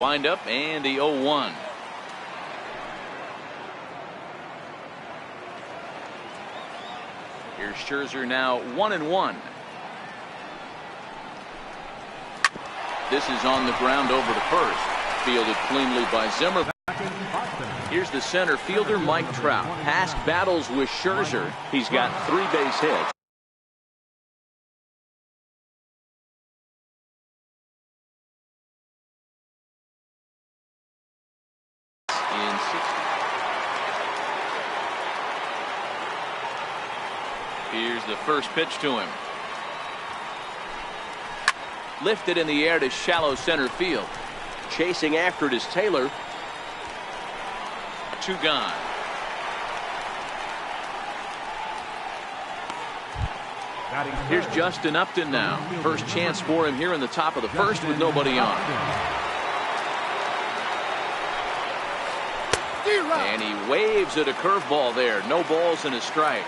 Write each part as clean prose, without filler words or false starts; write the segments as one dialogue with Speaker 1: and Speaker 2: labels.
Speaker 1: Wind up and the 0-1. Here's Scherzer now 1-1. This is on the ground over to first. Fielded cleanly by Zimmer. Here's the center fielder Mike Trout. Past battles with Scherzer. He's got 3 base hits. Here's the first pitch to him. Lifted in the air to shallow center field. Chasing after it is Taylor. 2 gone. Here's Justin Upton now. First chance for him here in the top of the first with nobody on. And he waves at a curveball there. No balls and a strike.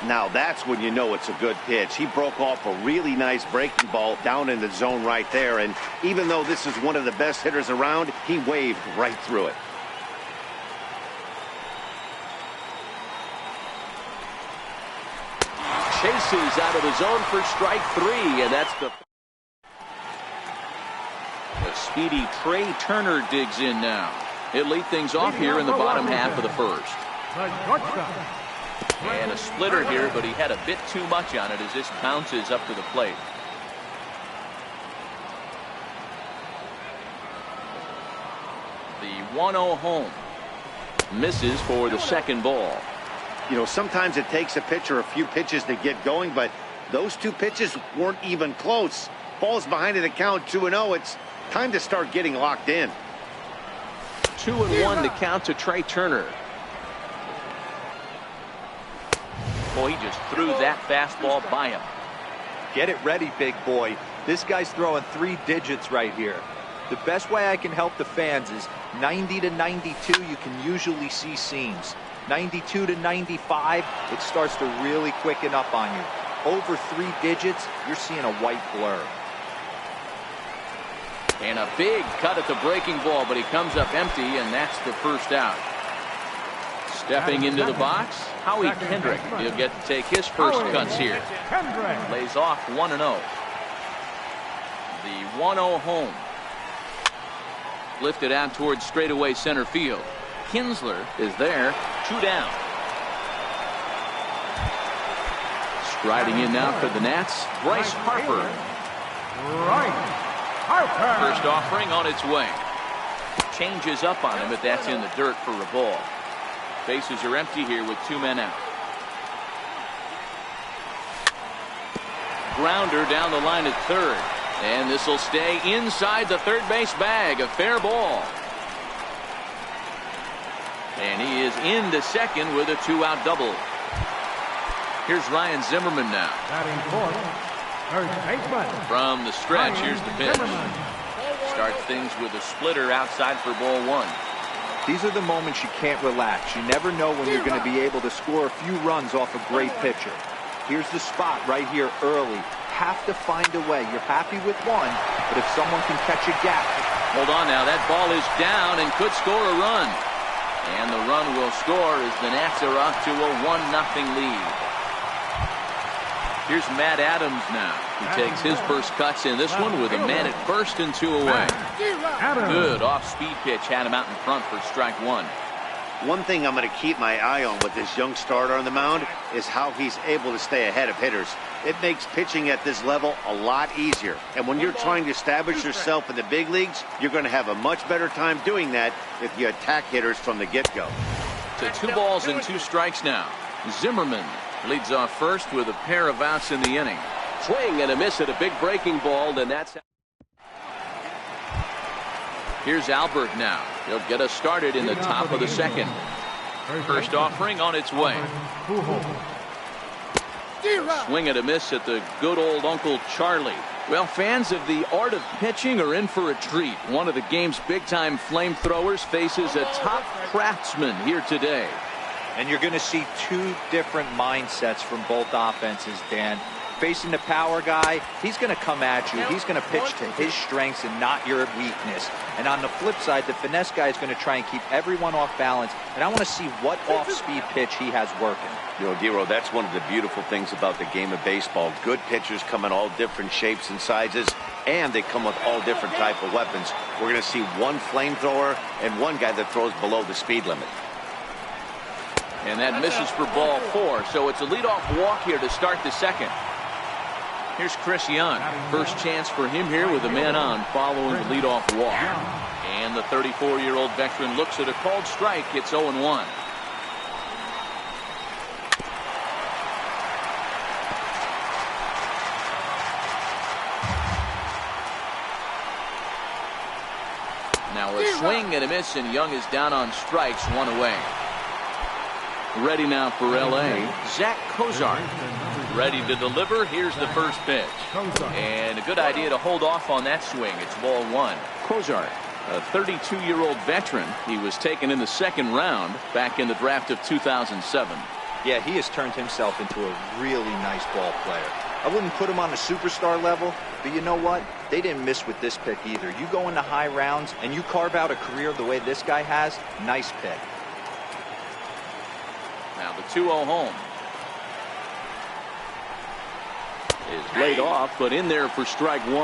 Speaker 2: Now that's when you know it's a good pitch. He broke off a really nice breaking ball down in the zone right there. And even though this is one of the best hitters around, he waved right through it.
Speaker 1: Chases out of the zone for strike 3, and that's the speedy Trey Turner digs in now. He'll lead things off here in the bottom half of the first. And a splitter here, but he had a bit too much on it as this bounces up to the plate. The 1-0 home. Misses for the second ball.
Speaker 2: You know, sometimes it takes a pitcher a few pitches to get going, but those 2 pitches weren't even close. Ball's behind in the count 2-0. It's time to start getting locked in.
Speaker 1: 2-1 to count to Trey Turner. Boy, he just threw that fastball by him.
Speaker 3: Get it ready, big boy. This guy's throwing 3 digits right here. The best way I can help the fans is 90 to 92, you can usually see seams. 92 to 95, it starts to really quicken up on you. Over 3 digits, you're seeing a white blur.
Speaker 1: And a big cut at the breaking ball, but he comes up empty, and that's the first out. Stepping into the box, Howie Kendrick. He'll get to take his first cuts here. Lays off 1-0. The 1-0 home. Lifted out towards straightaway center field. Kinsler is there. 2 down. Striding in now for the Nats, Bryce Harper. First offering on its way. Changes up on him, but that's in the dirt for a ball. Bases are empty here with 2 men out. Grounder down the line at third. And this will stay inside the third base bag. A fair ball. And he is into second with a 2-out double. Here's Ryan Zimmerman now. From the stretch, here's the pitch. Starts things with a splitter outside for ball 1.
Speaker 3: These are the moments you can't relax. You never know when you're going to be able to score a few runs off a great pitcher. Here's the spot right here early. Have to find a way. You're happy with one, but if someone can catch a gap.
Speaker 1: Hold on now. That ball is down and could score a run. And the run will score as the Nats are off to a 1-0 lead. Here's Matt Adams now. He takes his first cuts in this one with a man at first and 2 away. Good off-speed pitch had him out in front for strike 1.
Speaker 2: One thing I'm going to keep my eye on with this young starter on the mound is how he's able to stay ahead of hitters. It makes pitching at this level a lot easier. And when you're trying to establish yourself in the big leagues, you're going to have a much better time doing that if you attack hitters from the get-go.
Speaker 1: To 2 balls and 2 strikes now. Zimmerman leads off first with a pair of outs in the inning. Swing and a miss at a big breaking ball, and that's... Here's Albert now. He'll get us started in the top of the second. First offering on its way. Swing and a miss at the good old Uncle Charlie. Well, fans of the art of pitching are in for a treat. One of the game's big-time flamethrowers faces a top craftsman here today.
Speaker 3: And you're going to see 2 different mindsets from both offenses, Dan. Facing the power guy, he's going to come at you. He's going to pitch to his strengths and not your weakness. And on the flip side, the finesse guy is going to try and keep everyone off balance. And I want to see what off-speed pitch he has working.
Speaker 2: You know, Dero, that's one of the beautiful things about the game of baseball. Good pitchers come in all different shapes and sizes, and they come with all different type of weapons. We're going to see one flamethrower and one guy that throws below the speed limit.
Speaker 1: And that misses for ball 4, so it's a leadoff walk here to start the second. Here's Chris Young. First chance for him here with a man on following the leadoff walk. And the 34-year-old veteran looks at a called strike. It's 0-1. Now a swing and a miss, and Young is down on strikes, 1 away. Ready now for L.A., Zach Cozart. Ready to deliver. Here's the first pitch. And a good idea to hold off on that swing. It's ball 1. Cozart, a 32-year-old veteran. He was taken in the second round back in the draft of 2007.
Speaker 3: Yeah, he has turned himself into a really nice ball player. I wouldn't put him on the superstar level, but you know what? They didn't miss with this pick either. You go into high rounds and you carve out a career the way this guy has, nice pick.
Speaker 1: Now the 2-0 home is laid off, but in there for strike 1.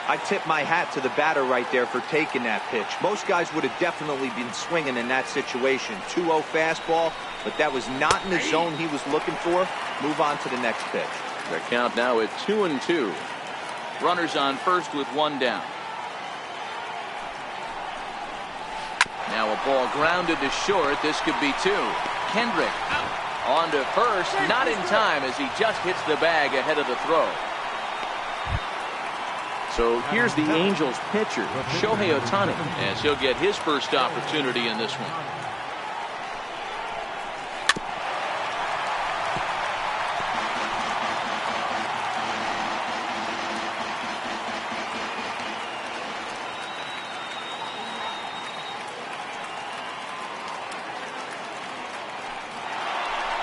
Speaker 3: I tip my hat to the batter right there for taking that pitch. Most guys would have definitely been swinging in that situation. 2-0 fastball, but that was not in the zone he was looking for. Move on to the next pitch.
Speaker 1: The count now at 2-2. Runners on first with 1 down. Now a ball grounded to short. This could be 2. Kendrick on to first, not in time as he just hits the bag ahead of the throw. So here's the Angels pitcher, Shohei Ohtani, as he'll get his first opportunity in this one.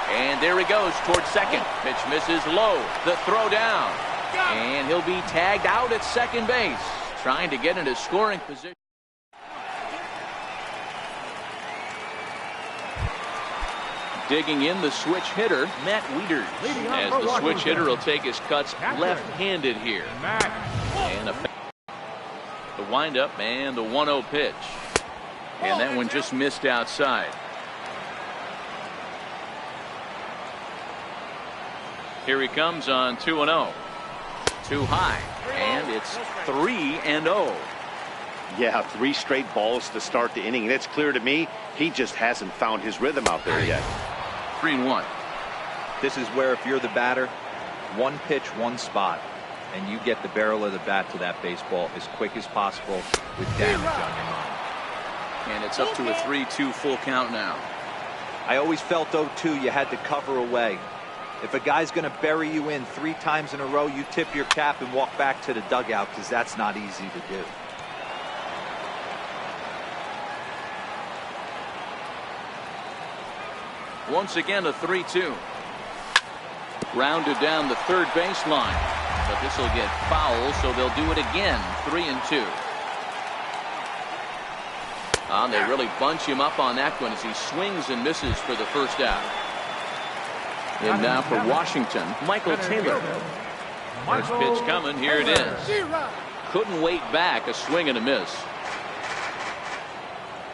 Speaker 1: And there he goes towards second. Pitch misses low. The throw down. And he'll be tagged out at second base, trying to get into scoring position. Digging in the switch hitter, Matt Wieters, as the switch hitter will take his cuts left-handed here. And the windup and the 1-0 pitch. And that one just missed outside. Here he comes on 2-0. Too high, and it's 3-0.
Speaker 2: Yeah, 3 straight balls to start the inning. And it's clear to me he just hasn't found his rhythm out there yet.
Speaker 1: 3-1.
Speaker 3: This is where if you're the batter, 1 pitch, 1 spot, and you get the barrel of the bat to that baseball as quick as possible with damage on your mind.
Speaker 1: And it's up to a 3-2 full count now.
Speaker 3: I always felt 0-2 you had to cover away. If a guy's going to bury you in 3 times in a row, you tip your cap and walk back to the dugout, because that's not easy to do.
Speaker 1: Once again, a 3-2. Grounded down the third baseline. But this will get foul, so they'll do it again. 3-2. They really bunch him up on that one as he swings and misses for the first out. And now for Washington, Michael Taylor. First pitch coming. Here it is. Couldn't wait back. A swing and a miss.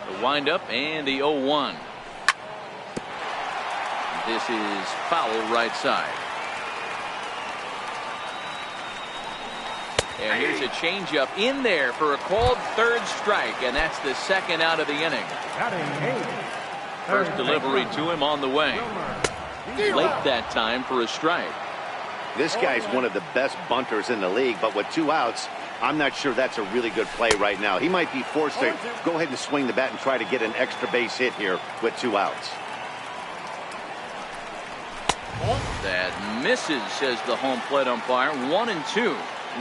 Speaker 1: The windup and the 0-1. This is foul right side. And here's a changeup in there for a called third strike, and that's the second out of the inning. First delivery to him on the way. Late that time for a strike.
Speaker 2: This guy's one of the best bunters in the league, but with 2 outs, I'm not sure that's a really good play right now. He might be forced to go ahead and swing the bat and try to get an extra base hit here with 2 outs.
Speaker 1: That misses, says the home plate umpire. 1-2.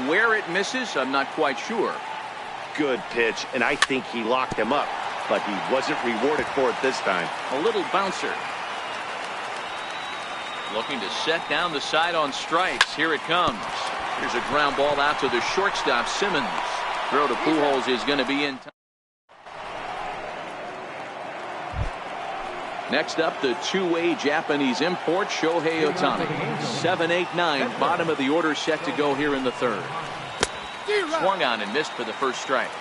Speaker 1: Where it misses, I'm not quite sure.
Speaker 2: Good pitch, and I think he locked him up, but he wasn't rewarded for it this time.
Speaker 1: A little bouncer. Looking to set down the side on strikes. Here it comes. Here's a ground ball out to the shortstop, Simmons. Throw to Pujols is going to be in time. Next up, the two-way Japanese import, Shohei Ohtani. 7-8-9, bottom of the order set to go here in the third. Swung on and missed for the first strike.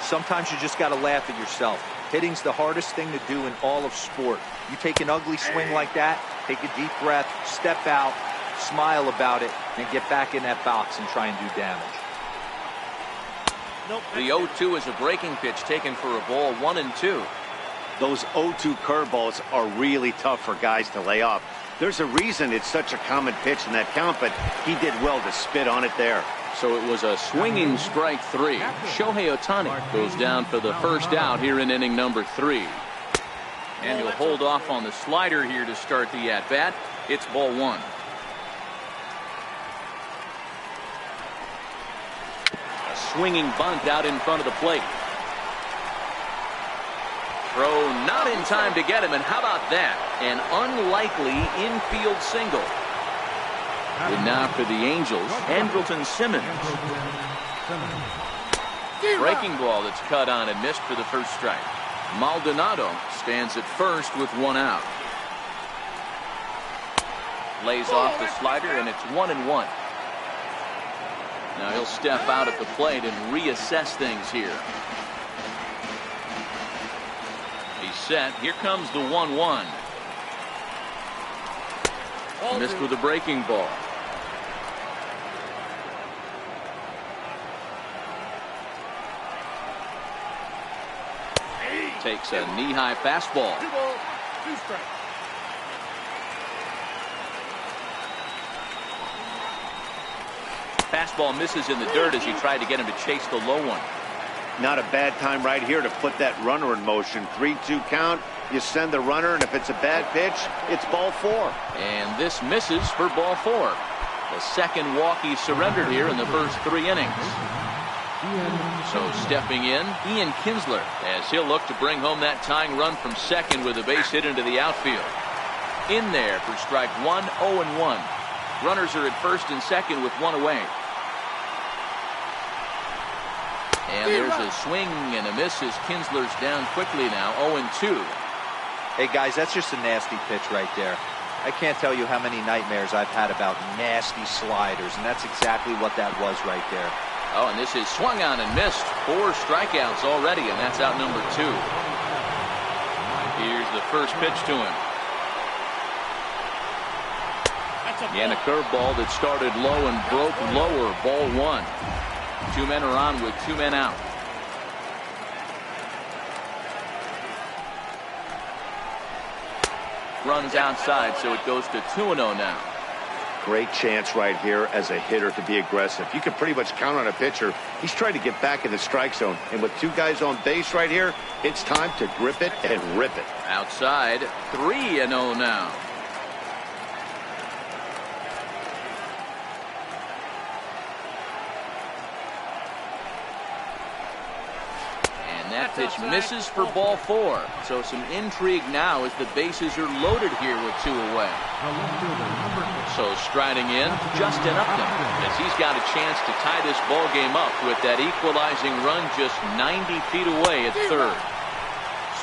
Speaker 3: Sometimes you just got to laugh at yourself. Hitting's the hardest thing to do in all of sport. You take an ugly swing like that, take a deep breath, step out, smile about it, and get back in that box and try and do damage.
Speaker 1: The 0-2 is a breaking pitch taken for a ball, 1-2.
Speaker 2: Those 0-2 curveballs are really tough for guys to lay off. There's a reason it's such a common pitch in that count, but he did well to spit on it there.
Speaker 1: So it was a swinging strike 3. Shohei Ohtani goes down for the first out here in inning number 3. And he'll hold off on the slider here to start the at-bat. It's ball 1. A swinging bunt out in front of the plate. Throw not in time to get him, and how about that? An unlikely infield single. And now for the Angels, Andrelton Simmons. Breaking ball that's cut on and missed for the first strike. Maldonado stands at first with 1 out. Lays off the slider, and it's 1-1. Now he'll step out at the plate and reassess things here. He's set. Here comes the 1-1. Missed with a breaking ball. Takes a knee-high fastball.
Speaker 4: 2 balls, 2 strikes.
Speaker 1: Fastball misses in the dirt as he tried to get him to chase the low one.
Speaker 2: Not a bad time right here to put that runner in motion. 3-2 count. You send the runner, and if it's a bad pitch, it's ball 4.
Speaker 1: And this misses for ball 4. The second walk he surrendered here in the first 3 innings. So stepping in, Ian Kinsler, as he'll look to bring home that tying run from second with a base hit into the outfield. In there for strike 1, 0-1. Runners are at first and second with 1 away. And there's a swing and a miss as Kinsler's down quickly now, 0-2.
Speaker 3: Hey guys, that's just a nasty pitch right there. I can't tell you how many nightmares I've had about nasty sliders, and that's exactly what that was right there.
Speaker 1: Oh, and this is swung on and missed. 4 strikeouts already, and that's out number 2. Here's the first pitch to him. And a curveball that started low and broke lower, ball 1. 2 men are on with 2 men out. Runs outside, so it goes to 2-0 now.
Speaker 2: Great chance right here as a hitter to be aggressive. You can pretty much count on a pitcher. He's trying to get back in the strike zone. And with 2 guys on base right here, it's time to grip it and rip it.
Speaker 1: Outside, 3-0 now. That pitch misses for ball 4. So some intrigue now as the bases are loaded here with 2 away. So striding in, Justin Upton, as he's got a chance to tie this ball game up with that equalizing run just 90 feet away at third.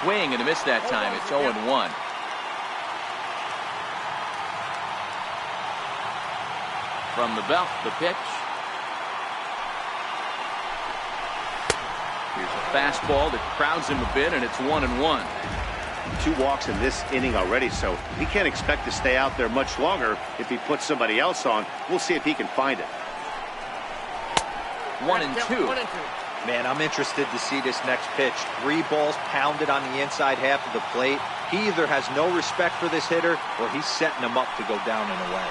Speaker 1: Swing and a miss that time. It's 0-1. From the belt, the pitch. Here's a fastball that crowds him a bit, and it's 1-1.
Speaker 2: 2 walks in this inning already, so he can't expect to stay out there much longer. If he puts somebody else on, we'll see if he can find it.
Speaker 1: 1-2.
Speaker 3: Man, I'm interested to see this next pitch. 3 balls pounded on the inside half of the plate. He either has no respect for this hitter, or he's setting him up to go down and away.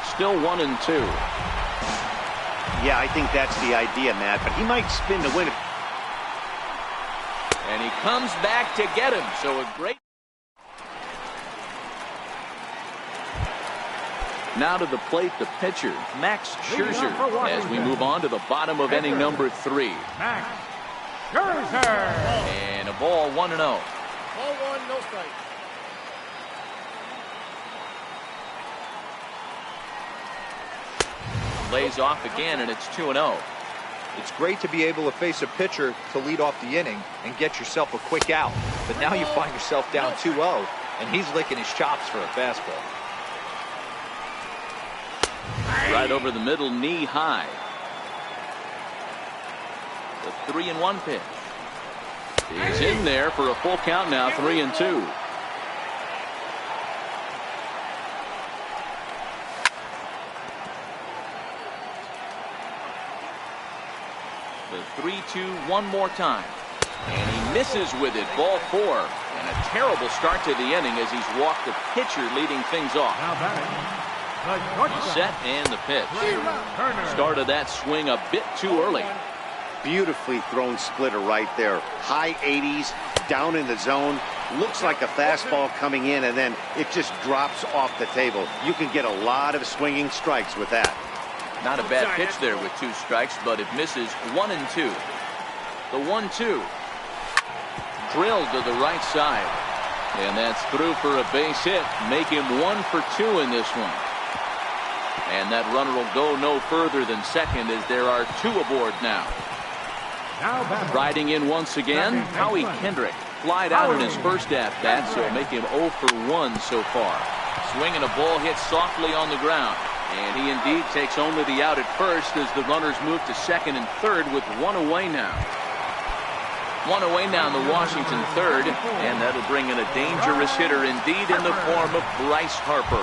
Speaker 1: Still 1-2.
Speaker 2: Yeah, I think that's the idea, Matt, but he might spin to win it.
Speaker 1: And he comes back to get him, so a great... Now to the plate, the pitcher, Max Scherzer, as we move on to the bottom of inning number 3.
Speaker 4: Max Scherzer.
Speaker 1: And a ball, 1-0.
Speaker 4: Ball 1, no strike.
Speaker 1: Lays off again, and it's 2-0.
Speaker 3: It's great to be able to face a pitcher to lead off the inning and get yourself a quick out. But now you find yourself down 2-0, and he's licking his chops for a fastball.
Speaker 1: Right over the middle, knee high. The 3-1 pitch. He's in there for a full count now, 3-2. The 3-2 one more time. And he misses with it, ball 4. And a terrible start to the inning as he's walked the pitcher, leading things off. Set and the pitch. Started that swing a bit too early.
Speaker 2: Beautifully thrown splitter right there. High 80s, down in the zone. Looks like a fastball coming in, and then it just drops off the table. You can get a lot of swinging strikes with that.
Speaker 1: Not a bad pitch there with 2 strikes, but it misses 1-2. The 1-2. Drilled to the right side. And that's through for a base hit. Make him 1 for 2 in this one. And that runner will go no further than second as there are 2 aboard now. Riding in once again, Howie Kendrick. Flied out in his first at-bat, so make him 0 for 1 so far. Swinging a ball hit softly on the ground. And he indeed takes only the out at first as the runners move to second and third with 1 away now. 1 away now in the Washington third, and that'll bring in a dangerous hitter indeed in the form of Bryce Harper.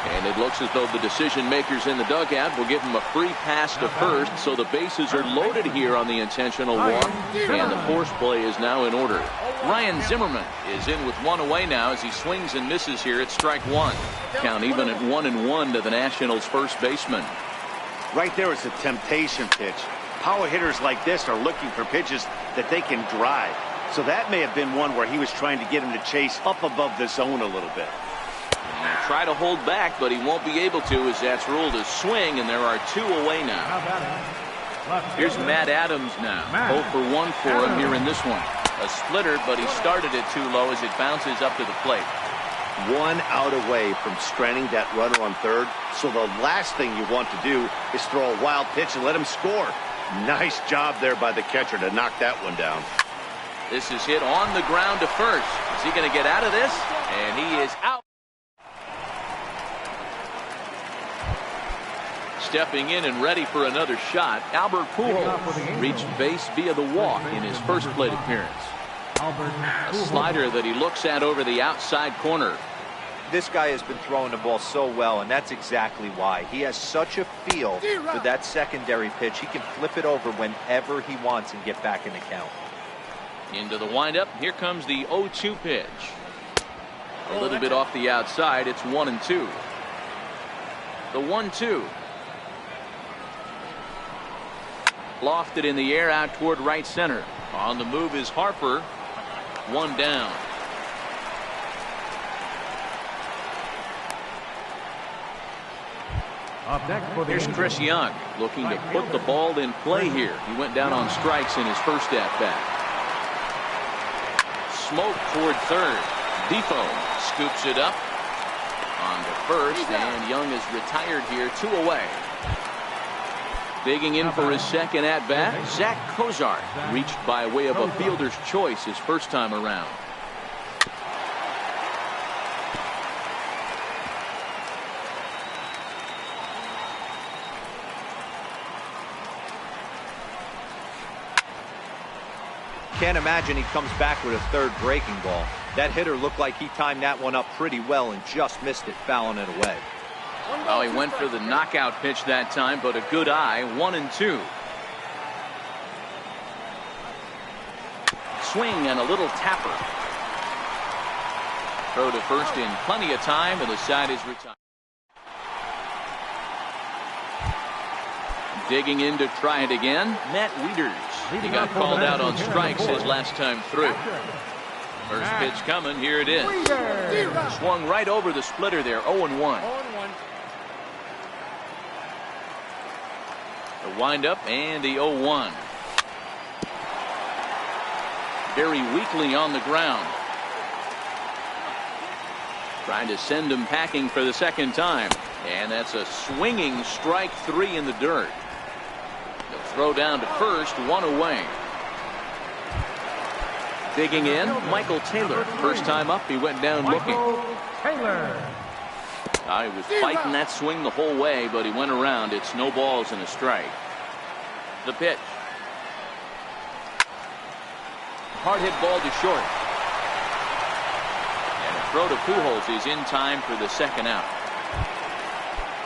Speaker 1: And it looks as though the decision makers in the dugout will give him a free pass to first, so the bases are loaded here on the intentional walk, and the force play is now in order. Ryan Zimmerman is in with 1 away now as he swings and misses here at strike 1. Count even at 1-1 to the Nationals' first baseman.
Speaker 2: Right there is a temptation pitch. Power hitters like this are looking for pitches that they can drive. So that may have been one where he was trying to get him to chase up above the zone a little bit.
Speaker 1: Try to hold back, but he won't be able to as that's ruled a swing, and there are 2 away now. Here's Matt Adams now. 0 for 1 for him here in this one. A splitter, but he started it too low as it bounces up to the plate.
Speaker 2: 1 out away from stranding that runner on third. So the last thing you want to do is throw a wild pitch and let him score. Nice job there by the catcher to knock that one down.
Speaker 1: This is hit on the ground to first. Is he going to get out of this? And he is out. Stepping in and ready for another shot, Albert Pujols reached base via the walk in his first plate appearance. A slider that he looks at over the outside corner.
Speaker 3: This guy has been throwing the ball so well, and that's exactly why. He has such a feel for that secondary pitch. He can flip it over whenever he wants and get back in the count.
Speaker 1: Into the windup. Here comes the 0-2 pitch. A little bit off the outside. It's 1-2. The 1-2. Lofted in the air out toward right center. On the move is Harper. 1 down. Here's Chris Young looking to put the ball in play here. He went down on strikes in his first at-bat. Smoke toward third. Defoe scoops it up on the first, and Young is retired here, 2 away. Digging in for his second at-bat, Zach Cozart reached by way of a fielder's choice his first time around.
Speaker 3: Can't imagine he comes back with a third breaking ball. That hitter looked like he timed that one up pretty well and just missed it, fouling it away.
Speaker 1: Well, he went for the knockout pitch that time, but a good eye. 1-2. Swing and a little tapper. Throw to first in plenty of time, and the side is retired. Digging in to try it again, Matt Wieters. He got called out on strikes his last time through. First pitch coming, here it is. Swung right over the splitter there, 0-1. The windup and the 0-1. Very weakly on the ground. Trying to send him packing for the second time. And that's a swinging strike 3 in the dirt. He'll throw down to first, 1 away. Digging in, Michael Taylor. First time up, he went down looking. He was fighting that swing the whole way, but he went around. It's no balls and a strike. The pitch. Hard hit ball to short. And a throw to Pujols. He's in time for the second out.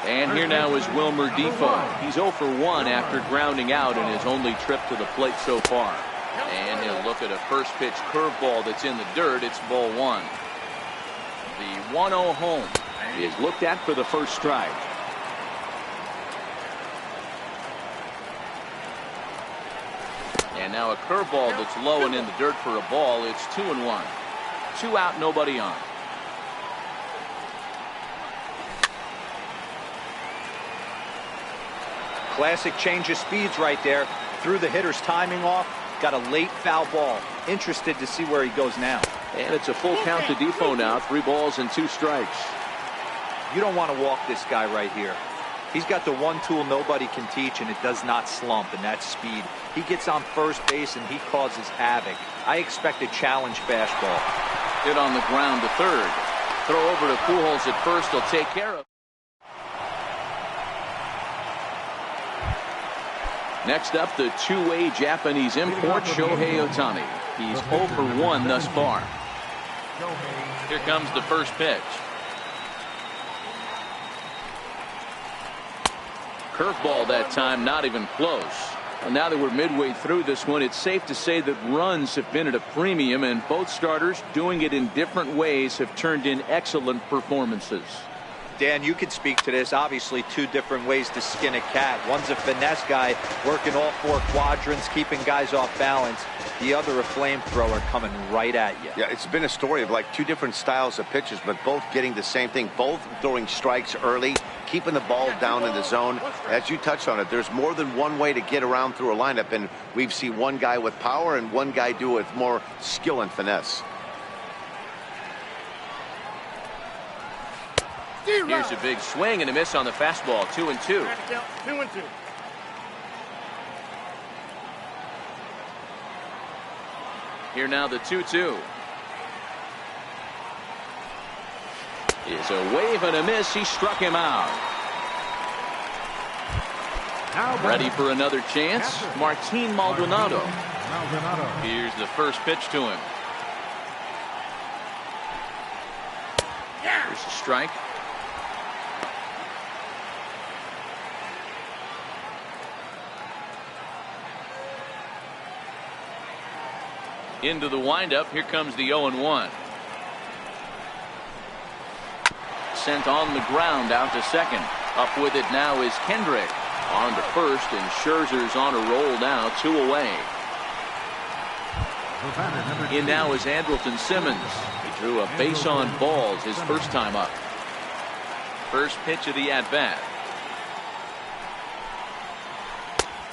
Speaker 1: And here now is Wilmer Defoe. He's 0 for 1 after grounding out in his only trip to the plate so far. And he'll look at a first pitch curveball that's in the dirt. It's ball 1. The 1-0 home is looked at for the first strike. And now a curveball that's low and in the dirt for a ball. It's 2-1. 2 out, nobody on.
Speaker 3: Classic change of speeds right there. Threw the hitter's timing off. Got a late foul ball. Interested to see where he goes now.
Speaker 1: And it's a full count to Defoe now. 3 balls and 2 strikes.
Speaker 3: You don't want to walk this guy right here. He's got the one tool nobody can teach, and it does not slump, and that's speed. He gets on first base, and he causes havoc. I expect a challenge fastball.
Speaker 1: Hit on the ground to third. Throw over to Pujols at first. He'll take care of it. Next up, the two-way Japanese import, Shohei Ohtani. He's 0 for 1 thus far. Here comes the first pitch. Curveball that time, not even close. Well, now that we're midway through this one, it's safe to say that runs have been at a premium, and both starters, doing it in different ways, have turned in excellent performances.
Speaker 3: Dan, you could speak to this. Obviously, 2 different ways to skin a cat. One's a finesse guy working all 4 quadrants, keeping guys off balance. The other, a flamethrower coming right at you.
Speaker 2: Yeah, it's been a story of like 2 different styles of pitches, but both getting the same thing. Both throwing strikes early, keeping the ball down in the zone. As you touched on it, there's more than one way to get around through a lineup, and we've seen one guy with power and one guy do it with more skill and finesse.
Speaker 1: Here's a big swing and a miss on the fastball. 2-2.
Speaker 4: 2-2.
Speaker 1: Here now the 2-2. Is a wave and a miss. He struck him out. Ready for another chance. Martin Maldonado. Here's the first pitch to him. Here's a strike. Into the windup. Here comes the 0-1. Sent on the ground out to second. Up with it now is Kendrick. On to first, and Scherzer's on a roll now, 2 away. In now is Andrelton Simmons. He drew a base on balls his first time up. First pitch of the at-bat.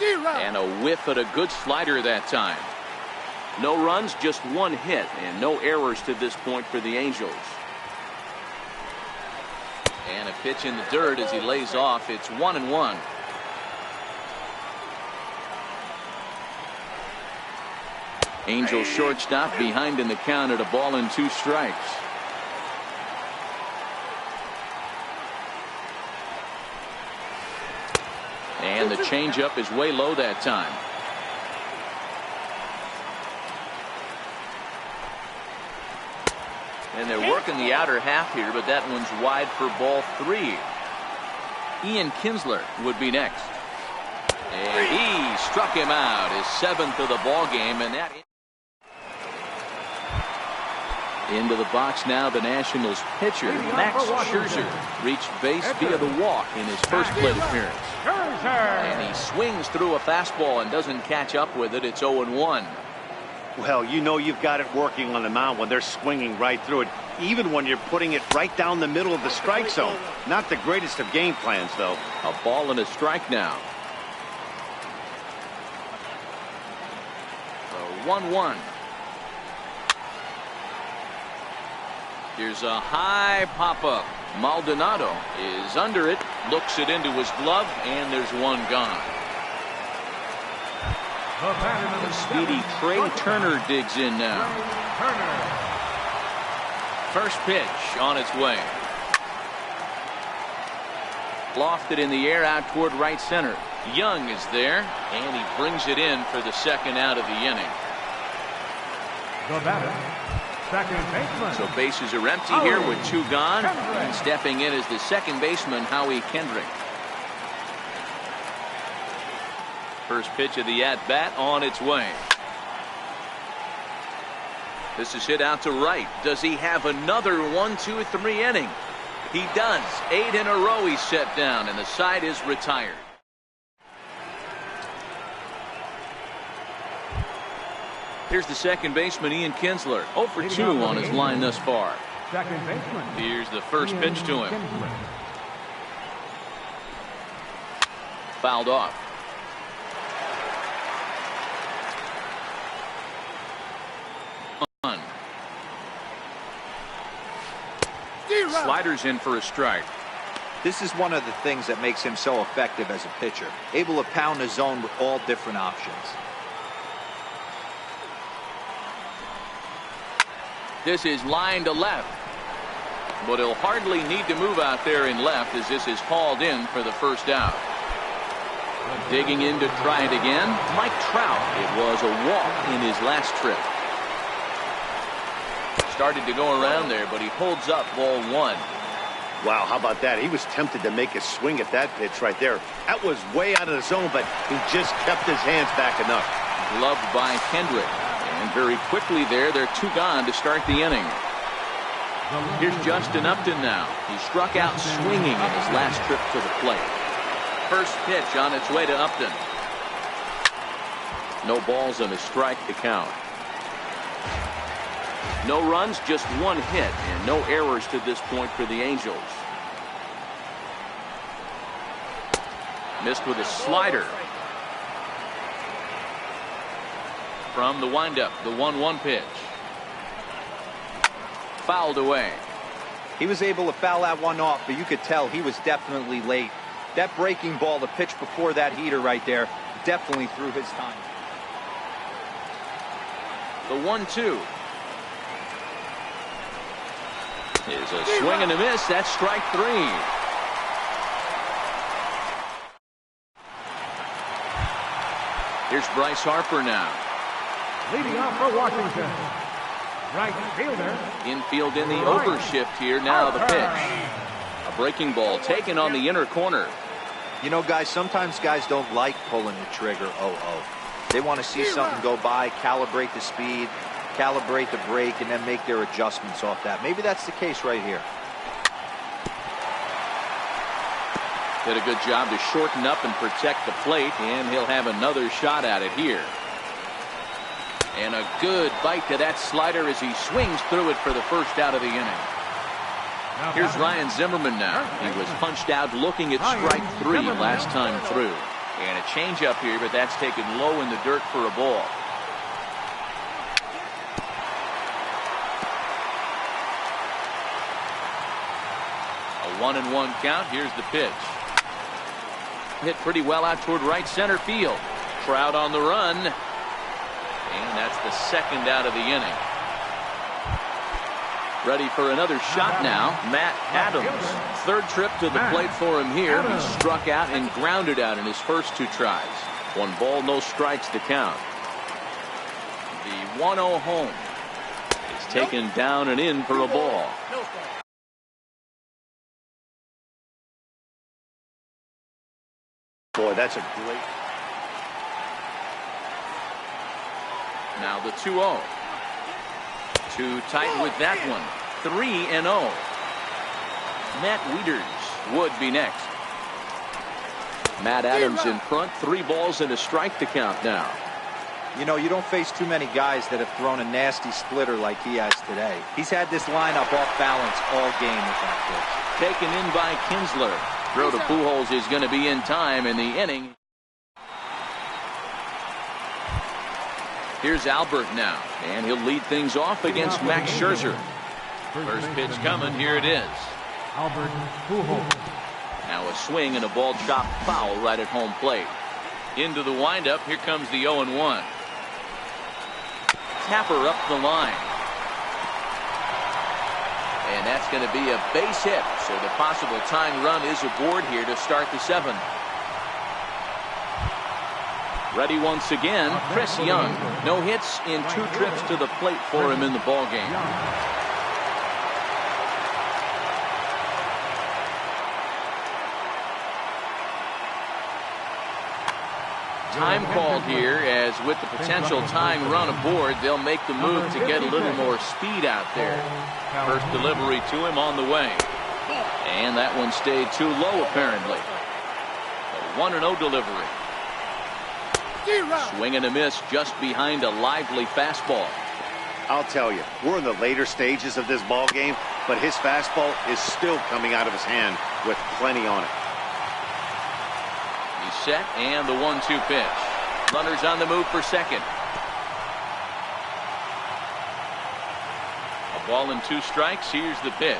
Speaker 1: And a whiff at a good slider that time. No runs, just 1 hit, and no errors to this point for the Angels. And a pitch in the dirt as he lays off. It's 1-1. Angels shortstop behind in the count at a ball and 2 strikes. And the changeup is way low that time. And they're working the outer half here, but that one's wide for ball 3. Ian Kinsler would be next. And he struck him out, his 7th of the ball game, and that into the box now. The Nationals pitcher Max Scherzer reached base via the walk in his first plate appearance. And he swings through a fastball and doesn't catch up with it. It's 0-1.
Speaker 2: Well, you know you've got it working on the mound when they're swinging right through it, even when you're putting it right down the middle of the strike zone. Not the greatest of game plans, though.
Speaker 1: A ball and a strike now. So 1-1. Here's a high pop-up. Maldonado is under it, looks it into his glove, and there's one gone. The speedy Trey Turner digs in now. First pitch on its way. Lofted in the air out toward right center. Young is there, and he brings it in for the second out of the inning.
Speaker 4: The batter, second baseman.
Speaker 1: So bases are empty here with two gone. And stepping in is the second baseman, Howie Kendrick. First pitch of the at-bat on its way. This is hit out to right. Does he have another 1, 2, 3 inning? He does. 8 in a row he's set down, and the side is retired. Here's the second baseman, Ian Kinsler. 0 for 2 on his line thus far.
Speaker 4: Second baseman.
Speaker 1: Here's the first pitch to him. Fouled off. Sliders in for a strike.
Speaker 3: This is one of the things that makes him so effective as a pitcher. Able to pound the zone with all different options.
Speaker 1: This is line to left. But he'll hardly need to move out there in left as this is hauled in for the first out. Digging in to try it again, Mike Trout. It was a walk in his last trip. Started to go around there, but he holds up ball 1.
Speaker 2: Wow, how about that? He was tempted to make a swing at that pitch right there. That was way out of the zone, but he just kept his hands back enough.
Speaker 1: Gloved by Kendrick. And very quickly there, they're 2 gone to start the inning. Here's Justin Upton now. He struck out swinging in his last trip to the plate. First pitch on its way to Upton. No balls and a strike to count. No runs, just 1 hit, and no errors to this point for the Angels. Missed with a slider. From the windup, the 1-1 pitch. Fouled away.
Speaker 3: He was able to foul that one off, but you could tell he was definitely late. That breaking ball, the pitch before that heater right there, definitely threw his time.
Speaker 1: The 1-2. Is a swing and a miss. That's strike 3. Here's Bryce Harper now.
Speaker 4: Leading off for Washington, right fielder.
Speaker 1: Infield in the overshift here. Now the pitch. A breaking ball taken on the inner corner.
Speaker 3: You know, guys, sometimes guys don't like pulling the trigger. They want to see something go by, calibrate the speed, calibrate the brake, and then make their adjustments off that. Maybe that's the case right here.
Speaker 1: Did a good job to shorten up and protect the plate, and he'll have another shot at it here. And a good bite to that slider as he swings through it for the first out of the inning. Here's Ryan Zimmerman now. He was punched out looking at strike 3 last time through. And a changeup here, but that's taken low in the dirt for a ball. A 1-1 count. Here's the pitch. Hit pretty well out toward right center field. Trout on the run. And that's the second out of the inning. Ready for another shot now. Matt Adams. Third trip to the plate for him here. He struck out and grounded out in his first 2 tries. 1 ball, no strikes to count. The 1-0 home is taken down and in for a ball.
Speaker 2: Boy, that's a great.
Speaker 1: Now the 2-0. Too tight with that one. 3-0. Matt Wieters would be next. Matt Adams in front. 3 balls and a strike to count now.
Speaker 3: You know, you don't face too many guys that have thrown a nasty splitter like he has today. He's had this lineup off balance all game with that pitch.
Speaker 1: Taken in by Kinsler. Throw to Pujols is going to be in time in the inning. Here's Albert now, and he'll lead things off against Max Scherzer. First pitch coming. Here it is. Now a swing and a ball chopped foul right at home plate. Into the windup. Here comes the 0-1. Tapper up the line. And that's going to be a base hit. So the possible tying run is aboard here to start the 7th. Ready once again, Chris Young. No hits in 2 trips to the plate for him in the ballgame. Time called here, as with the potential tying run aboard, they'll make the move to get a little more speed out there. First delivery to him on the way. And that one stayed too low, apparently. A 1-0 delivery. Swing and a miss just behind a lively fastball.
Speaker 2: I'll tell you, we're in the later stages of this ball game, but his fastball is still coming out of his hand with plenty on it.
Speaker 1: He's set, and the 1-2 pitch. Runners on the move for second. A ball and 2 strikes. Here's the pitch.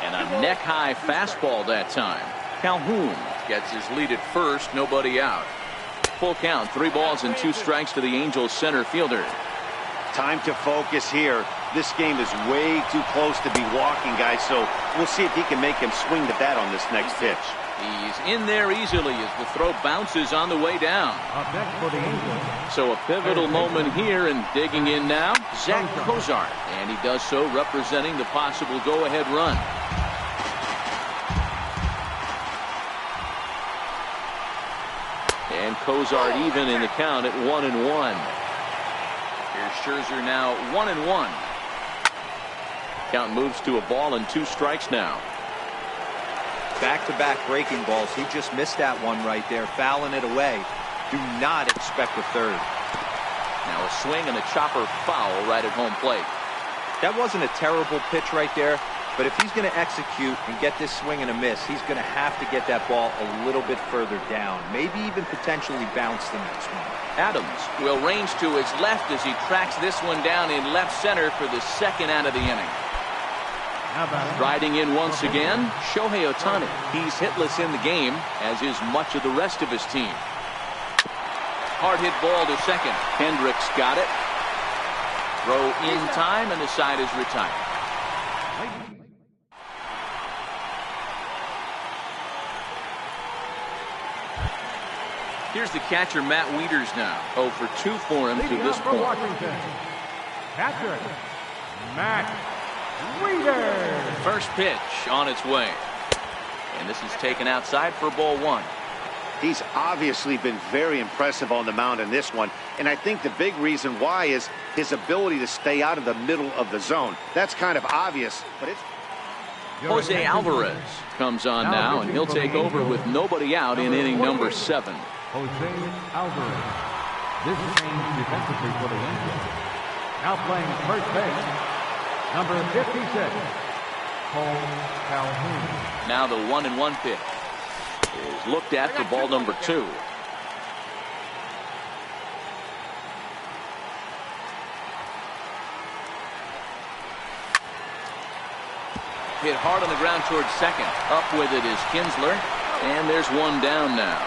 Speaker 1: And a neck-high fastball that time. Calhoun gets his lead at first, nobody out. Full count, 3 balls and 2 strikes to the Angels center fielder.
Speaker 2: Time to focus here. This game is way too close to be walking, guys, so we'll see if he can make him swing the bat on this next pitch.
Speaker 1: He's in there easily as the throw bounces on the way down. So a pivotal moment here, and digging in now, Zach Cozart. And he does so representing the possible go-ahead run. And Cozart even in the count at 1-1. Here's Scherzer now 1-1. Count moves to a ball and 2 strikes now.
Speaker 3: Back-to-back breaking balls. He just missed that one right there, fouling it away. Do not expect a third.
Speaker 1: Now a swing and a chopper foul right at home plate.
Speaker 3: That wasn't a terrible pitch right there, but if he's going to execute and get this swing and a miss, he's going to have to get that ball a little bit further down, maybe even potentially bounce the next one.
Speaker 1: Adams will range to his left as he tracks this one down in left center for the 2nd out of the inning. Riding in once again, Shohei Ohtani. He's hitless in the game, as is much of the rest of his team. Hard hit ball to second. Hendricks got it. Throw in time, and the side is retired. Here's the catcher, Matt Wieters now. 0 for 2 for him to this point.
Speaker 4: Catcher, Matt Wieters.
Speaker 1: First pitch on its way. And this is taken outside for ball 1.
Speaker 2: He's obviously been very impressive on the mound in this one, and I think the big reason why is his ability to stay out of the middle of the zone. That's kind of obvious, but it's...
Speaker 1: Jose Alvarez comes on now, and he'll take over with nobody out in inning number 7.
Speaker 4: Jose Alvarez. This change defensively for the Angels. Now playing first base, number 56, Cole Calhoun.
Speaker 1: Now the 1-1 pitch is looked at for ball number 2. Hit hard on the ground towards second. Up with it is Kinsler, and there's one down now.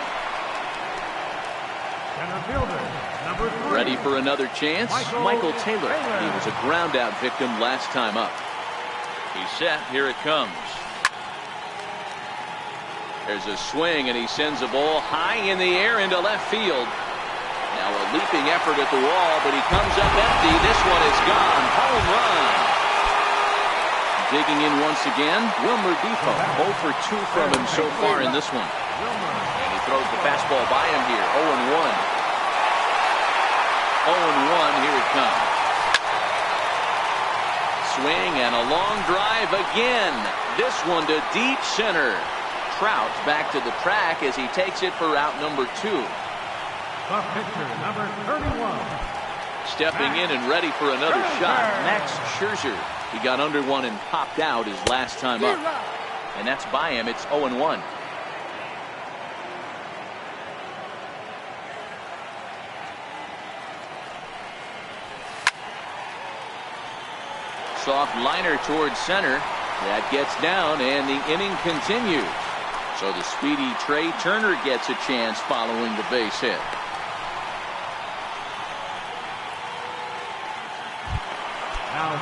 Speaker 4: Center fielder, number 3.
Speaker 1: Ready for another chance? Michael Taylor. He was a ground out victim last time up. He's set. Here it comes. There's a swing, and he sends a ball high in the air into left field. Now a leaping effort at the wall, but he comes up empty. This one is gone. Home run. Digging in once again, Wilmer Depot. 0 for 2 from him so far in this one. And he throws the fastball by him here. 0-1. 0-1, here it comes. Swing and a long drive again. This one to deep center. Trout back to the track as he takes it for out number 2.
Speaker 4: The pitcher, number 31.
Speaker 1: Stepping in and ready for another shot, Max Scherzer. He got under one and popped out his last time up. And that's by him. It's 0-1. Soft liner towards center. That gets down, and the inning continues. So the speedy Trey Turner gets a chance following the base hit.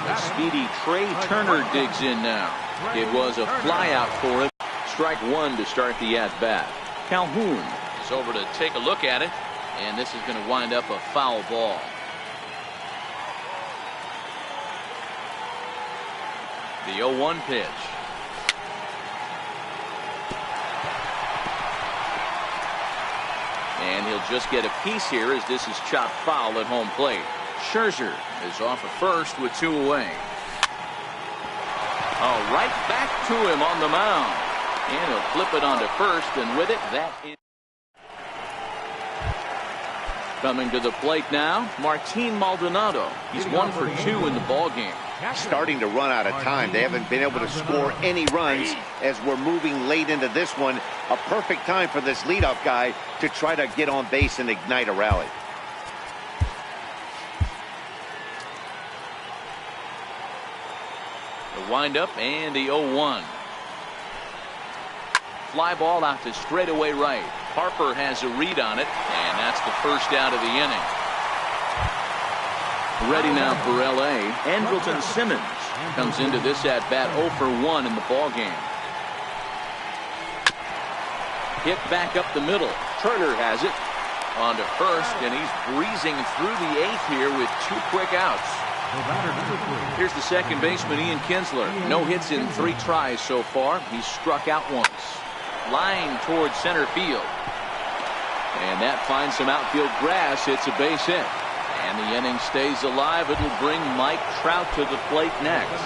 Speaker 1: The speedy Trey Turner digs in now. It was a flyout for him. Strike one to start the at-bat. Calhoun is over to take a look at it, and this is going to wind up a foul ball. The 0-1 pitch. And he'll just get a piece here as this is chopped foul at home plate. Scherzer is off of first with 2 away. Oh, right back to him on the mound. And he'll flip it onto first, and with it, that is. Coming to the plate now, Martin Maldonado. He's 1 for 2 in the ballgame.
Speaker 2: Starting to run out of time. They haven't been able to score any runs as we're moving late into this one. A perfect time for this leadoff guy to try to get on base and ignite a rally.
Speaker 1: The windup and the 0-1. Fly ball out to straightaway right. Harper has a read on it, and that's the first out of the inning. Ready now for L.A. Andrelton Simmons comes into this at-bat 0 for 1 in the ballgame. Hit back up the middle. Turner has it on to first, and he's breezing through the 8th here with 2 quick outs. Here's the second baseman, Ian Kinsler. No hits in 3 tries so far. He's struck out once. Line towards center field. And that finds some outfield grass. It's a base hit. And the inning stays alive. It'll bring Mike Trout to the plate next.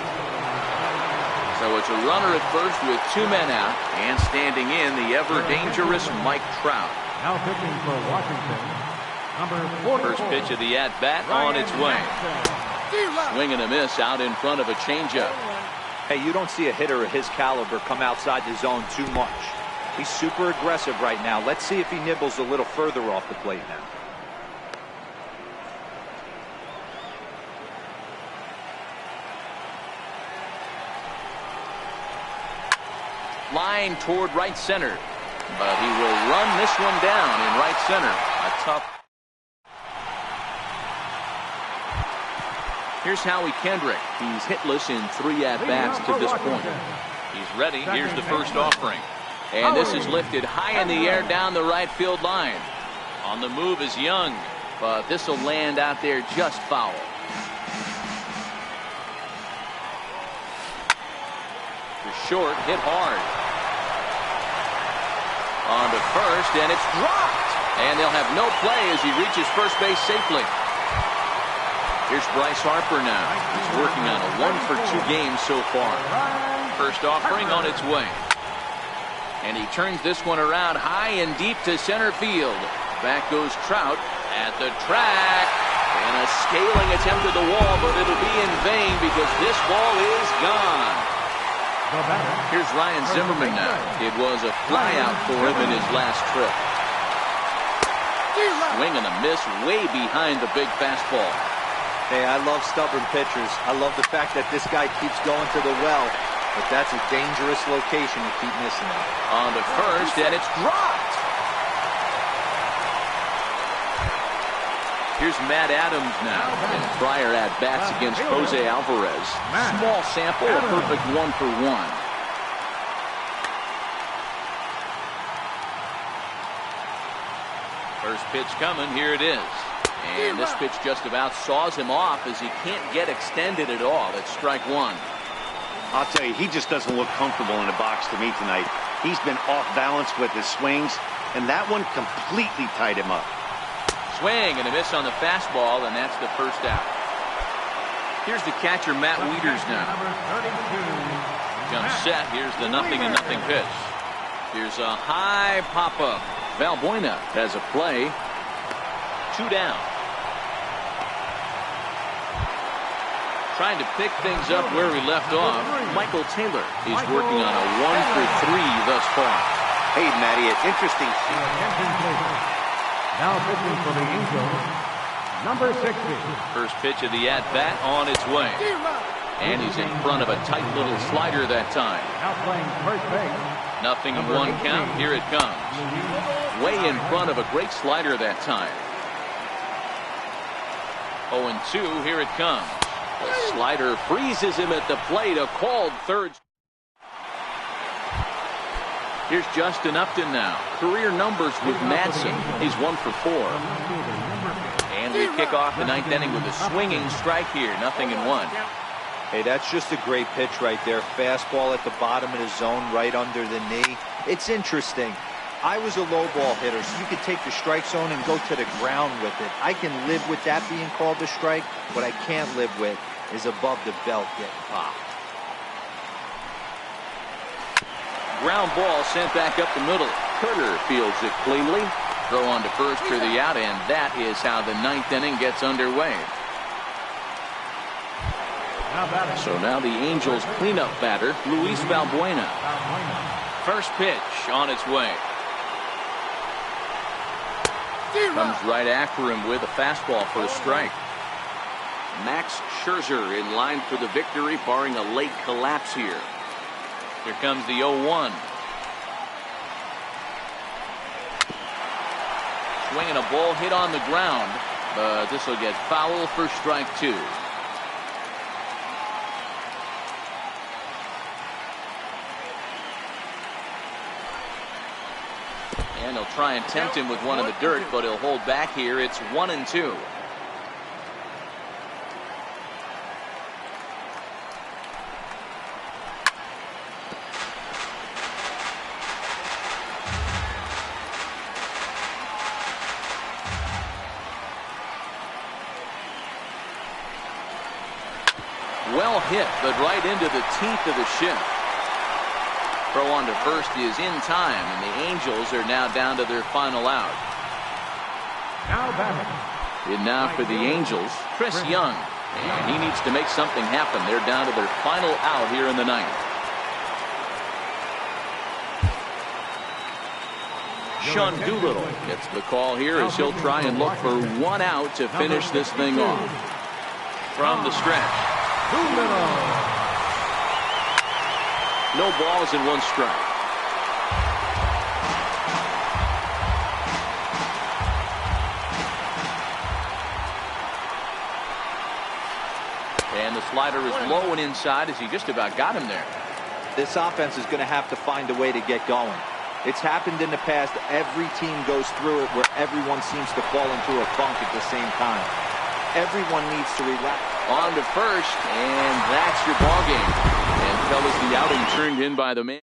Speaker 1: So it's a runner at first with 2 men out. And standing in, the ever-dangerous Mike Trout.
Speaker 4: Now pitching for Washington, number 44.
Speaker 1: First pitch of the at-bat on its way. Swing and a miss out in front of a changeup.
Speaker 3: Hey, you don't see a hitter of his caliber come outside the zone too much. He's super aggressive right now. Let's see if he nibbles a little further off the plate now.
Speaker 1: Line toward right center. But he will run this one down in right center. A tough. Here's Howie Kendrick. He's hitless in 3 at-bats to this point. He's ready. Here's the first offering. And this is lifted high in the air down the right field line. On the move is Young, but this will land out there just foul. The short hit hard. On to first, and it's dropped. And they'll have no play as he reaches first base safely. Here's Bryce Harper now. He's working on a 1 for 2 game so far. First offering on its way. And he turns this one around high and deep to center field. Back goes Trout at the track. And a scaling attempt at the wall, but it'll be in vain because this ball is gone. Here's Ryan Zimmerman now. It was a flyout for him in his last trip. Swing and a miss way behind the big fastball.
Speaker 3: Hey, I love stubborn pitchers. I love the fact that this guy keeps going to the well. But that's a dangerous location to keep missing it.
Speaker 1: On to first, and it's dropped. Here's Matt Adams now. In prior at-bats against Jose Alvarez. Small sample, a perfect 1 for 1. First pitch coming, here it is. And this pitch just about saws him off as he can't get extended at all. It's strike 1.
Speaker 2: I'll tell you, he just doesn't look comfortable in the box to me tonight. He's been off balance with his swings, and that one completely tied him up.
Speaker 1: Swing and a miss on the fastball, and that's the first out. Here's the catcher, Matt Wieters now. Jump set. Here's the 0-0 pitch. Here's a high pop-up. Valbuena has a play. 2 down. Trying to pick things up where we left off. Michael Taylor is working on a 1 for 3 thus far.
Speaker 2: Hey, Matty, it's interesting.
Speaker 4: Now pitching for the Angels, number 60.
Speaker 1: First pitch of the at-bat on its way. And he's in front of a tight little slider that time.
Speaker 4: Now playing first base.
Speaker 1: Nothing in one count. Here it comes. Way in front of a great slider that time. 0-2. Here it comes. The slider freezes him at the plate. A called third. Here's Justin Upton now. Career numbers with Madsen. He's 1 for 4. And we kick off the ninth inning with a swinging strike here. 0-1.
Speaker 3: Hey, that's just a great pitch right there. Fastball at the bottom of the zone, right under the knee. It's interesting. I was a low ball hitter, so you could take the strike zone and go to the ground with it. I can live with that being called a strike. What I can't live with is above the belt getting popped.
Speaker 1: Ground ball sent back up the middle. Turner fields it cleanly. Throw on to first for the out, and that is how the ninth inning gets underway. So now the Angels cleanup batter, Luis Valbuena. First pitch on its way. Comes right after him with a fastball for a strike. Max Scherzer in line for the victory, barring a late collapse here. Here comes the 0-1. Swinging a ball hit on the ground, but this will get foul for strike 2. And he'll try and tempt him with one in the dirt, but he'll hold back here. It's 1-2. Well hit, but right into the teeth of the shift. Throw on to first is in time, and the Angels are now down to their final out.
Speaker 4: Now batting.
Speaker 1: And now for the Angels, Chris Young. And he needs to make something happen. They're down to their final out here in the ninth. Sean Doolittle gets the call here as he'll try and look for one out to finish this thing off. From the stretch. No balls and one strike. And the slider is low and inside as he just about got him there.
Speaker 3: This offense is going to have to find a way to get going. It's happened in the past. Every team goes through it where everyone seems to fall into a funk at the same time. Everyone needs to relax.
Speaker 1: On to first, and that's your ball game. And fellas, the outing turned in by the man.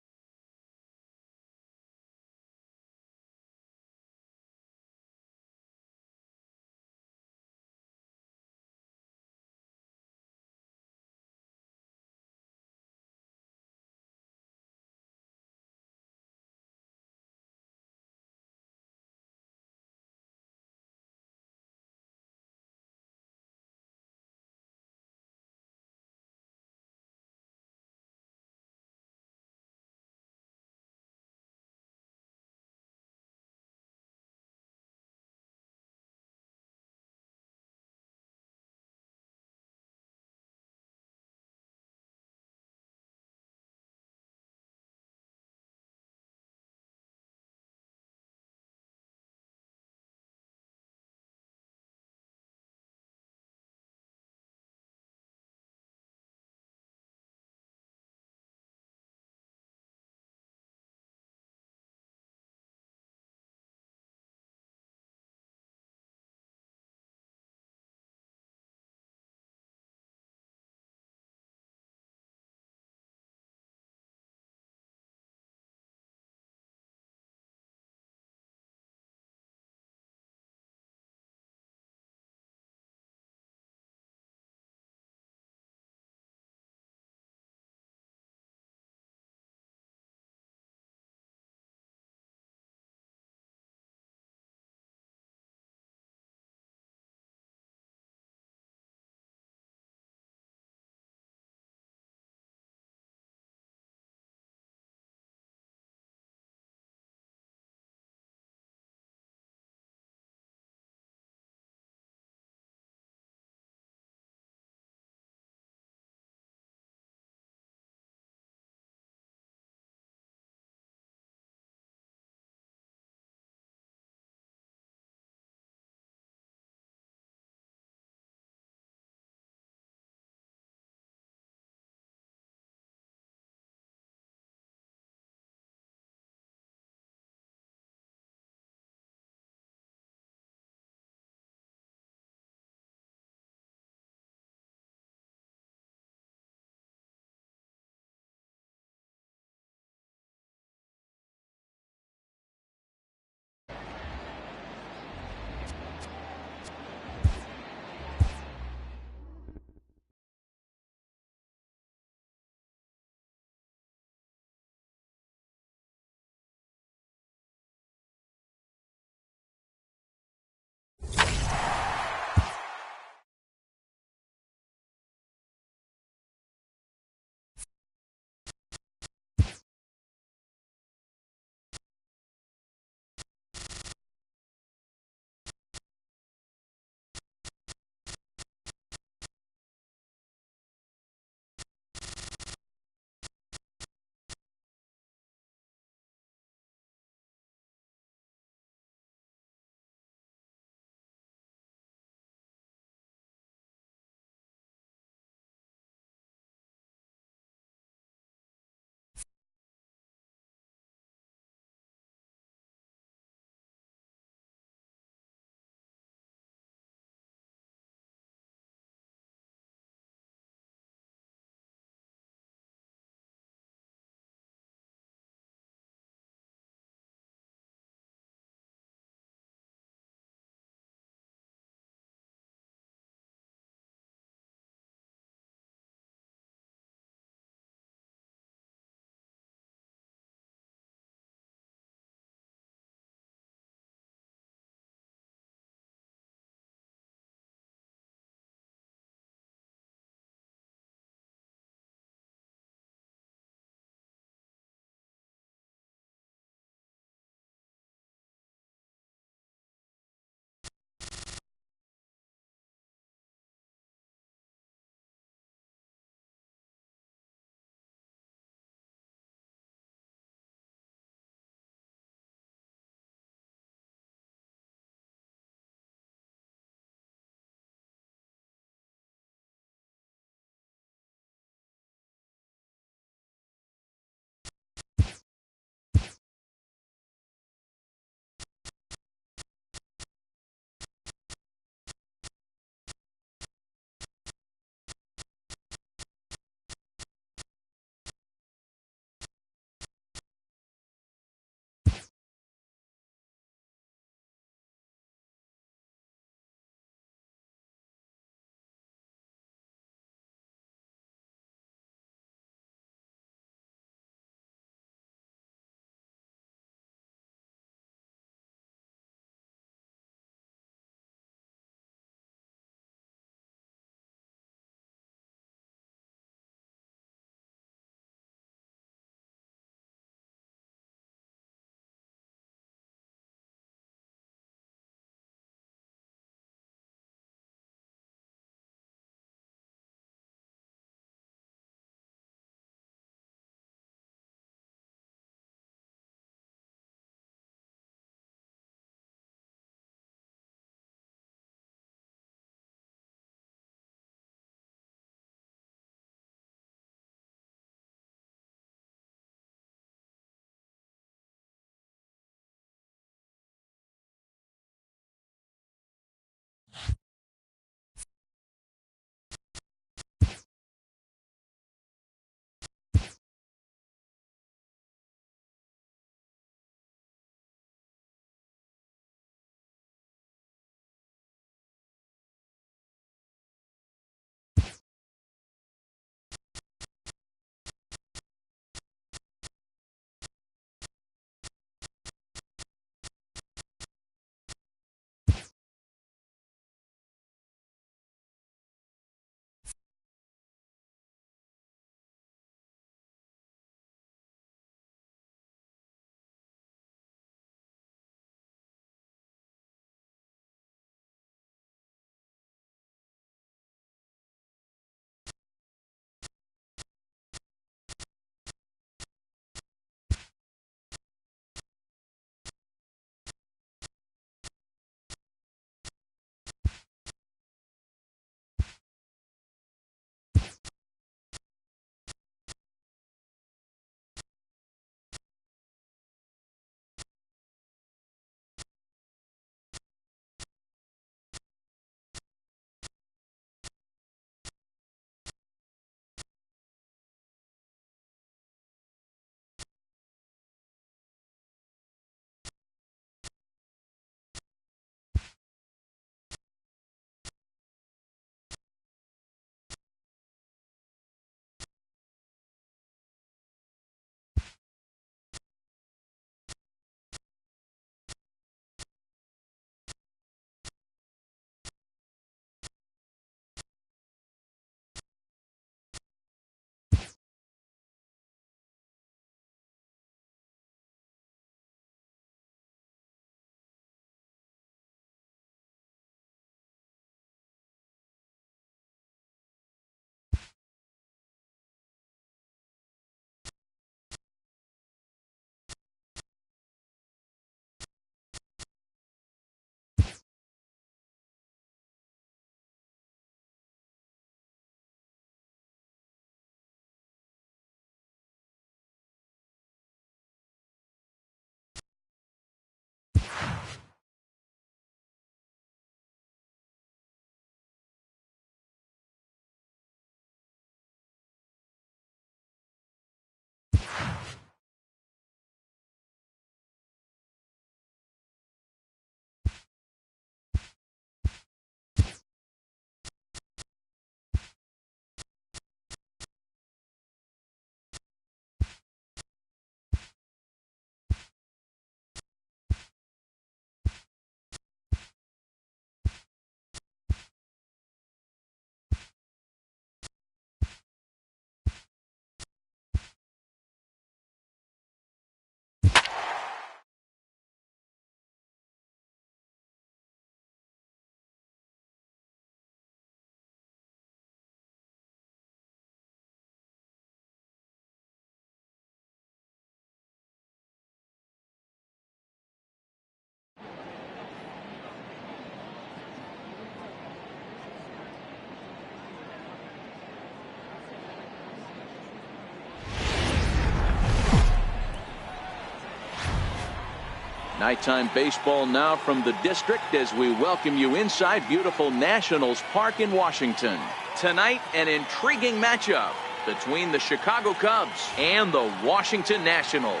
Speaker 1: Nighttime baseball now from the district as we welcome you inside beautiful Nationals Park in Washington. Tonight, an intriguing matchup between the Chicago Cubs and the Washington Nationals.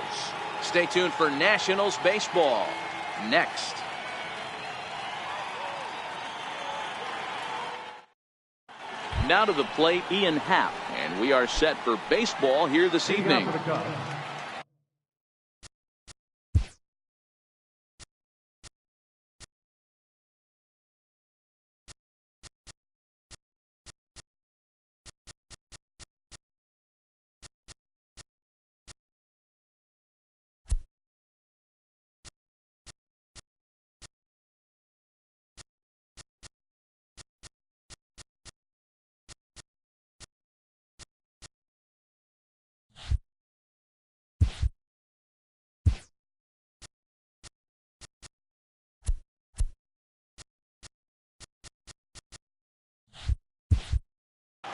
Speaker 1: Stay tuned for Nationals baseball next. Now to the plate, Ian Happ, and we are set for baseball here this evening.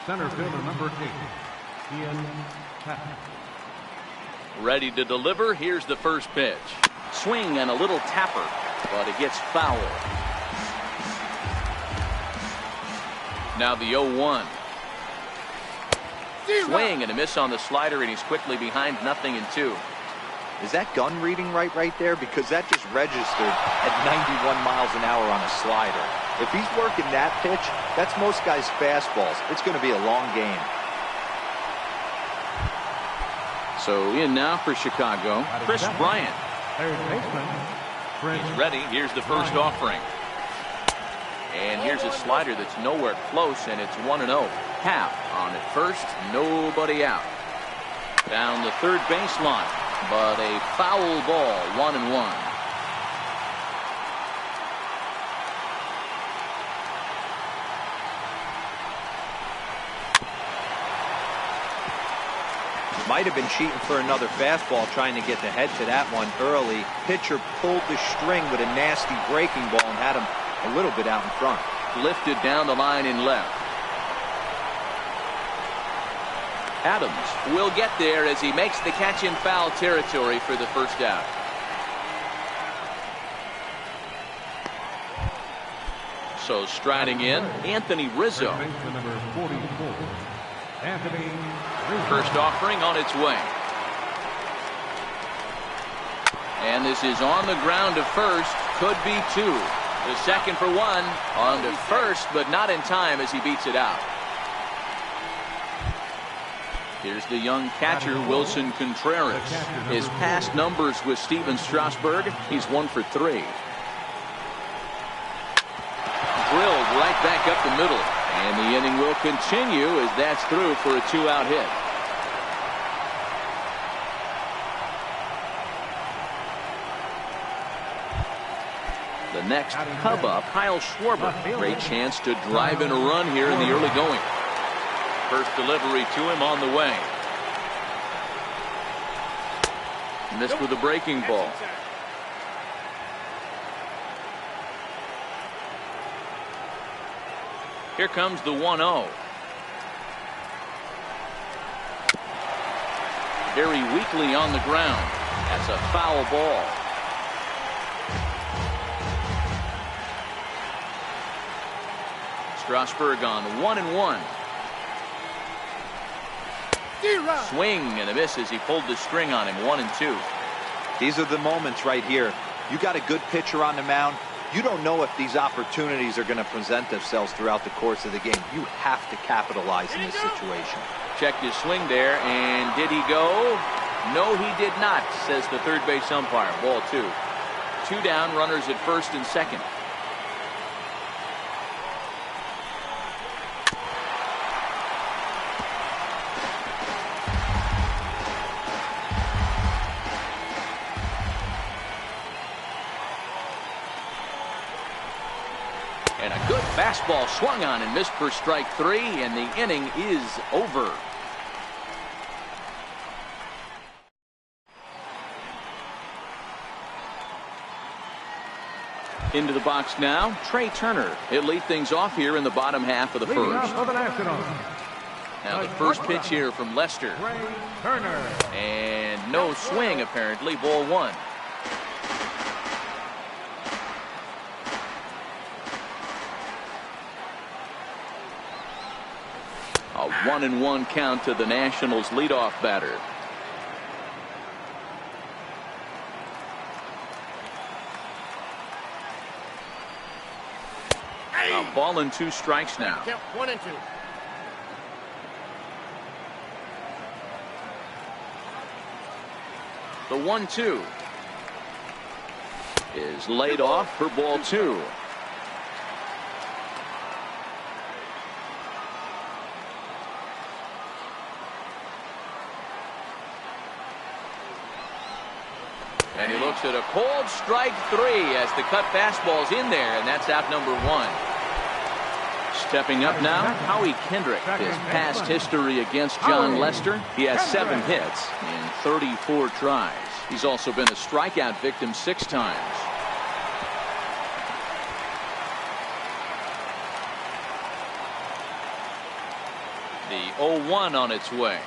Speaker 4: Center fielder number 8, Ian Happ.
Speaker 1: Ready to deliver. Here's the first pitch. Swing and a little tapper, but it gets foul. Now the 0-1. Swing and a miss on the slider, and he's quickly behind 0-2.
Speaker 3: Is that gun reading right there? Because that just registered at 91 miles an hour on a slider. If he's working that pitch, that's most guys' fastballs. It's going to be a long game.
Speaker 1: So in now for Chicago, Chris Bryant.
Speaker 4: Third baseman,
Speaker 1: He's ready. Here's the first offering. And here's a slider that's nowhere close, and it's 1-0. Happ on at first, nobody out. Down the third baseline, but a foul ball, 1-1.
Speaker 3: Might have been cheating for another fastball, trying to get the head to that one early. Pitcher pulled the string with a nasty breaking ball and had him a little bit out in front.
Speaker 1: Lifted down the line in left. Adams will get there as he makes the catch in foul territory for the first out. So striding in, Anthony Rizzo.
Speaker 4: number 44, Anthony Rizzo.
Speaker 1: First offering on its way. And this is on the ground to first. Could be two. The second for one. On to first, but not in time as he beats it out. Here's the young catcher, Wilson Contreras. His past numbers with Steven Strasburg, he's 1 for 3. Drilled right back up the middle. And the inning will continue as that's through for a 2-out hit. The next Cub up, Kyle Schwarber. Great chance to drive in a run here in the early going. First delivery to him on the way. Missed with a breaking ball. Here comes the 1-0. Very weakly on the ground. That's a foul ball. Strasburg on 1-1. Swing and a miss as he pulled the string on him. 1-2.
Speaker 3: These are the moments right here. You got a good pitcher on the mound. You don't know if these opportunities are going to present themselves throughout the course of the game. You have to capitalize in this situation.
Speaker 1: Checked his swing there, and did he go? No, he did not, says the third base umpire. Ball 2. 2 down, runners at first and second. And a good fastball swung on and missed for strike 3, and the inning is over. Into the box now, Trey Turner. He'll lead things off here in the bottom half of the first. Now the first pitch here from Lester.
Speaker 4: Trey Turner.
Speaker 1: And no swing apparently, ball 1. 1-1 count to the Nationals leadoff batter. A ball and 2 strikes now.
Speaker 5: 1-2.
Speaker 1: The 1-2 is laid off for ball 2. And he looks at a cold strike 3 as the cut fastball's in there, and that's out number 1. Stepping up now, Howie Kendrick. His past history against John Lester, he has 7 hits in 34 tries. He's also been a strikeout victim 6 times. The 0-1 on its way.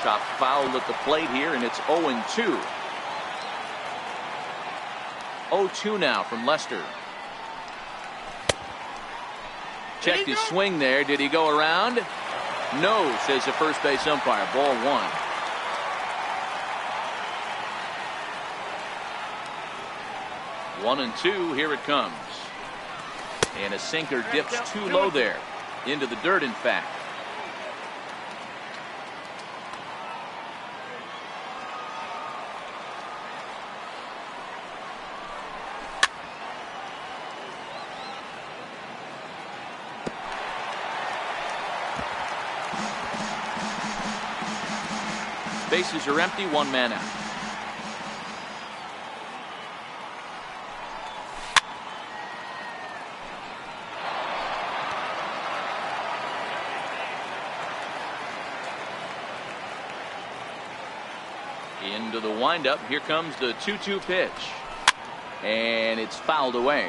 Speaker 1: Chopped foul at the plate here, and it's 0-2. 0-2 now from Lester. Checked his swing there. Did he go around? No, says the first base umpire. Ball 1. One and 2. Here it comes. And a sinker dips too low there. Into the dirt, in fact. Bases are empty, 1 man out. Into the windup. Here comes the 2-2 pitch. And it's fouled away.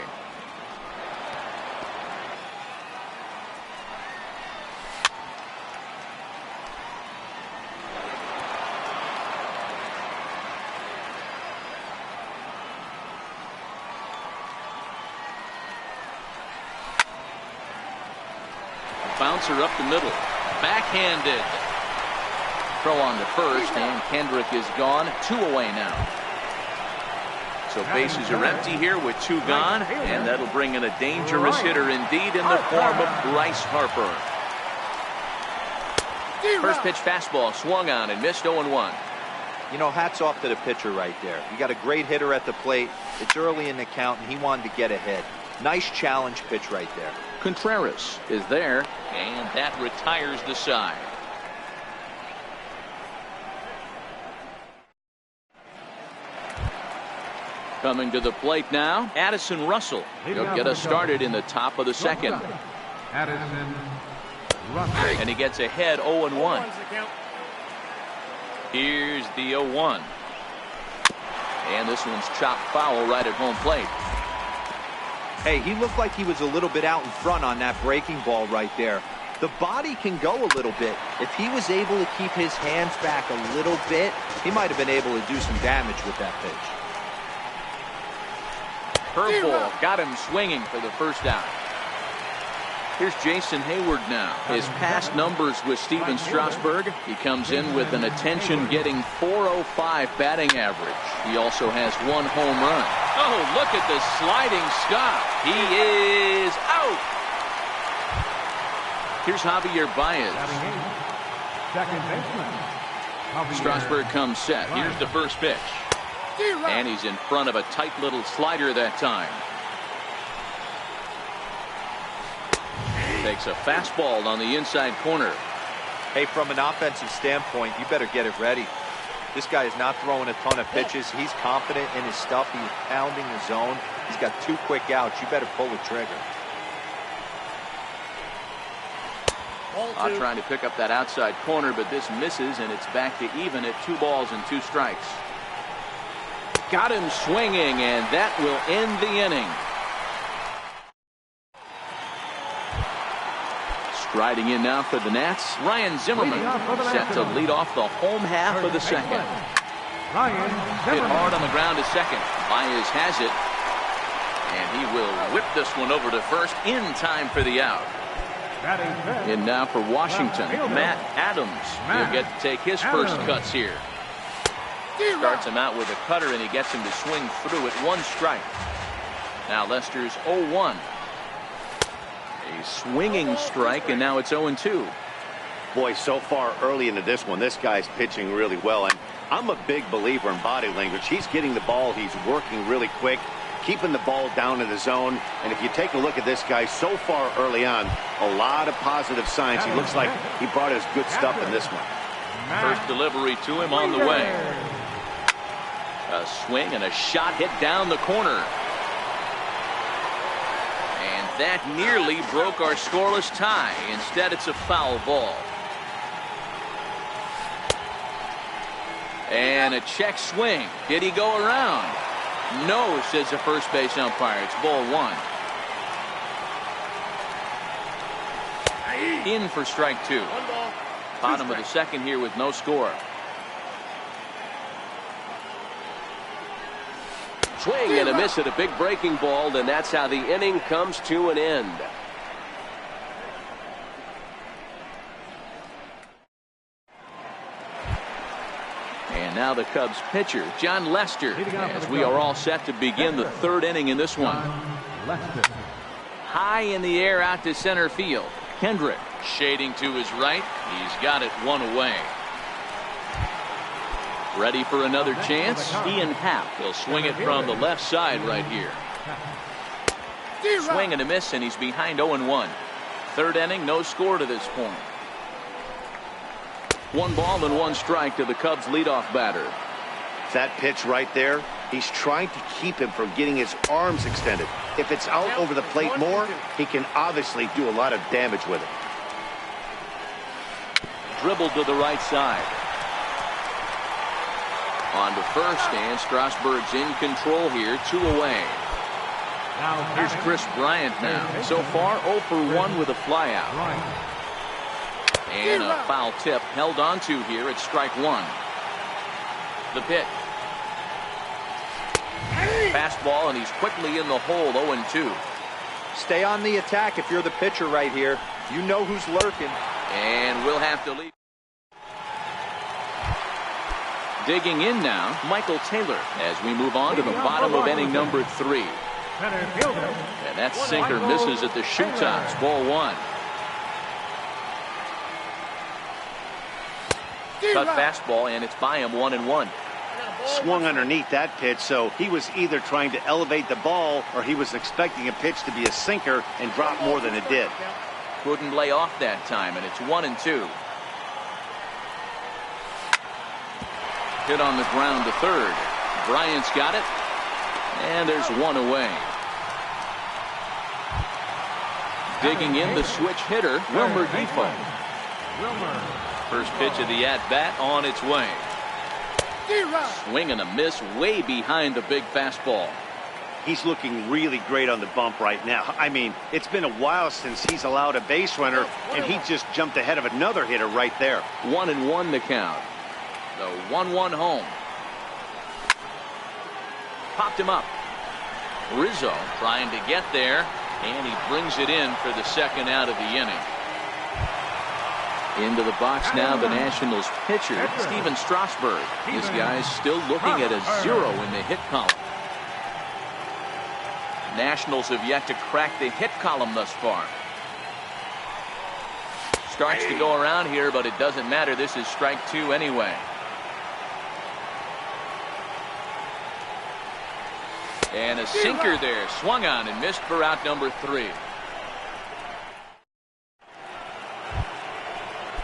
Speaker 1: Bouncer up the middle. Backhanded. Throw on to first, and Kendrick is gone. 2 away now. So bases are empty here with 2 gone, and that'll bring in a dangerous hitter indeed in the form of Bryce Harper. First pitch fastball swung on and missed. 0-1.
Speaker 3: You know, hats off to the pitcher right there. You got a great hitter at the plate. It's early in the count, and he wanted to get ahead. Nice challenge pitch right there.
Speaker 1: Contreras is there, and that retires the side. Coming to the plate now, Addison Russell. He'll get us started in the top of the second.
Speaker 4: Addison Russell.
Speaker 1: And he gets ahead 0-1. Here's the 0-1. And this one's chopped foul right at home plate.
Speaker 3: Hey, he looked like he was a little bit out in front on that breaking ball right there. The body can go a little bit. If he was able to keep his hands back a little bit, he might have been able to do some damage with that pitch.
Speaker 1: Curveball got him swinging for the first out. Here's Jason Hayward now. His past numbers with Steven Strasburg. He comes in with an attention-getting .405 batting average. He also has 1 home run. Oh, look at the sliding stop. He is out. Here's Javier Baez.
Speaker 4: Second baseman.
Speaker 1: Strasburg comes set. Here's the first pitch. And he's in front of a tight little slider that time. Takes a fastball on the inside corner.
Speaker 3: Hey, from an offensive standpoint, you better get it ready. This guy is not throwing a ton of pitches. He's confident in his stuff. He's pounding the zone. He's got 2 quick outs. You better pull the trigger.
Speaker 1: Trying to pick up that outside corner, but this misses, and it's back to even at 2 balls and 2 strikes. Got him swinging, and that will end the inning. Striding in now for the Nats, Ryan Zimmerman set to lead off the home half of the second. Hit hard on the ground to second. Baez has it. And he will whip this one over to first in time for the out. And now for Washington, Matt Adams. He'll get to take his first cuts here. Starts him out with a cutter, and he gets him to swing through it. 1 strike. Now Lester's 0-1. A swinging strike, and now it's 0-2.
Speaker 2: Boy, so far early into this one, this guy's pitching really well. And I'm a big believer in body language. He's getting the ball. He's working really quick, keeping the ball down in the zone. And if you take a look at this guy so far early on, a lot of positive signs. He looks like he brought his good stuff in this one.
Speaker 1: First delivery to him on the way. A swing and a shot hit down the corner. And that nearly broke our scoreless tie. Instead, it's a foul ball. And a check swing. Did he go around? No, says the first base umpire. It's ball 1. In for strike 2. Bottom of the second here with no score.
Speaker 5: Swing and a miss at a big breaking ball, and that's how the inning comes to an end.
Speaker 1: And now the Cubs pitcher, John Lester, as we are all set to begin the third inning in this one. High in the air out to center field. Kendrick shading to his right. He's got it 1 away. Ready for another chance? Ian Happ. He'll swing it from the left side right here. Swing and a miss, and he's behind 0-1. Third inning, no score to this point. 1 ball and 1 strike to the Cubs leadoff batter.
Speaker 2: That pitch right there, he's trying to keep him from getting his arms extended. If it's out over the plate more, he can obviously do a lot of damage with it.
Speaker 1: Dribbled to the right side. On to first, and Strasburg's in control here, 2 away. Here's Chris Bryant now. So far, 0 for 1 with a flyout. And a foul tip held on to here at strike 1. The pitch. Fastball, and he's quickly in the hole, 0-2.
Speaker 3: Stay on the attack if you're the pitcher right here. You know who's lurking.
Speaker 1: And we'll have to leave. Digging in now, Michael Taylor, as we move on to the bottom of inning number 3. And that sinker misses at the shoe tops, ball 1. Cut fastball, and it's by him 1-1.
Speaker 2: Swung underneath that pitch, so he was either trying to elevate the ball or he was expecting a pitch to be a sinker and drop more than it did.
Speaker 1: Couldn't lay off that time, and it's 1-2. Hit on the ground to third. Bryant's got it, and there's 1 away. Digging in the switch hitter, Wilmer Difo. First pitch of the at-bat on its way. Swing and a miss way behind the big fastball.
Speaker 2: He's looking really great on the bump right now. I mean, it's been a while since he's allowed a base runner, and he just jumped ahead of another hitter right there.
Speaker 1: 1-1 the count. The 1-1 home. Popped him up. Rizzo trying to get there, and he brings it in for the second out of the inning. Into the box now, the Nationals pitcher, Steven Strasburg. This guy's still looking at a 0 in the hit column. Nationals have yet to crack the hit column thus far. Starts to go around here, but it doesn't matter. This is strike 2 anyway. And a sinker there, swung on and missed for out number 3.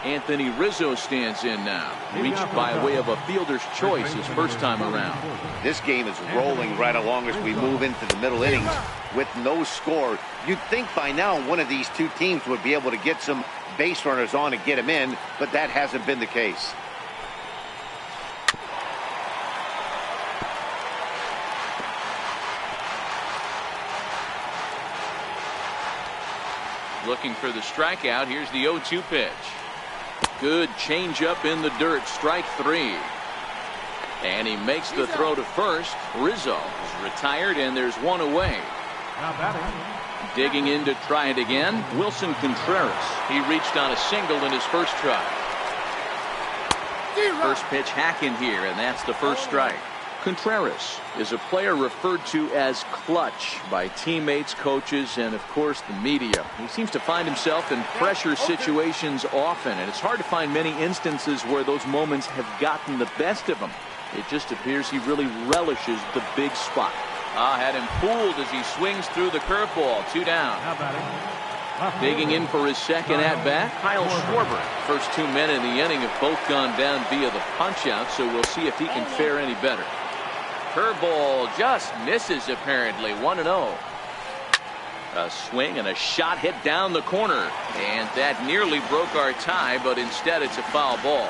Speaker 1: Anthony Rizzo stands in now, reached by way of a fielder's choice his first time around.
Speaker 2: This game is rolling right along as we move into the middle innings with no score. You'd think by now one of these two teams would be able to get some base runners on and get them in, but that hasn't been the case.
Speaker 1: Looking for the strikeout. Here's the 0-2 pitch. Good changeup in the dirt, strike 3. And he makes the throw to first. Rizzo is retired, and there's 1 away.
Speaker 4: Now batting.
Speaker 1: Digging in to try it again, Wilson Contreras. He reached on a single in his first try. First pitch hacking here, and that's the first strike. Contreras is a player referred to as clutch by teammates, coaches, and of course the media. He seems to find himself in pressure situations often, and it's hard to find many instances where those moments have gotten the best of him. It just appears he really relishes the big spot. Had him fooled as he swings through the curveball. 2 down. Digging in for his second at-bat, Kyle Schwarber. First 2 men in the inning have both gone down via the punch-out, so we'll see if he can fare any better. Curveball just misses apparently. 1-0. A swing and a shot hit down the corner, and that nearly broke our tie, but instead it's a foul ball.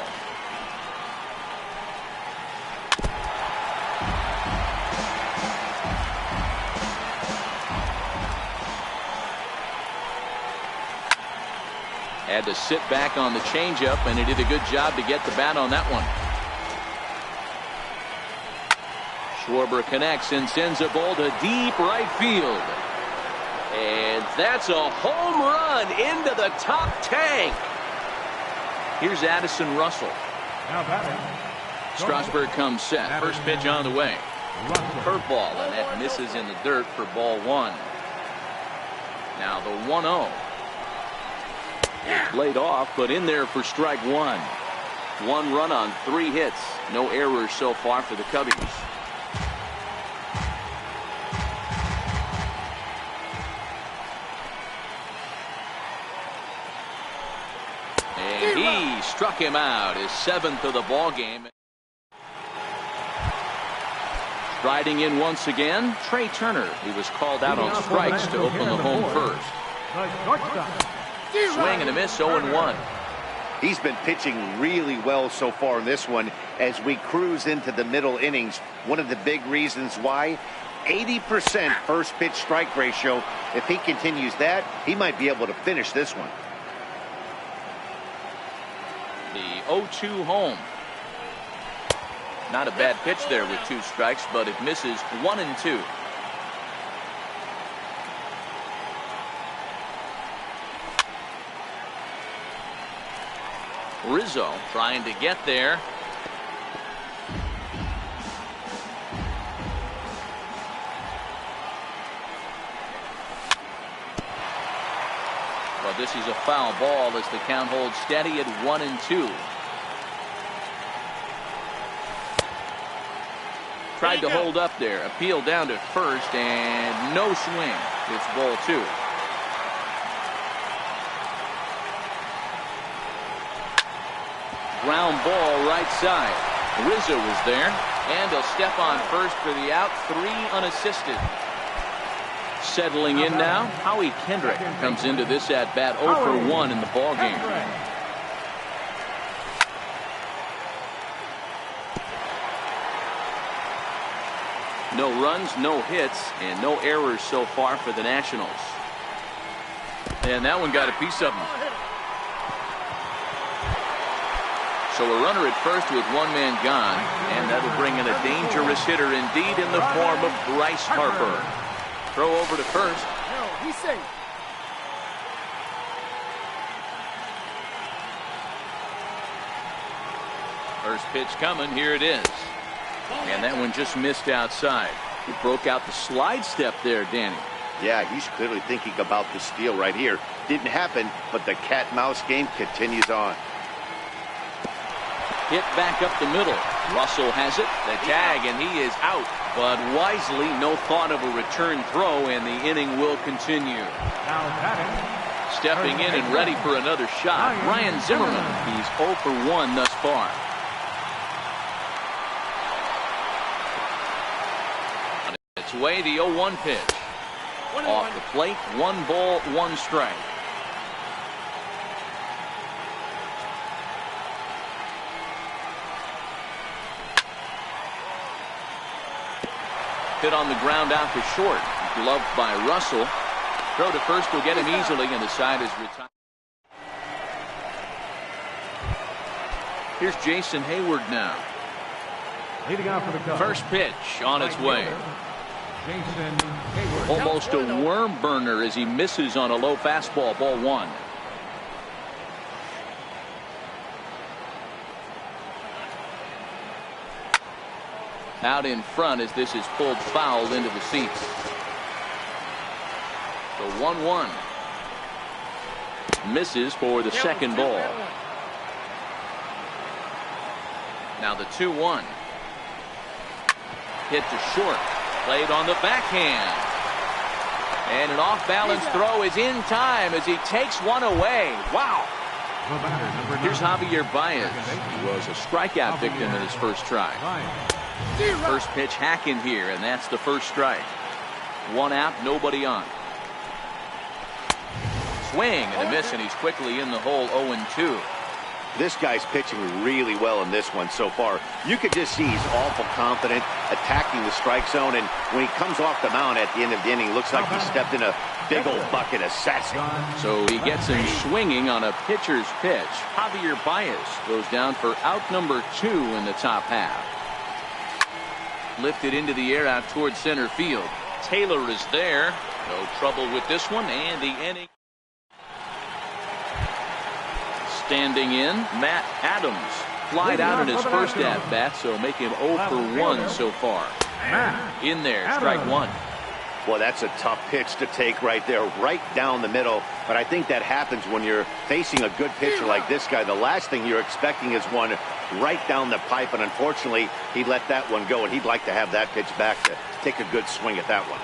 Speaker 1: Had to sit back on the changeup, and he did a good job to get the bat on that one. Schwarber connects and sends a ball to deep right field. And that's a home run into the top tank. Here's Addison Russell.
Speaker 4: Now batting.
Speaker 1: Strasburg comes set. First pitch on the way. Curveball, and that misses in the dirt for ball 1. Now the 1-0. Laid off, but in there for strike 1. 1 run on 3 hits. No errors so far for the Cubbies. And he struck him out, his 7th of the ball game. Striding in once again, Trey Turner. He was called out on strikes to open the home first. Swing and a miss, 0-1.
Speaker 2: He's been pitching really well so far in this one as we cruise into the middle innings. One of the big reasons why, 80% first pitch strike ratio. If he continues that, he might be able to finish this one.
Speaker 1: The 0-2 home. Not a bad pitch there with 2 strikes, but it misses 1-2. Rizzo trying to get there. Well, this is a foul ball as the count holds steady at 1-2. Tried to hold up there. Appeal down to first and no swing. It's ball 2. Ground ball right side. Rizzo was there, and he'll step on first for the out. 3 unassisted. Settling in now, Howie Kendrick comes into this at bat 0 for 1 in the ball game. No runs, no hits, and no errors so far for the Nationals. And that one got a piece of them. So a runner at first with 1 man gone, and that'll bring in a dangerous hitter indeed in the form of Bryce Harper. Throw over to first.
Speaker 6: No, he's safe.
Speaker 1: First pitch coming, here it is. And that one just missed outside. He broke out the slide step there, Danny.
Speaker 2: Yeah, he's clearly thinking about the steal right here. Didn't happen, but the cat-mouse game continues on.
Speaker 1: Hit back up the middle. Russell has it. The tag, and he is out. But wisely, no thought of a return throw, and the inning will continue.
Speaker 4: Now batting.
Speaker 1: Stepping in and ready for another shot, Ryan Zimmerman. He's 0 for 1 thus far. On its way, the 0-1 pitch. Off the plate, 1 ball, 1 strike. Hit on the ground out to short. Gloved by Russell. Throw to first will get him easily, and the side is retired. Here's Jason Hayward now.
Speaker 4: Leading off for the Cubs.
Speaker 1: First pitch on its way. Almost a worm burner as he misses on a low fastball, ball one. Out in front as this is pulled foul into the seats. The 1-1. Misses for the second ball. Now the 2-1. Hit to short. Played on the backhand. And an off-balance throw is in time as he takes one away. Wow. Here's Javier Baez. He was a strikeout victim in his first try. First pitch hacking here, and that's the first strike. One out, nobody on. Swing and a miss, and he's quickly in the hole. 0-2.
Speaker 2: This guy's pitching really well in this one so far. You could just see he's awful confident, attacking the strike zone, and when he comes off the mound at the end of the inning, looks like he stepped in a big old bucket of sassy.
Speaker 1: So he gets him swinging on a pitcher's pitch. Javier Baez goes down for out number 2 in the top half. Lifted into the air out towards center field. Taylor is there. No trouble with this one, and the inning. Standing in, Matt Adams. Flied out in his first at-bat, so make him 0 for 1 so far. In there, strike one.
Speaker 2: Well, that's a tough pitch to take right there, right down the middle. But I think that happens when you're facing a good pitcher like this guy. The last thing you're expecting is one right down the pipe, and unfortunately, he let that one go, and he'd like to have that pitch back to take a good swing at that one.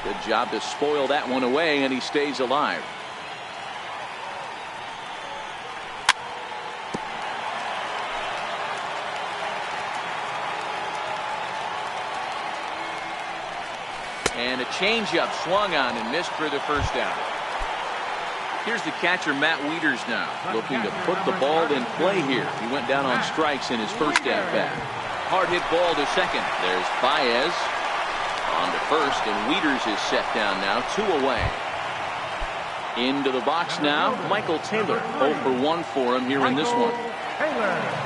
Speaker 1: Good job to spoil that one away, and he stays alive. And a changeup swung on and missed for the first out. Here's the catcher, Matt Wieters, now looking to put the ball in play here. He went down on strikes in his first at-bat. Hard hit ball to second. There's Baez on to first, and Wieters is set down now, 2 away. Into the box now, Michael Taylor. 0 for 1 for him here in this one.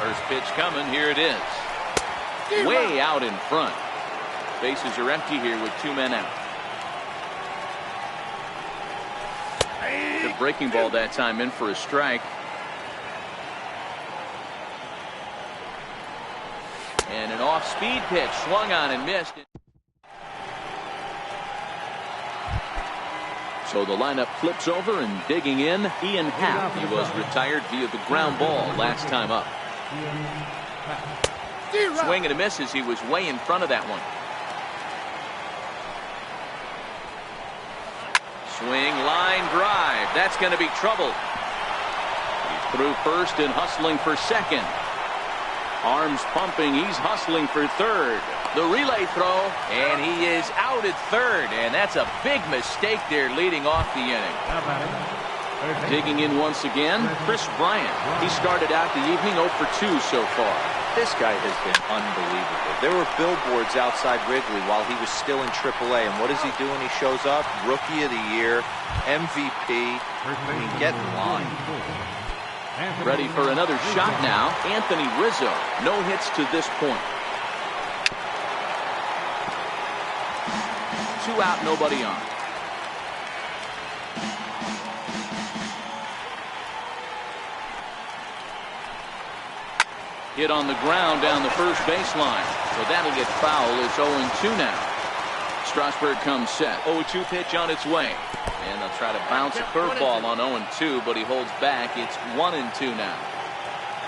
Speaker 1: First pitch coming. Here it is. Way out in front. Bases are empty here with 2 men out. The breaking ball that time in for a strike. And an off-speed pitch swung on and missed. So the lineup flips over, and digging in, Ian Happ. He was retired via the ground ball last time up. Swing and a miss as he was way in front of that one. Swing, line drive. That's going to be trouble. He's through first and hustling for second. Arms pumping. He's hustling for third. The relay throw, and he is out at third. And that's a big mistake there leading off the inning. Digging in once again, Chris Bryant. He started out the evening 0 for 2 so far.
Speaker 3: This guy has been unbelievable. There were billboards outside Wrigley while he was still in AAA, and what does he do when he shows up? Rookie of the Year, MVP. I mean, get in line.
Speaker 1: Ready for another shot now. Anthony Rizzo. No hits to this point. 2 out, nobody on. Hit on the ground down the first baseline. So that'll get foul. It's 0-2 now. Strasburg comes set. 0-2 pitch on its way. And they'll try to bounce a curveball on 0-2, but he holds back. It's 1-2 now.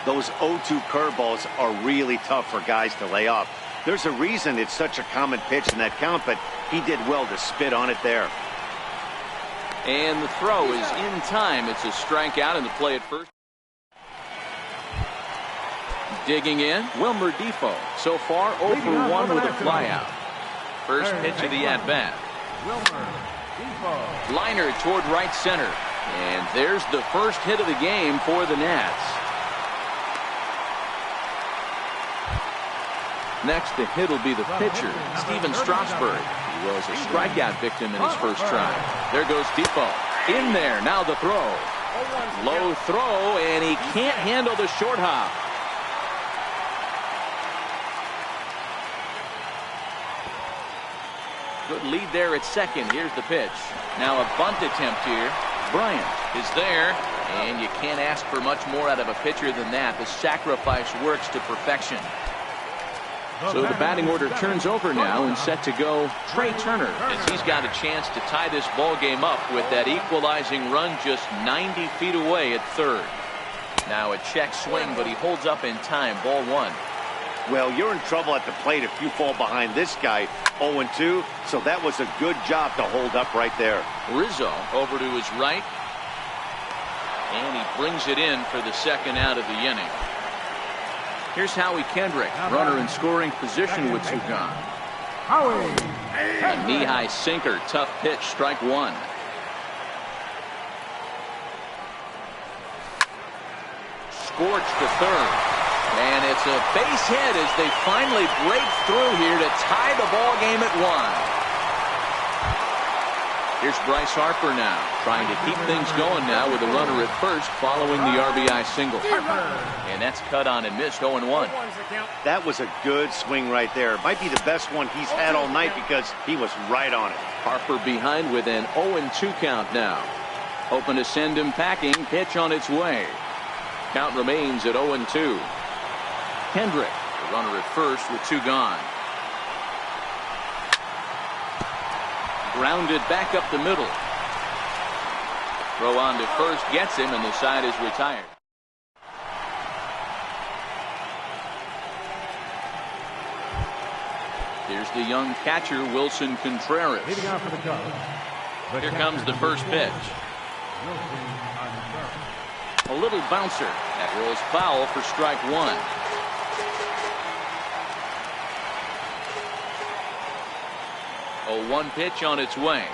Speaker 2: Those 0-2 curveballs are really tough for guys to lay off. There's a reason it's such a common pitch in that count, but he did well to spit on it there.
Speaker 1: And the throw is in time. It's a strikeout, and the play at first. Digging in, Wilmer Defoe. So far, 0 for 1 with a flyout. First pitch of the at-bat. Liner toward right center. And there's the first hit of the game for the Nats. Next to hit will be the pitcher, Steven Strasburg. He was a strikeout victim in his first try. There goes Defoe. In there, now the throw. Low throw, and he can't handle the short hop. Good lead there at second. Here's the pitch. Now a bunt attempt here. Bryant is there, and you can't ask for much more out of a pitcher than that. The sacrifice works to perfection. So the batting order turns over now, and set to go Trey Turner, as he's got a chance to tie this ball game up with that equalizing run just 90 feet away at third. Now a check swing, but he holds up in time. Ball one.
Speaker 2: Well, you're in trouble at the plate if you fall behind this guy. 0-2, so that was a good job to hold up right there.
Speaker 1: Rizzo over to his right, and he brings it in for the second out of the inning. Here's Howie Kendrick, runner in scoring position with two gone. A knee-high sinker, tough pitch, strike one. Scorched to third. And it's a base hit as they finally break through here to tie the ball game at one. Here's Bryce Harper now, trying to keep things going now with a runner at first following the RBI single. And that's cut on and missed. 0-1.
Speaker 2: That was a good swing right there. Might be the best one he's had all night because he was right on it.
Speaker 1: Harper behind with an 0-2 count now. Hoping to send him packing. Pitch on its way. Count remains at 0-2. Kendrick, the runner at first with two gone. Grounded back up the middle. Throw on to first gets him, and the side is retired. Here's the young catcher, Wilson Contreras.
Speaker 4: Leading off for the Cubs.
Speaker 1: Here comes the first pitch. A little bouncer. That rolls foul for strike one. 0-1 pitch on its way.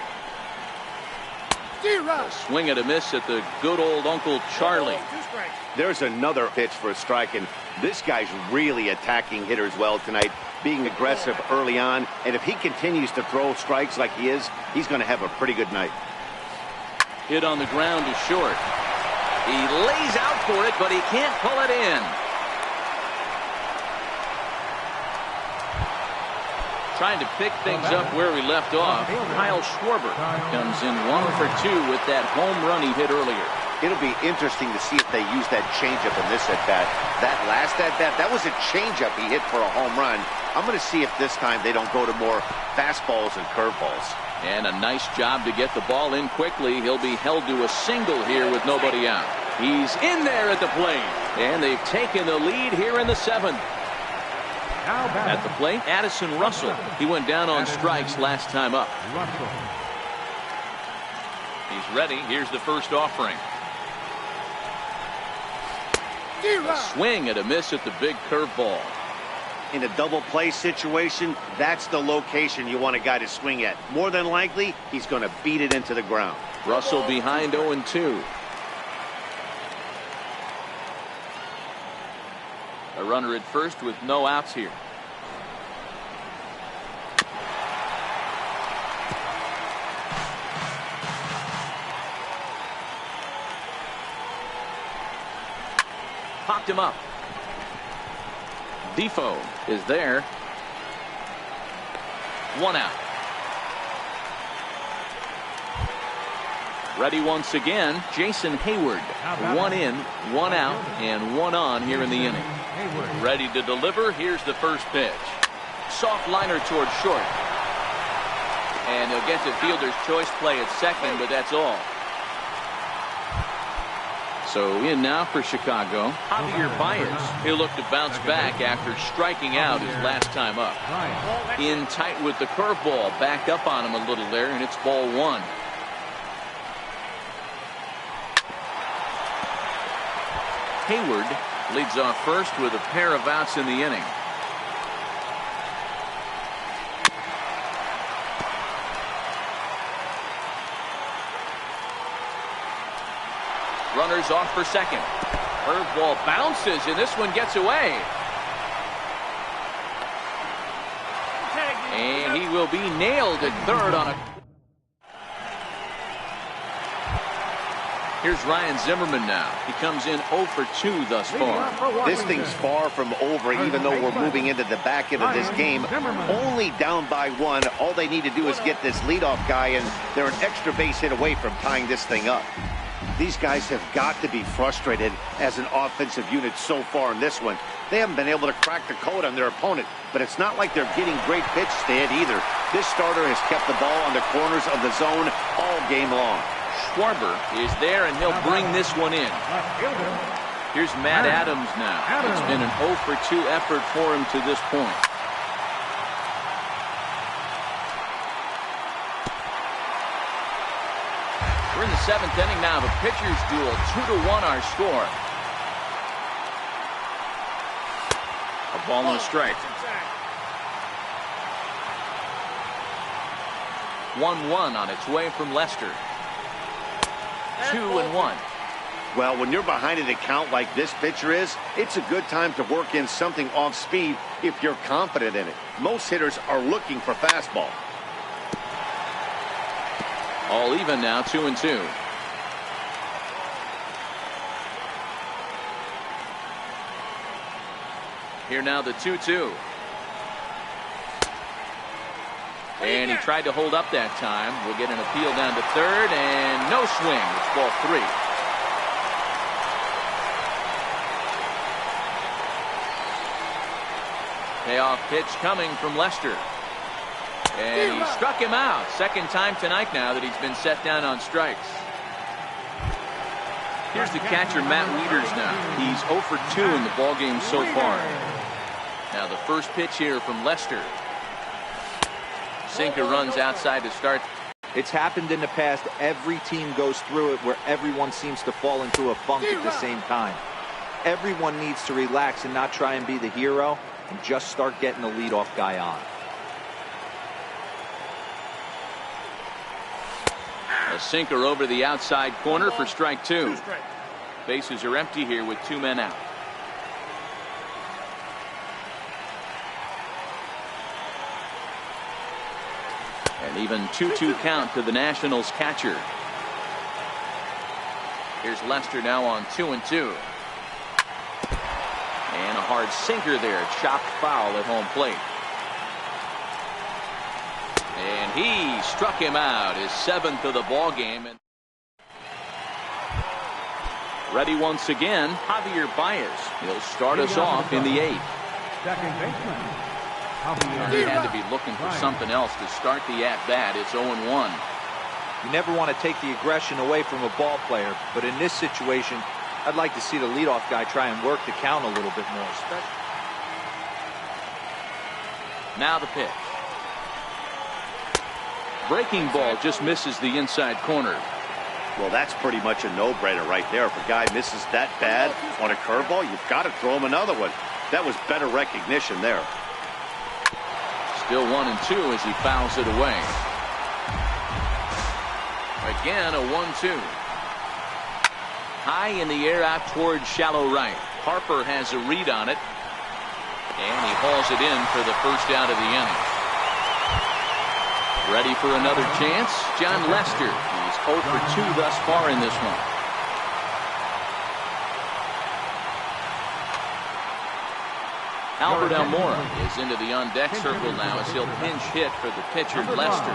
Speaker 1: A swing and a miss at the good old Uncle Charlie.
Speaker 2: There's another pitch for a strike, and this guy's really attacking hitters well tonight, being aggressive early on, and if he continues to throw strikes like he is, he's going to have a pretty good night.
Speaker 1: Hit on the ground to short. He lays out for it, but he can't pull it in. Trying to pick things up where we left off. Kyle Schwarber comes in 1 for 2 with that home run he hit earlier.
Speaker 2: It'll be interesting to see if they use that changeup in this at-bat. That last at-bat, that was a changeup he hit for a home run. I'm going to see if this time they don't go to more fastballs and curveballs.
Speaker 1: And a nice job to get the ball in quickly. He'll be held to a single here with nobody out. He's in there at the plate. And they've taken the lead here in the 7th. At the plate, Addison Russell. He went down on strikes last time up. He's ready. Here's the first offering. A swing and a miss at the big curveball.
Speaker 2: In a double play situation, that's the location you want a guy to swing at. More than likely, he's going to beat it into the ground.
Speaker 1: Russell behind 0-2. A runner at first with no outs here. Popped him up. Defoe is there. 1 out. Ready once again, Jason Hayward. 1 in, 1 out, and 1 on here in the inning. Ready to deliver. Here's the first pitch. Soft liner towards short. And he'll get to fielder's choice play at second, but that's all. So in now for Chicago, Javier Baez. He'll look to bounce back after striking out his last time up. In tight with the curveball, back up on him a little there, and it's ball 1. Hayward leads off first with a pair of outs in the inning. Runners off for second. Curveball bounces, and this one gets away. And he will be nailed at third on a... Here's Ryan Zimmerman now. He comes in 0 for 2 thus far.
Speaker 2: This thing's far from over, even though we're moving into the back end of this game. Only down by 1. All they need to do is get this leadoff guy, and they're an extra base hit away from tying this thing up. These guys have got to be frustrated as an offensive unit so far in this one. They haven't been able to crack the code on their opponent, but it's not like they're getting great pitches to hit either. This starter has kept the ball on the corners of the zone all game long.
Speaker 1: Schwarber is there, and he'll bring this one in. Here's Matt Adams now. It's been an 0 for 2 effort for him to this point. We're in the 7th inning now of a pitcher's duel. 2-1 our score. A ball and a strike. 1-1 on its way from Lester. 2-1.
Speaker 2: Well, when you're behind an account like this pitcher is, it's a good time to work in something off speed if you're confident in it. Most hitters are looking for fastball.
Speaker 1: All even now, 2-2. Here now the 2-2. And he tried to hold up that time. We'll get an appeal down to third, and no swing. It's ball 3. Payoff pitch coming from Lester. And he struck him out. Second time tonight now that he's been set down on strikes. Here's the catcher, Matt Wieters now. He's 0 for 2 in the ballgame so far. Now the first pitch here from Lester. Sinker runs outside to start.
Speaker 3: It's happened in the past. Every team goes through it where everyone seems to fall into a funk at the same time. Everyone needs to relax and not try and be the hero and just start getting the leadoff guy on.
Speaker 1: A sinker over the outside corner for strike 2. Bases are empty here with 2 men out. An even 2-2 count to the Nationals catcher. Here's Lester now on 2-2. And a hard sinker there. Chopped foul at home plate. And he struck him out. His 7th of the ball game. Ready once again, Javier Baez. He'll start us off in the 8th.
Speaker 4: Second baseman.
Speaker 1: He had to be looking for something else to start the at-bat. It's 0-1.
Speaker 3: You never want to take the aggression away from a ball player, but in this situation, I'd like to see the leadoff guy try and work the count a little bit more.
Speaker 1: Now the pitch. Breaking ball just misses the inside corner.
Speaker 2: Well, that's pretty much a no-brainer right there. If a guy misses that bad on a curveball, you've got to throw him another one. That was better recognition there.
Speaker 1: Still 1-2 as he fouls it away. Again, a 1-2. High in the air out towards shallow right. Harper has a read on it. And he hauls it in for the first out of the inning. Ready for another chance? John Lester. He's 0 for 2 thus far in this one. Albert Almora is into the on-deck circle now as he'll pinch hit for the pitcher, Lester.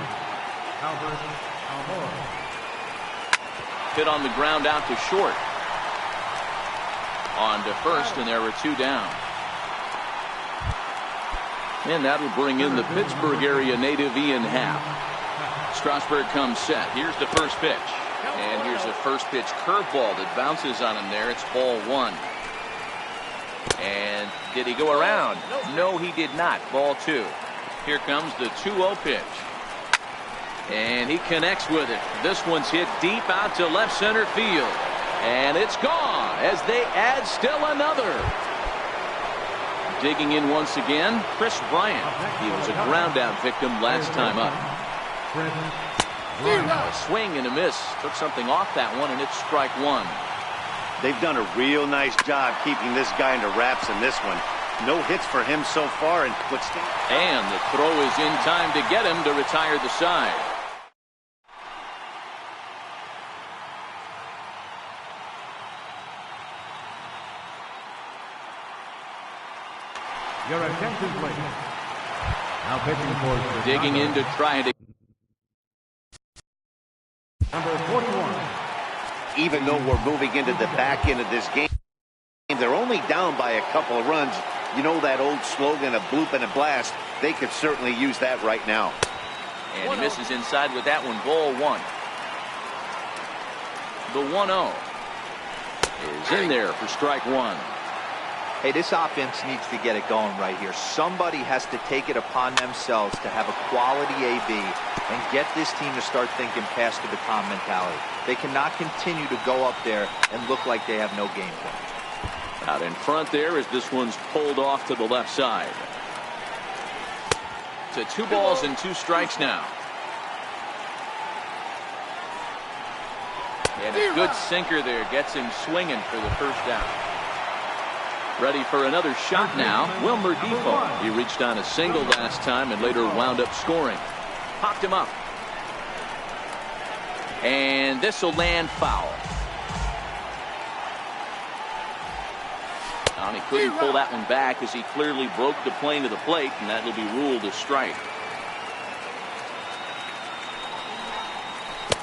Speaker 1: Hit on the ground out to short. On to first, and there were 2 down. And that'll bring in the Pittsburgh area native Ian Happ. Strasburg comes set. Here's the first pitch. And here's a first pitch curveball that bounces on him there. It's ball 1. And did he go around? No, he did not. Ball 2. Here comes the 2-0 pitch. And he connects with it. This one's hit deep out to left center field. And it's gone as they add still another. Digging in once again, Chris Bryant. He was a ground out victim last time up. A swing and a miss. Took something off that one, and it's strike 1.
Speaker 2: They've done a real nice job keeping this guy into wraps in this one. No hits for him so far. And
Speaker 1: the throw is in time to get him to retire the side.
Speaker 4: Your attention, please. Now pitching for
Speaker 1: Digging in to try it.
Speaker 4: number 41.
Speaker 2: Even though we're moving into the back end of this game, they're only down by a couple of runs. You know that old slogan, a bloop and a blast. They could certainly use that right now.
Speaker 1: And he misses inside with that one. Ball one. The 1-0 is in there for strike one.
Speaker 3: Hey, this offense needs to get it going right here. Somebody has to take it upon themselves to have a quality AB and get this team to start thinking pass to the calm mentality. They cannot continue to go up there and look like they have no game plan.
Speaker 1: Out in front there as this one's pulled off to the left side. To 2 balls and 2 strikes now. And a good sinker there gets him swinging for the first out. Ready for another shot now. Wilmer Defoe. He reached on a single last time and later wound up scoring. Popped him up. And this will land foul. He couldn't pull that one back as he clearly broke the plane to the plate, and that will be ruled a strike.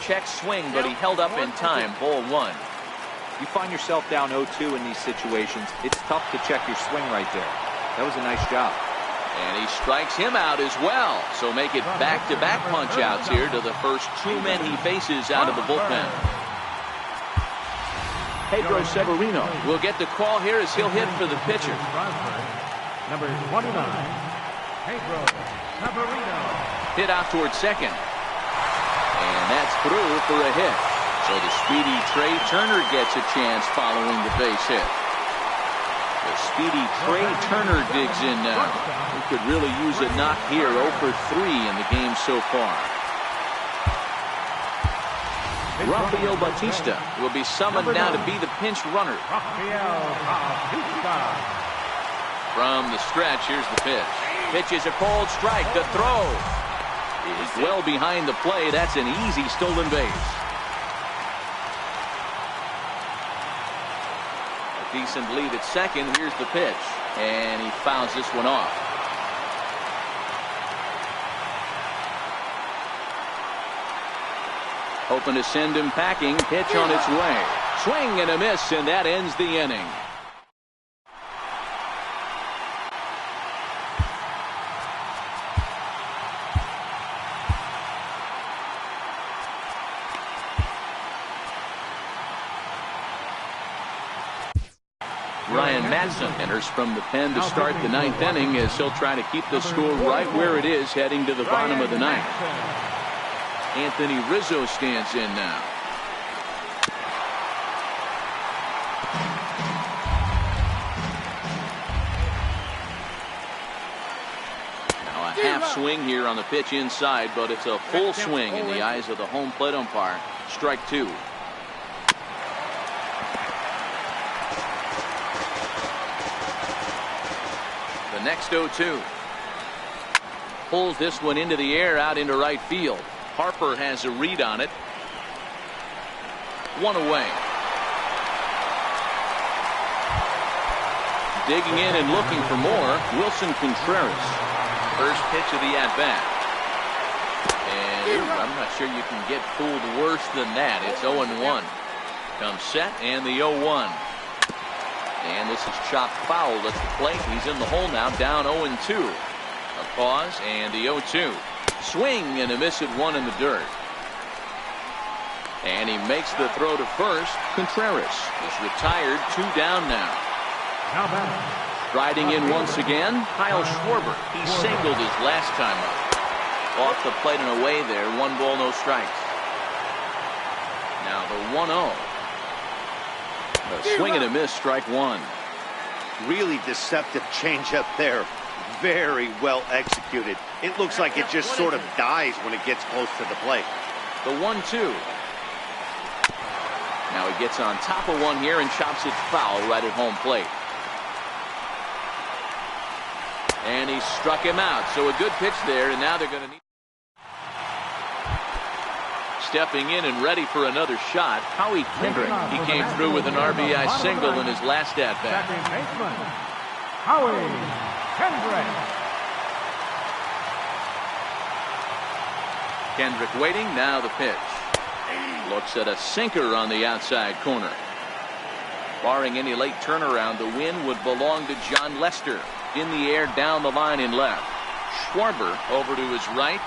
Speaker 1: Check swing, but he held up in time. Ball one.
Speaker 3: You find yourself down 0-2 in these situations, it's tough to check your swing right there. That was a nice job.
Speaker 1: And he strikes him out as well. So make it back-to-back punch-outs here to the first 2 men he faces out of the bullpen. Pedro Severino will get the call here as he'll hit for the pitcher.
Speaker 4: Number 29, Pedro Severino.
Speaker 1: Hit out towards second. And that's through for a hit. So the speedy Trey Turner gets a chance following the base hit. The speedy Trey Turner digs in now. He could really use a knock here. 0 for 3 in the game so far. Rafael Bautista will be summoned now to be the pinch runner. From the stretch, here's the pitch. Pitch is a cold strike. The throw is well behind the play. That's an easy stolen base. A decent lead at second. Here's the pitch. And he fouls this one off. Hoping to send him packing. Pitch on its way. Swing and a miss, and that ends the inning. Ryan Madsen enters from the pen to start the 9th inning as he'll try to keep the score right where it is heading to the bottom of the 9th. Anthony Rizzo stands in now. Now a half swing here on the pitch inside, but it's a full swing in the eyes of the home plate umpire. Strike 2. The next 0-2. Pulls this one into the air out into right field. Harper has a read on it. 1 away. Digging in and looking for more, Wilson Contreras. First pitch of the at-bat. And I'm not sure you can get fooled worse than that. It's 0-1. Comes set and the 0-1. And this is chopped foul at the plate. He's in the hole now, down 0-2. A pause and the 0-2. Swing and a miss at 1 in the dirt. And he makes the throw to first. Contreras is retired. 2 down now. Riding in once again, Kyle Schwarber. He singled his last time up. Off the plate and away there. 1 ball, no strikes. Now the 1-0. A swing and a miss, strike 1.
Speaker 2: Really deceptive changeup there. Very well executed. It looks like it just sort of dies when it gets close to the plate.
Speaker 1: The 1-2. Now he gets on top of one here and chops it foul right at home plate. And he struck him out. So a good pitch there, and now they're going to need. Stepping in and ready for another shot, Howie Kendrick. He came through with an RBI single in his last at-bat.
Speaker 4: Second baseman, Howie Kendrick.
Speaker 1: Kendrick waiting. Now the pitch. Looks at a sinker on the outside corner. Barring any late turnaround, the win would belong to John Lester. In the air, down the line in left. Schwarber over to his right.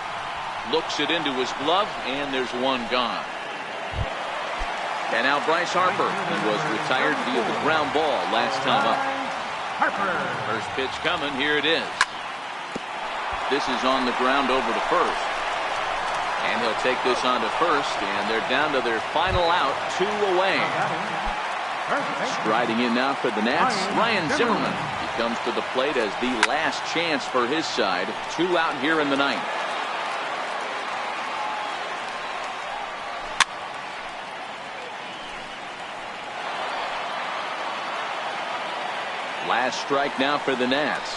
Speaker 1: Looks it into his glove, and there's one gone. And now Bryce Harper, who was retired via the ground ball last time up. First pitch coming. Here it is. This is on the ground over to first. And he'll take this on to first, and they're down to their final out, 2 away. Striding in now for the Nats, Ryan Zimmerman. He comes to the plate as the last chance for his side. 2 out here in the ninth. Last strike now for the Nats.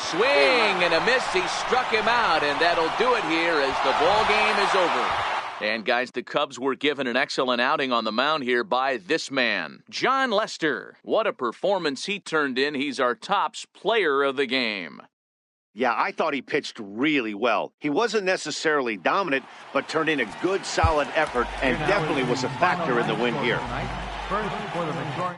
Speaker 1: Swing and a miss. He struck him out, and that'll do it here as the ball game is over. And guys, the Cubs were given an excellent outing on the mound here by this man, John Lester. What a performance he turned in. He's our tops player of the game.
Speaker 2: Yeah, I thought he pitched really well. He wasn't necessarily dominant, but turned in a good, solid effort and definitely was a factor in the win here.
Speaker 4: First for the victory.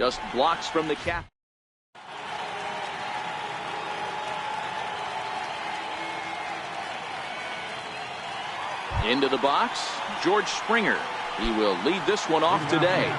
Speaker 1: Just blocks from the cap. Into the box, George Springer. He will lead this one off today.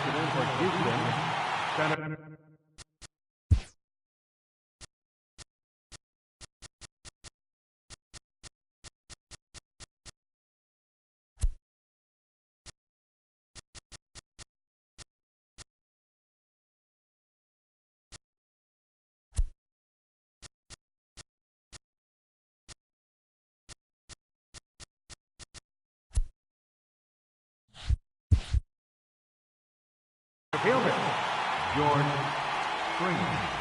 Speaker 4: Fielder, George Springer.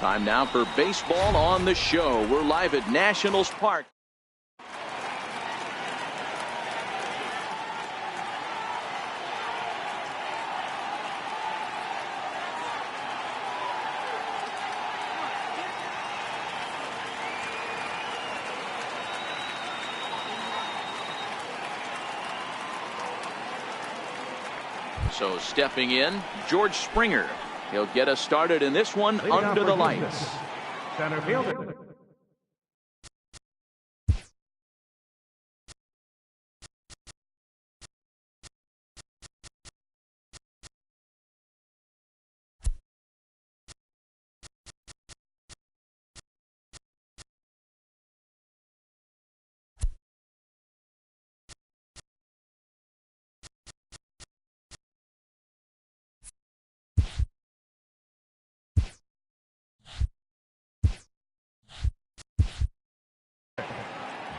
Speaker 1: Time now for baseball on the show. We're live at Nationals Park. So stepping in, George Springer. He'll get us started in this one under the lights.
Speaker 4: Center fielder.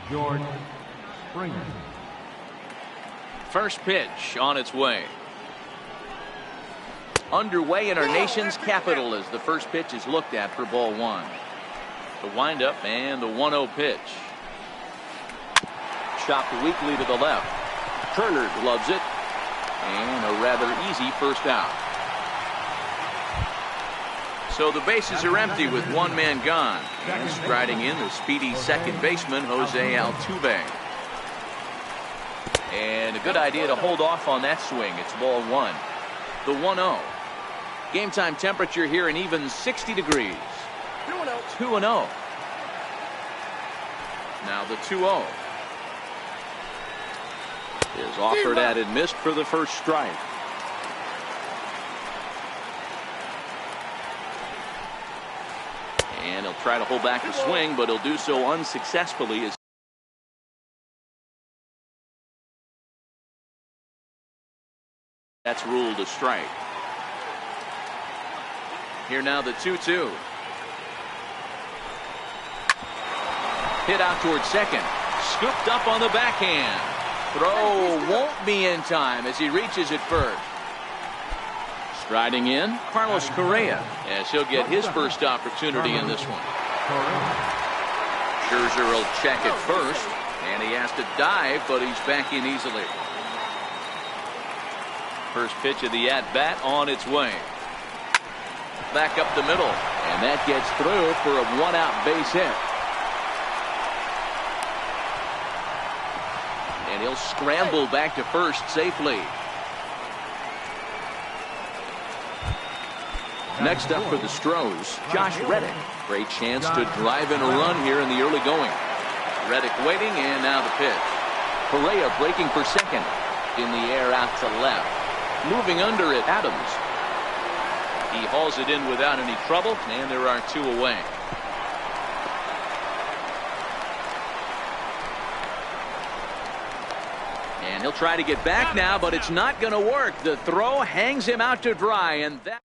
Speaker 4: George Springer.
Speaker 1: First pitch on its way. Underway in our nation's capital as the first pitch is looked at for ball one. The windup and the 1-0 pitch. Chopped weakly to the left. Turner gloves it. And a rather easy first out. So the bases are empty with one man gone. And striding in the speedy second baseman, Jose Altuve. And a good idea to hold off on that swing. It's ball one. The 1-0. Game time temperature here an even 60 degrees. 2-0. Now the 2-0. Is offered at and missed for the first strike. And he'll try to hold back the swing, but he'll do so unsuccessfully as that's ruled a strike. Here now the 2-2. Hit out towards second. Scooped up on the backhand. Throw won't be in time as he reaches it first. Striding in, Carlos Correa, as he'll get his first opportunity in this one. Scherzer will check it first, and he has to dive, but he's back in easily. First pitch of the at-bat on its way. Back up the middle, and that gets through for a one-out base hit. And he'll scramble back to first safely. Next up for the Stros, Josh Reddick. Great chance to drive in a run here in the early going. Reddick waiting, and now the pitch. Correa breaking for second. In the air out to left. Moving under it, Adams. He hauls it in without any trouble, and there are two away. And he'll try to get back now, but it's not going to work. The throw hangs him out to dry, and that.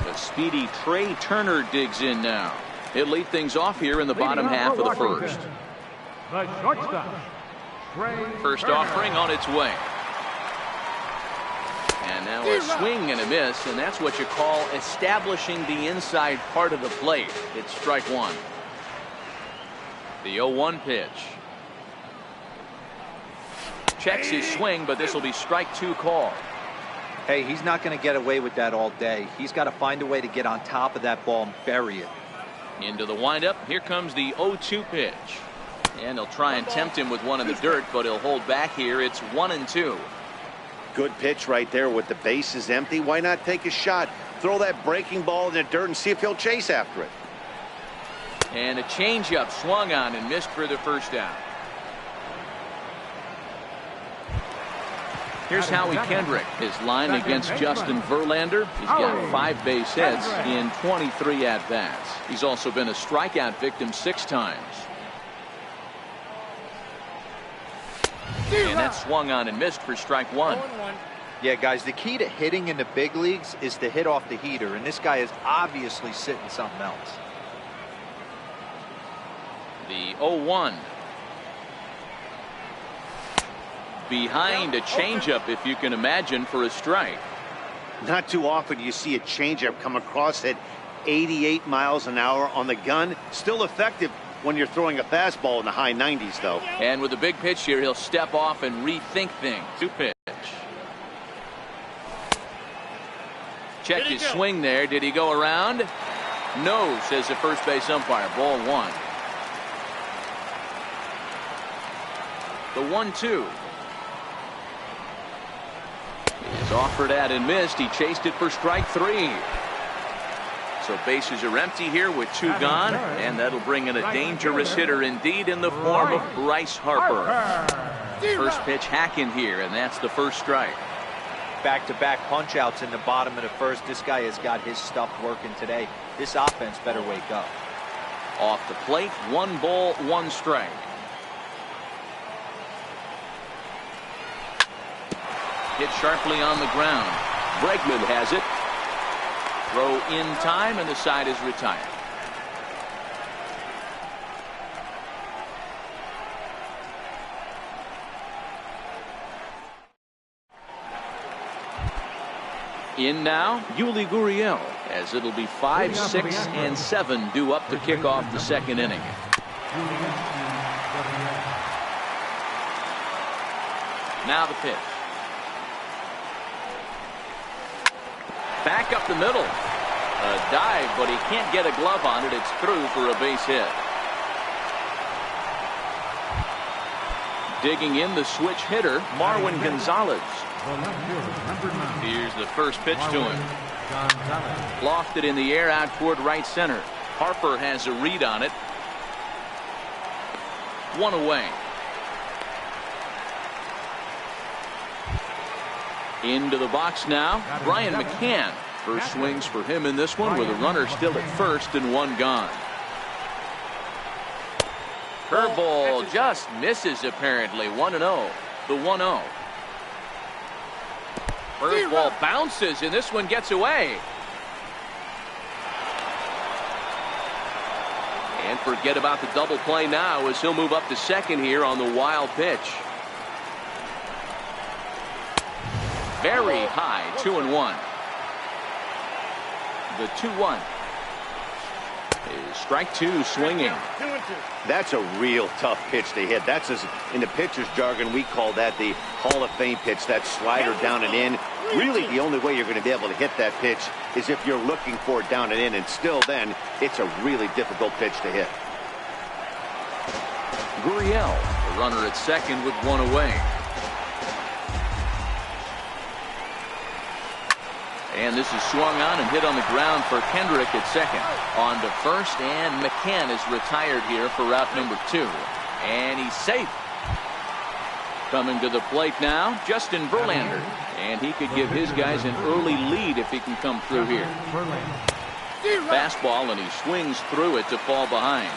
Speaker 1: The speedy Trey Turner digs in now. He'll lead things off here in the bottom half of the first.
Speaker 4: The shortstop,
Speaker 1: First offering on its way. And now a swing and a miss, and that's what you call establishing the inside part of the plate. It's strike one. The 0-1 pitch. Checks his swing, but this will be strike two call.
Speaker 3: Hey, he's not going to get away with that all day. He's got to find a way to get on top of that ball and bury it.
Speaker 1: Into the windup. Here comes the 0-2 pitch. And they'll try and tempt him with one in the dirt, but he'll hold back here. It's 1-2.
Speaker 2: Good pitch right there with the bases empty. Why not take a shot? Throw that breaking ball in the dirt and see if he'll chase after it.
Speaker 1: And a changeup swung on and missed for the first out. Here's Howie Kendrick. His line against Justin Verlander. He's got 5 base hits in 23 at-bats. He's also been a strikeout victim 6 times. And that swung on and missed for strike one.
Speaker 3: Yeah, guys, the key to hitting in the big leagues is to hit off the heater, and this guy is obviously sitting something else.
Speaker 1: The 0-1. Behind a changeup, if you can imagine, for a strike.
Speaker 2: Not too often you see a changeup come across at 88 miles an hour on the gun. Still effective when you're throwing a fastball in the high 90s, though.
Speaker 1: And with a big pitch here, he'll step off and rethink things. 2 pitch. Check his swing there. Did he go around? No, says the first base umpire. Ball one. The 1-2 is offered at and missed. He chased it for strike 3. So bases are empty here with 2 gone, and that'll bring in a dangerous hitter indeed in the form of Bryce Harper. First pitch hacking here, and that's the first strike.
Speaker 3: Back-to-back punch-outs in the bottom of the first. This guy has got his stuff working today. This offense better wake up.
Speaker 1: Off the plate, 1 ball, 1 strike. Hit sharply on the ground.
Speaker 5: Bregman has it.
Speaker 1: Throw in time, and the side is retired. In now, Yuli Gurriel, as it'll be 5, 6, and 7 due up to kick off the second inning. Now the pitch. Back up the middle. A dive, but he can't get a glove on it. It's through for a base hit. Digging in, the switch hitter, Marwin Gonzalez. Here's the first pitch to him. Lofted in the air out toward right center. Harper has a read on it. 1 away. Into the box now, Brian McCann. First swings for him in this one with a runner still at first and 1 gone. Curveball just misses apparently. 1-0. The 1-0. Curveball bounces, and this one gets away. And forget about the double play now as he'll move up to second here on the wild pitch. Very high, 2-1. The 2-1 is strike 2 swinging.
Speaker 2: That's a real tough pitch to hit. That's, in the pitcher's jargon, we call that the Hall of Fame pitch. That slider down and in. Really, the only way you're going to be able to hit that pitch is if you're looking for it down and in, and still then, it's a really difficult pitch to hit.
Speaker 1: Gurriel, the runner at second with 1 away. And this is swung on and hit on the ground for Kendrick at second. On to first, and McCann is retired here for route number 2. And he's safe. Coming to the plate now, Justin Verlander. And he could give his guys an early lead if he can come through here. Fastball, and he swings through it to fall behind.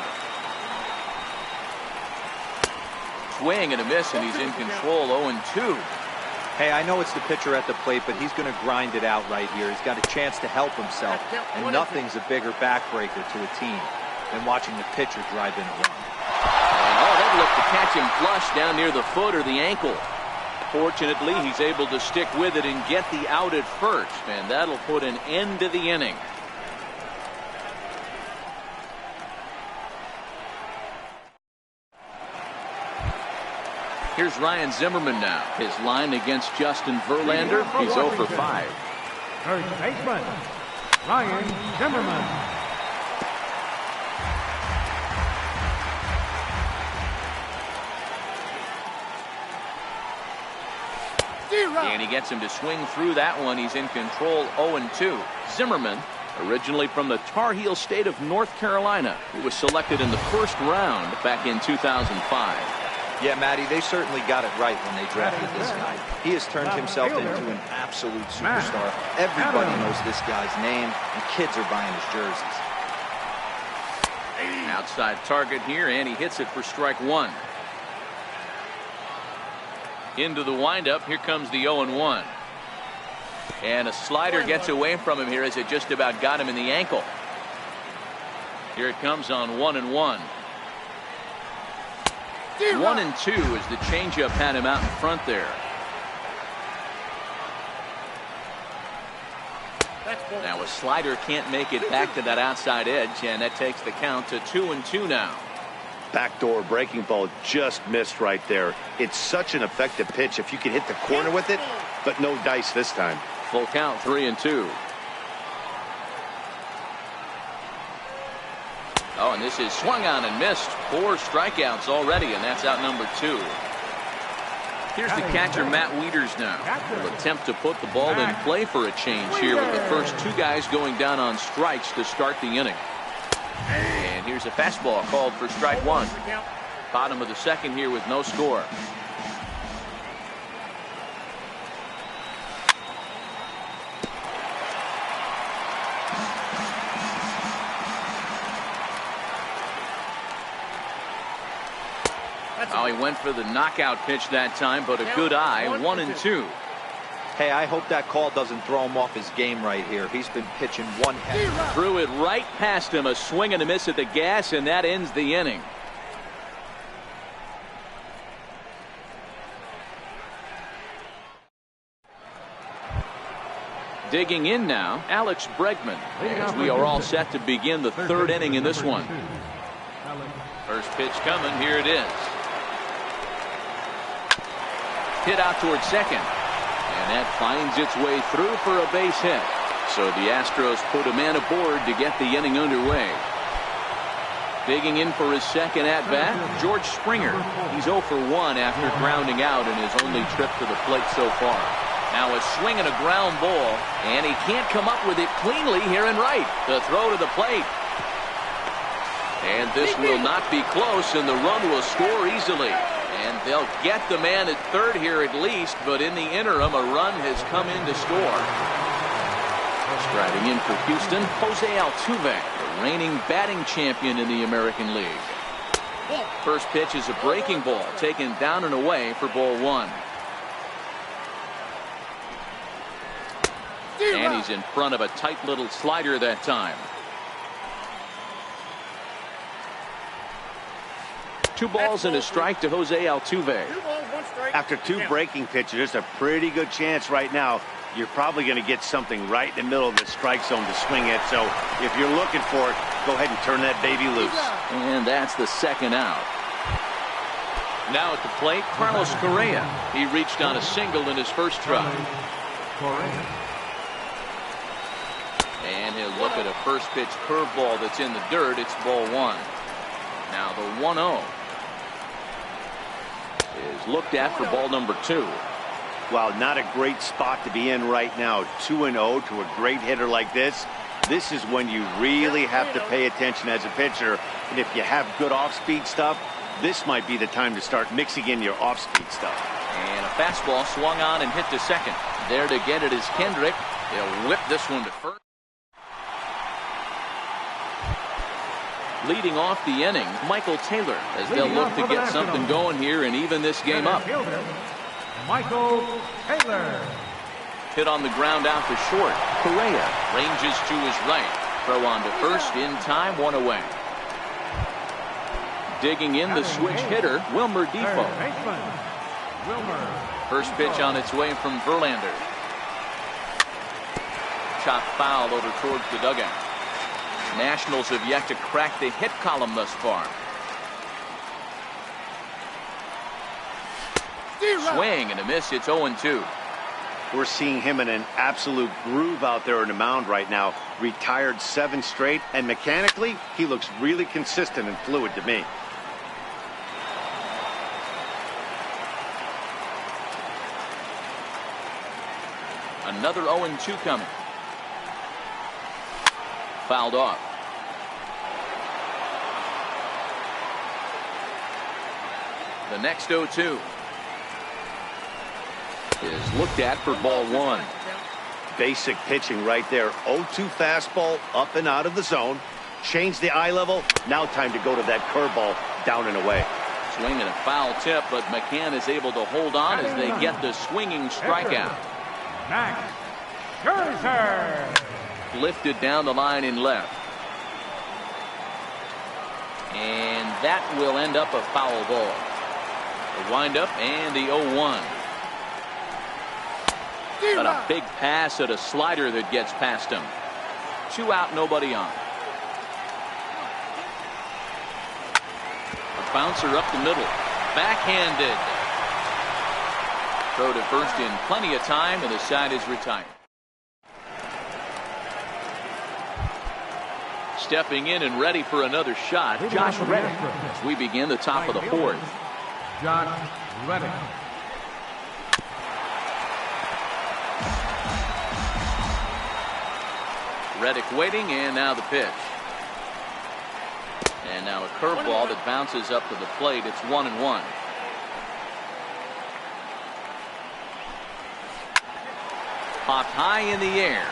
Speaker 1: Swing and a miss, and he's in control. 0-2.
Speaker 3: Hey, I know it's the pitcher at the plate, but he's going to grind it out right here. He's got a chance to help himself, and nothing's a bigger backbreaker to a team than watching the pitcher drive in a run.
Speaker 1: Oh, they'd look to catch him flush down near the foot or the ankle. Fortunately, he's able to stick with it and get the out at first, and that'll put an end to the inning. Here's Ryan Zimmerman now. His line against Justin Verlander. He's 0 for 5.
Speaker 4: Third baseman, Ryan Zimmerman.
Speaker 1: And he gets him to swing through that one. He's in control. 0-2. Zimmerman, originally from the Tar Heel state of North Carolina, who was selected in the first round back in 2005.
Speaker 3: Yeah, Matty, they certainly got it right when they drafted this guy. He has turned himself into an absolute superstar. Everybody knows this guy's name, and kids are buying his jerseys.
Speaker 1: Outside target here, and he hits it for strike 1. Into the windup, here comes the 0-1. And a slider gets away from him here as it just about got him in the ankle. Here it comes on 1-1. 1-2 as the changeup had him out in front there. Now a slider can't make it back to that outside edge, and that takes the count to 2-2 now.
Speaker 2: Backdoor breaking ball just missed right there. It's such an effective pitch if you can hit the corner with it, but no dice this time.
Speaker 1: Full count, 3-2. Oh, and this is swung on and missed. 4 strikeouts already, and that's out number 2. Here's the catcher, Matt Wieters now. Will attempt to put the ball in play for a change here with the first two guys going down on strikes to start the inning. And here's a fastball called for strike one. Bottom of the second here with no score. Oh, he went for the knockout pitch that time, but a good eye, 1-2.
Speaker 3: Hey, I hope that call doesn't throw him off his game right here. He's been pitching one head.
Speaker 1: Threw it right past him, a swing and a miss at the gas, and that ends the inning. Digging in now, Alex Bregman, as we are all set to begin the third inning in this one. First pitch coming, here it is. Hit out towards second, and that finds its way through for a base hit. So the Astros put a man aboard to get the inning underway. Digging in for his second at-bat, George Springer. He's 0 for 1 after grounding out in his only trip to the plate so far. Now a swing and a ground ball, and he can't come up with it cleanly here in right. The throw to the plate. And this will not be close, and the run will score easily. And they'll get the man at third here at least, but in the interim, a run has come in to score. Striding in for Houston, Jose Altuve, the reigning batting champion in the American League. First pitch is a breaking ball, taken down and away for ball one. And he's in front of a tight little slider that time. 2 balls and a strike to Jose Altuve.
Speaker 2: After 2 breaking pitches, there's a pretty good chance right now you're probably going to get something right in the middle of the strike zone to swing at. So if you're looking for it, go ahead and turn that baby loose.
Speaker 1: And that's the second out. Now at the plate, Carlos Correa. He reached on a single in his first try. And he'll look at a first pitch curveball that's in the dirt. It's ball one. Now the 1-0 is looked at for ball number 2.
Speaker 2: Wow, not a great spot to be in right now. 2-0 to a great hitter like this. This is when you really have to pay attention as a pitcher. And if you have good off-speed stuff, this might be the time to start mixing in your off-speed stuff.
Speaker 1: And a fastball swung on and hit to second. There to get it is Kendrick. He'll whip this one to first. Leading off the inning, Michael Taylor, as they'll look to get something going here and even this game up.
Speaker 4: Michael Taylor.
Speaker 1: Hit on the ground out to short. Correa ranges to his right. Throw on to first in time, 1 away. Digging in the switch hitter, Wilmer Defoe. First pitch on its way from Verlander. Chop foul over towards the dugout. Nationals have yet to crack the hit column thus far. Swing and a miss. It's 0-2.
Speaker 2: We're seeing him in an absolute groove out there on the mound right now. Retired 7 straight, and mechanically, he looks really consistent and fluid to me.
Speaker 1: Another 0-2 coming. Fouled off. The next 0-2 is looked at for ball one.
Speaker 2: Basic pitching right there. 0-2 fastball up and out of the zone. Change the eye level. Now time to go to that curveball down and away.
Speaker 1: Swing and a foul tip, but McCann is able to hold on as they get the swinging strikeout.
Speaker 4: Max Scherzer.
Speaker 1: Lifted down the line in left. And that will end up a foul ball. The windup and the 0-1. But a big pass at a slider that gets past him. 2 out, nobody on. A bouncer up the middle. Backhanded. Throw to first in plenty of time, and the side is retired. Stepping in and ready for another shot, Josh Reddick, as we begin the top of the 4th.
Speaker 4: Josh Reddick.
Speaker 1: Reddick waiting, and now the pitch. And now a curveball that bounces up to the plate. It's 1-1. Popped high in the air.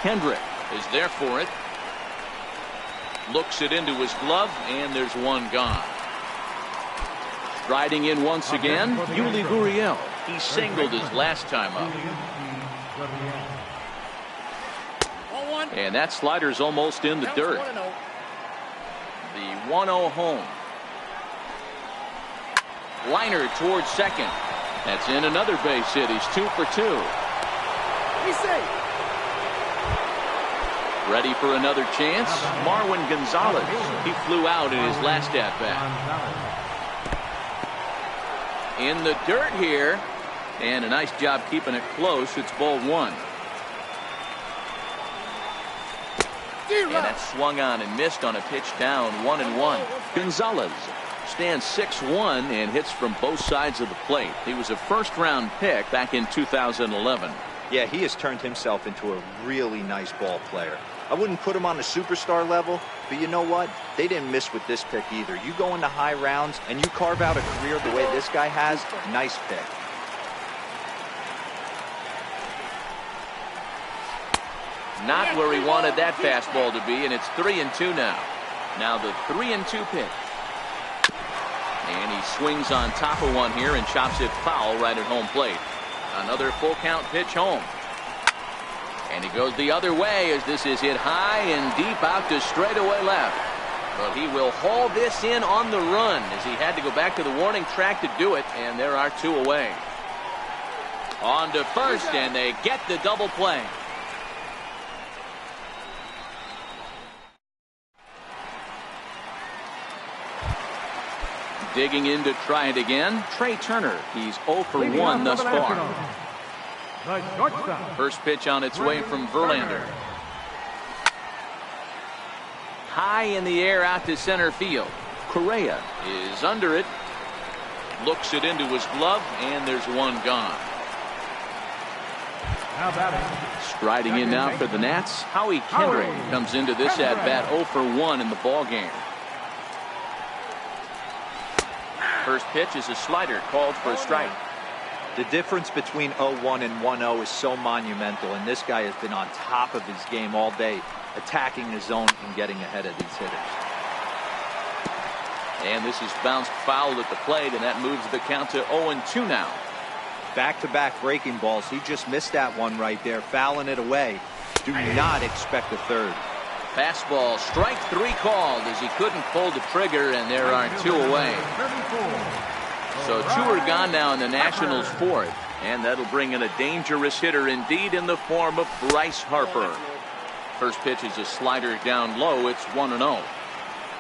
Speaker 1: Kendrick is there for it. Looks it into his glove, and there's one gone. Striding in once again, Yuli Gurriel. He singled his last time up. And that slider's almost in the dirt. The 1-0 home. Liner towards second. That's in another base hit. He's 2 for 2.
Speaker 6: He's safe.
Speaker 1: Ready for another chance. Marwin Gonzalez. He flew out in his last at bat. In the dirt here, and a nice job keeping it close. It's ball 1. And that's swung on and missed on a pitch down. 1-1. Gonzalez stands 6'1" and hits from both sides of the plate. He was a first-round pick back in 2011.
Speaker 3: Yeah, he has turned himself into a really nice ball player. I wouldn't put him on the superstar level, but you know what? They didn't miss with this pick either. You go into high rounds and you carve out a career the way this guy has, nice pick.
Speaker 1: Not where he wanted that fastball to be, and it's 3-2 now. Now the 3-2 pitch. And he swings on top of one here and chops it foul right at home plate. Another full count pitch home. And he goes the other way as this is hit high and deep out to straightaway left. But he will haul this in on the run as he had to go back to the warning track to do it, and there are 2 away. On to first, and they get the double play. Digging in to try it again, Trey Turner. He's 0 for 1 thus far. First pitch on its way from Verlander. High in the air out to center field. Correa is under it. Looks it into his glove, and there's one gone. Striding in now for the Nats, Howie Kendrick comes into this at bat 0 for 1 in the ball game. First pitch is a slider called for a strike.
Speaker 3: The difference between 0-1 and 1-0 is so monumental, and this guy has been on top of his game all day, attacking the zone and getting ahead of these hitters.
Speaker 1: And this is bounced foul at the plate, and that moves the count to 0-2 now.
Speaker 3: Back-to-back breaking balls. He just missed that one right there, fouling it away. Do not expect a third.
Speaker 1: Fastball, strike 3 called as he couldn't pull the trigger, and there are 2 away. So 2 are gone now in the Nationals' 4th, and that'll bring in a dangerous hitter indeed in the form of Bryce Harper. First pitch is a slider down low. It's 1-0.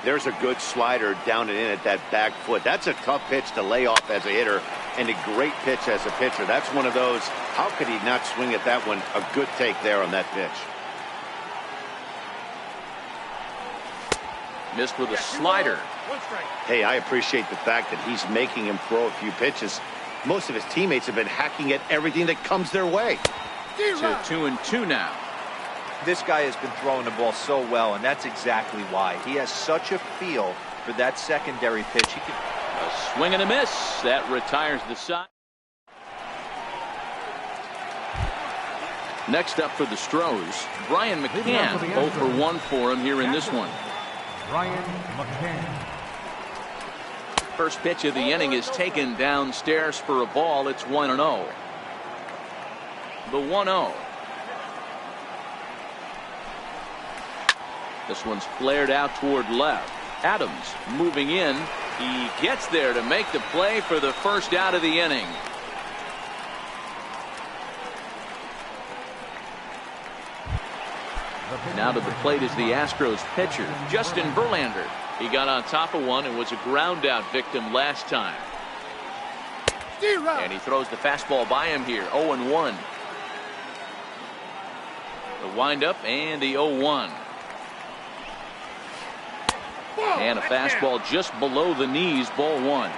Speaker 2: There's a good slider down and in at that back foot. That's a tough pitch to lay off as a hitter, and a great pitch as a pitcher. That's one of those, how could he not swing at that one? A good take there on that pitch.
Speaker 1: Missed with a slider.
Speaker 2: Hey, I appreciate the fact that he's making him throw a few pitches. Most of his teammates have been hacking at everything that comes their way.
Speaker 1: To 2-2 now.
Speaker 3: This guy has been throwing the ball so well, and that's exactly why. He has such a feel for that secondary pitch. He can...
Speaker 1: A swing and a miss. That retires the side. Next up for the Stros, Brian McCann. 0 for 1 for him here in this one.
Speaker 4: Brian McCann.
Speaker 1: First pitch of the inning is taken downstairs for a ball. It's 1-0. The 1-0. This one's flared out toward left. Adams moving in. He gets there to make the play for the first out of the inning. Now to the plate is the Astros pitcher, Justin Verlander. He got on top of one and was a ground out victim last time. And he throws the fastball by him here. 0-1. The windup and the 0-1. And a fastball just below the knees, ball 1.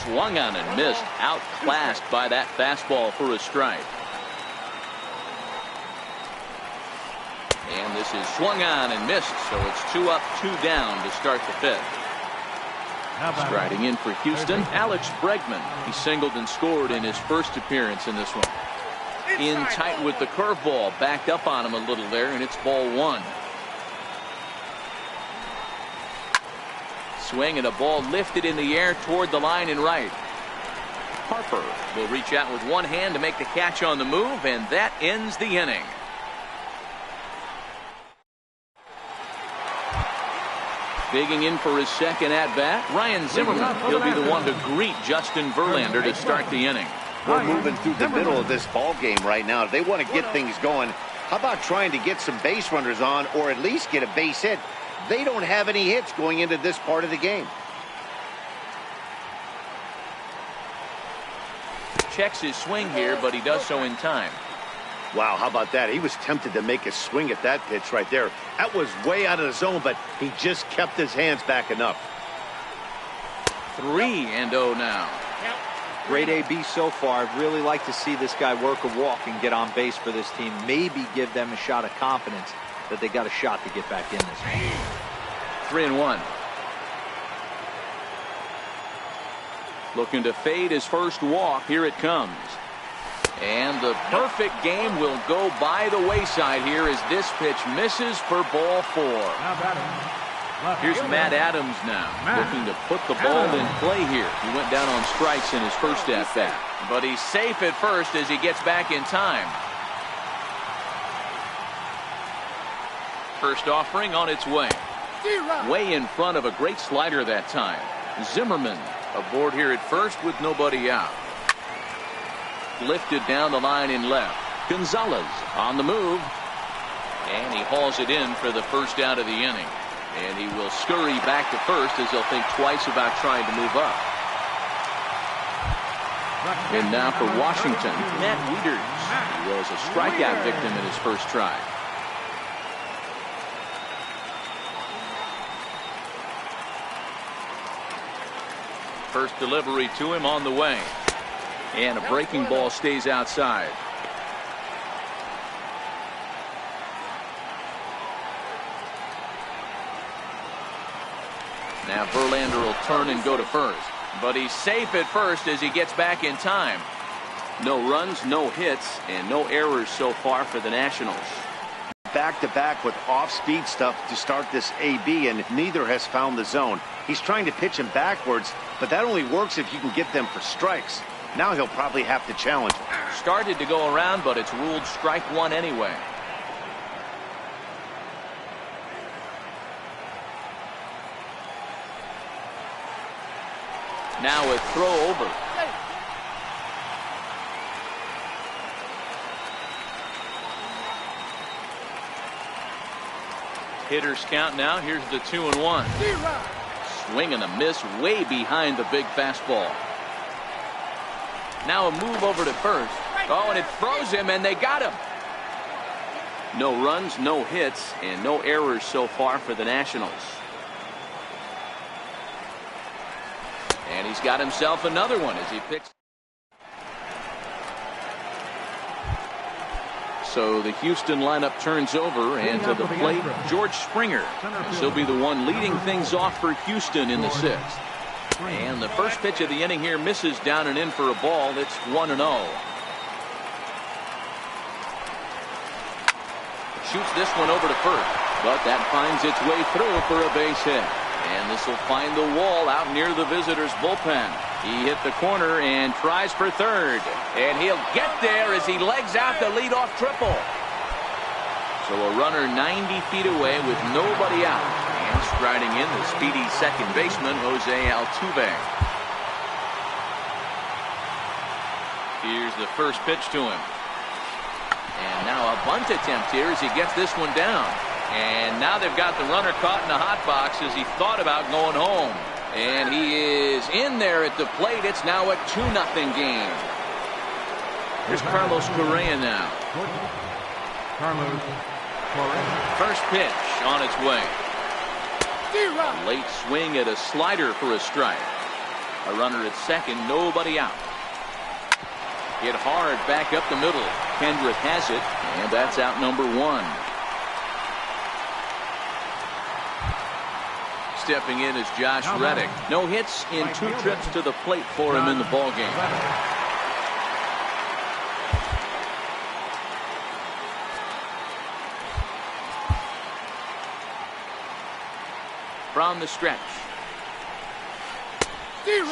Speaker 1: Swung on and missed. Outclassed by that fastball for a strike. And this is swung on and missed, so it's 2 up, 2 down to start the 5th. Striding in for Houston, Alex Bregman. He singled and scored in his first appearance in this one. In tight with the curveball, backed up on him a little there, and it's ball 1. Swing and a ball lifted in the air toward the line and right. Harper will reach out with one hand to make the catch on the move, and that ends the inning. Digging in for his second at-bat, Ryan Zimmerman. He'll be the one to greet Justin Verlander to start the inning.
Speaker 2: We're moving through the middle of this ball game right now. If they want to get things going, how about trying to get some base runners on or at least get a base hit? They don't have any hits going into this part of the game.
Speaker 1: Checks his swing here, but he does so in time.
Speaker 2: Wow, how about that? He was tempted to make a swing at that pitch right there. That was way out of the zone, but he just kept his hands back enough.
Speaker 1: 3-0 now.
Speaker 3: Great AB so far. I'd really like to see this guy work a walk and get on base for this team. Maybe give them a shot of confidence that they got a shot to get back in this one.
Speaker 1: 3-1. Looking to fade his first walk. Here it comes. And the perfect game will go by the wayside here as this pitch misses for ball 4. Here's Matt Adams now, looking to put the ball in play here. He went down on strikes in his first at-bat, but he's safe at first as he gets back in time. First offering on its way. Way in front of a great slider that time. Zimmerman aboard here at first with nobody out. Lifted down the line in left. Gonzalez on the move. And he hauls it in for the first out of the inning. And he will scurry back to first as he'll think twice about trying to move up. And now for Washington, Matt Wieters. He was a strikeout victim in his first try. First delivery to him on the way. And a breaking ball stays outside. Now Verlander will turn and go to first. But he's safe at first as he gets back in time. No runs, no hits, and no errors so far for the Nationals.
Speaker 2: Back-to-back with off-speed stuff to start this AB, and neither has found the zone. He's trying to pitch him backwards, but that only works if you can get them for strikes. Now he'll probably have to challenge him.
Speaker 1: Started to go around, but it's ruled strike 1 anyway. Now a throw over. Hitters count now. Here's the 2-1. Swing and a miss way behind the big fastball. Now a move over to first. Oh, and it throws him, and they got him. No runs, no hits, and no errors so far for the Nationals. And he's got himself another one as he picks. So the Houston lineup turns over, and to the plate, George Springer. And he'll be the one leading things off for Houston in the 6th. And the first pitch of the inning here misses down and in for a ball. It's 1-0. Shoots this one over to first, but that finds its way through for a base hit. And this will find the wall out near the visitors' bullpen. He hit the corner and tries for third. And he'll get there as he legs out the leadoff triple. So a runner 90 feet away with nobody out. And striding in the speedy second baseman, Jose Altuve. Here's the first pitch to him. And now a bunt attempt here as he gets this one down. And now they've got the runner caught in the hot box as he thought about going home. And he is in there at the plate. It's now a 2-0 game. Here's Carlos Correa now. First pitch on its way. Late swing at a slider for a strike. A runner at second, nobody out. Hit hard back up the middle. Kendrick has it, and that's out number 1. Stepping in is Josh Reddick. No hits in 2 trips to the plate for him in the ballgame. From the stretch.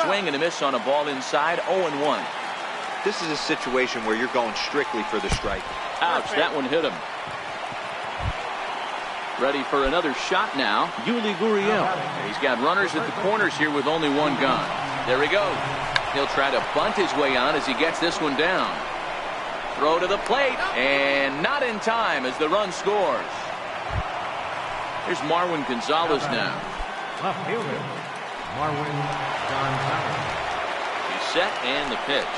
Speaker 1: Swing and a miss on a ball inside, 0-1.
Speaker 3: This is a situation where you're going strictly for the strike.
Speaker 1: Ouch, that one hit him. Ready for another shot now, Yuli Gurriel. He's got runners at the corners here with only 1 gun. There he goes. He'll try to bunt his way on as he gets this one down. Throw to the plate, and not in time as the run scores. Here's Marwin Gonzalez now.
Speaker 4: Left fielder, Marwin Gonzalez.
Speaker 1: He's set and the pitch.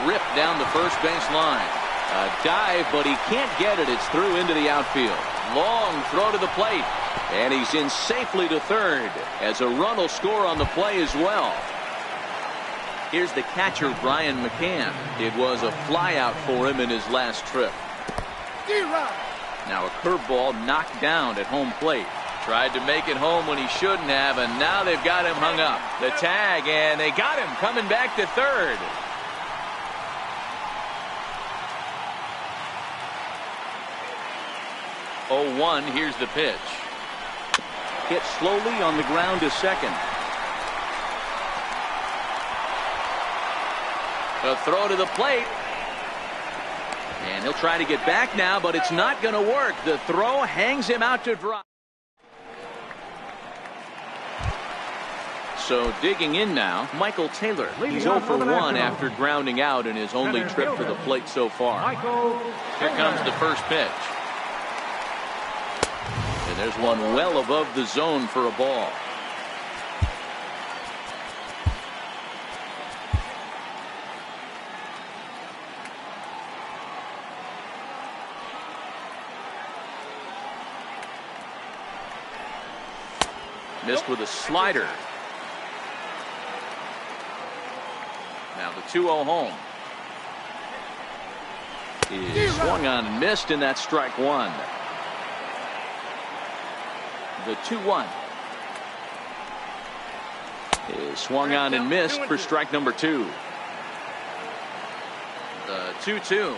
Speaker 1: Ripped down the first base line. A dive, but he can't get it. It's through into the outfield. Long throw to the plate. And he's in safely to third as a run will score on the play as well. Here's the catcher, Brian McCann. It was a flyout for him in his last trip. Now a curveball knocked down at home plate. Tried to make it home when he shouldn't have, and now they've got him hung up. The tag, and they got him coming back to third. Oh, 1, here's the pitch. Hit slowly on the ground to second. A throw to the plate. And he'll try to get back now, but it's not going to work. The throw hangs him out to dry. So digging in now, Michael Taylor. He's 0 for 1 after grounding out in his only trip to the plate so far. Here comes the first pitch. And there's one well above the zone for a ball. Missed with a slider. Now the 2-0 home. Is swung on and missed, and that's strike 1. The 2-1 is swung on and missed for strike number 2. The 2-2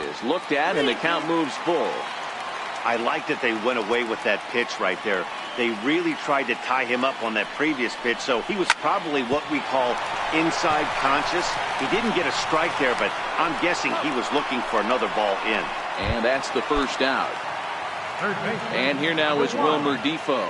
Speaker 1: is looked at, and the count moves full.
Speaker 2: I like that they went away with that pitch right there. They really tried to tie him up on that previous pitch, so he was probably what we call inside conscious. He didn't get a strike there, but I'm guessing he was looking for another ball in.
Speaker 1: And that's the first out. And here now is Wilmer Defoe.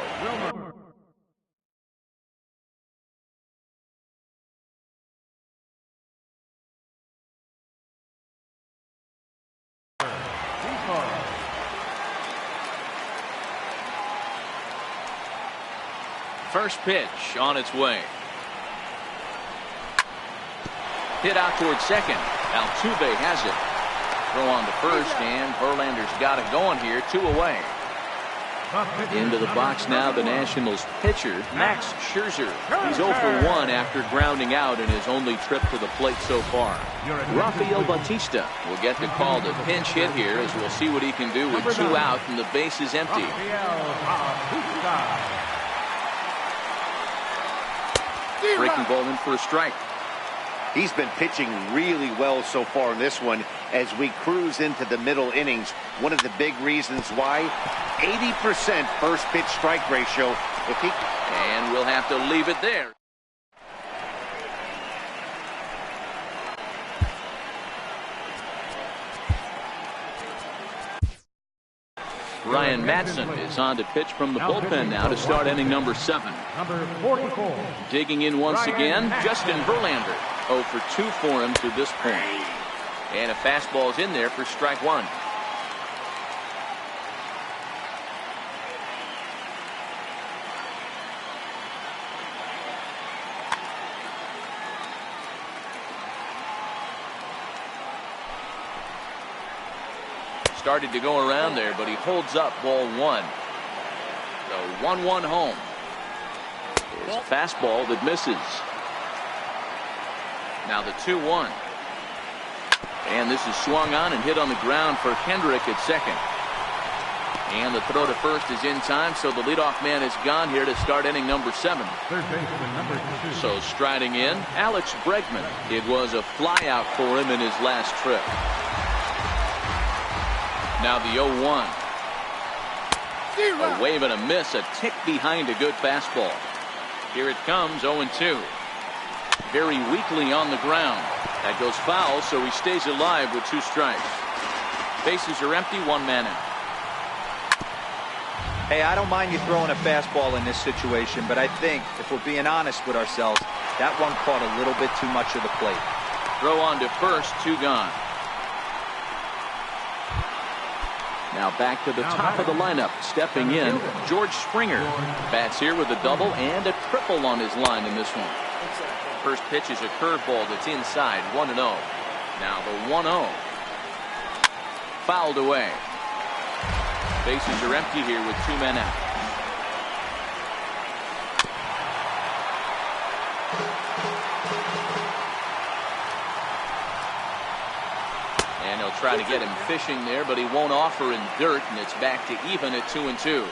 Speaker 1: First pitch on its way. Hit out towards second. Altuve has it. Throw on to first, and Verlander's got it going here. 2 away. Into the box now, the Nationals pitcher, Max Scherzer. He's 0 for 1 after grounding out in his only trip to the plate so far. Rafael Bautista will get the call to pinch hit here, as we'll see what he can do with 2 out and the base is empty. Breaking ball in for a strike.
Speaker 2: He's been pitching really well so far in this one as we cruise into the middle innings. One of the big reasons why, 80% first pitch strike ratio.
Speaker 1: And we'll have to leave it there. Ryan Madsen is on to pitch from the bullpen now to start inning number 7.
Speaker 4: Number 44.
Speaker 1: Digging in once again, Justin Verlander. 0 for 2 for him to this point. And a fastball's in there for strike 1. Started to go around there, but he holds up ball 1. So 1-1 home. It's a fastball that misses. Now the 2-1. And this is swung on and hit on the ground for Kendrick at second. And the throw to first is in time, so the leadoff man is gone here to start inning number 7.
Speaker 4: Third baseman, number 2.
Speaker 1: So striding in, Alex Bregman. It was a flyout for him in his last trip. Now the 0-1. A wave and a miss, a tick behind a good fastball. Here it comes, 0-2. Very weakly on the ground. That goes foul, so he stays alive with 2 strikes. Bases are empty, 1 man out.
Speaker 3: Hey, I don't mind you throwing a fastball in this situation, but I think, if we're being honest with ourselves, that one caught a little bit too much of the plate.
Speaker 1: Throw on to first, 2 gone. Now back to the top of the lineup. Stepping in, George Springer. Bats here with a double and a triple on his line in this one. First pitch is a curveball that's inside, 1-0. Now the 1-0. Fouled away. Bases are empty here with 2 men out. And he'll try to get him fishing there, but he won't offer in dirt, and it's back to even at 2-2.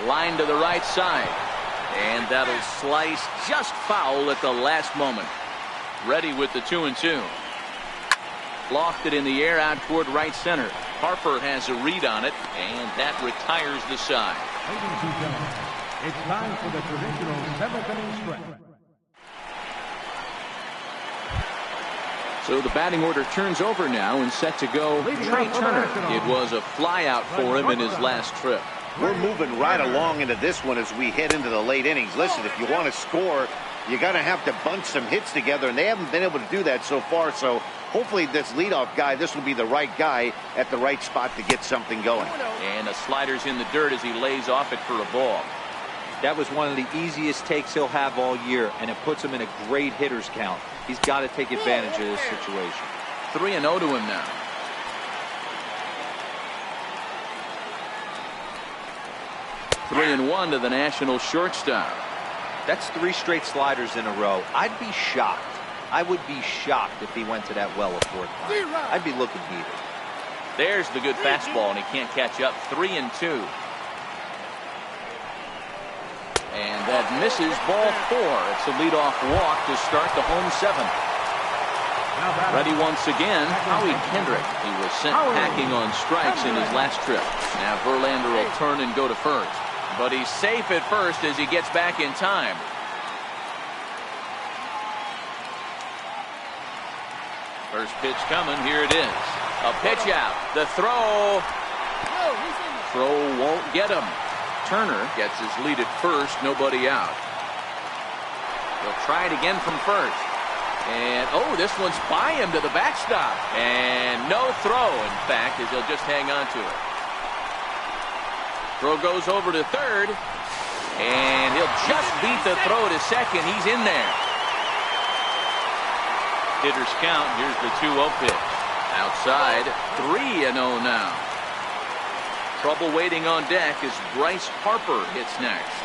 Speaker 1: Line to the right side. And that'll slice just foul at the last moment. Ready with the 2-2. Lofted in the air out toward right center. Harper has a read on it, and that retires the side.
Speaker 4: Ladies and gentlemen, it's time for the traditional 7th inning stretch.
Speaker 1: So the batting order turns over now and set to go Trey Turner. It was a flyout for him in his last trip.
Speaker 2: We're moving right along into this one as we head into the late innings. Listen, if you want to score, you got to have to bunch some hits together, and they haven't been able to do that so far. So hopefully this leadoff guy, this will be the right guy at the right spot to get something going.
Speaker 1: And the slider's in the dirt as he lays off it for a ball.
Speaker 3: That was one of the easiest takes he'll have all year, and it puts him in a great hitter's count. He's got to take advantage of this situation.
Speaker 1: 3-0 to him now. Three and 1 to the national shortstop.
Speaker 3: That's 3 straight sliders in a row. I'd be shocked. I would be shocked if he went to that well a 4th time. I'd be looking heated.
Speaker 1: There's the good fastball, and he can't catch up. 3-2. And that misses, ball 4. It's a leadoff walk to start the home 7th. Ready once again, Howie Kendrick. He was sent packing on strikes in his last trip. Now Verlander will turn and go to first. But he's safe at first as he gets back in time. First pitch coming. Here it is. A pitch out. The throw. Throw won't get him. Turner gets his lead at first. Nobody out. He'll try it again from first. And, oh, this one's by him to the backstop. And no throw, in fact, as he'll just hang on to it. Throw goes over to third. And he'll just beat the throw to second. He's in there. Hitters count. Here's the 2-0 pitch. Outside, 3-0 now. Trouble waiting on deck as Bryce Harper hits next.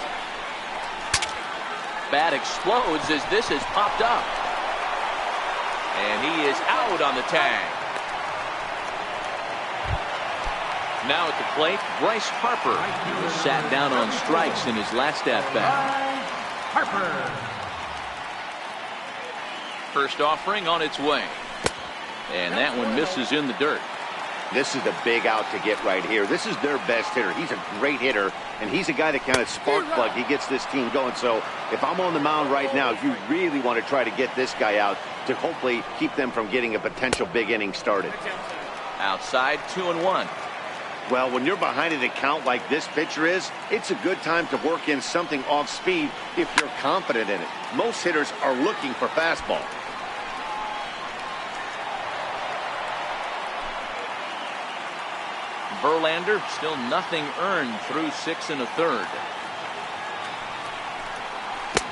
Speaker 1: Bat explodes as this has popped up. And he is out on the tag. Now at the plate, Bryce Harper. He was sat down on strikes in his last at-bat.
Speaker 4: Harper.
Speaker 1: First offering on its way. And that one misses in the dirt.
Speaker 2: This is the big out to get right here. This is their best hitter. He's a great hitter, and he's a guy that kind of spark plug. He gets this team going. So if I'm on the mound right now, you really want to try to get this guy out to hopefully keep them from getting a potential big inning started.
Speaker 1: Outside, 2-1.
Speaker 2: Well, when you're behind an account like this pitcher is, it's a good time to work in something off speed if you're confident in it. Most hitters are looking for fastball.
Speaker 1: Verlander still nothing earned through 6 1/3.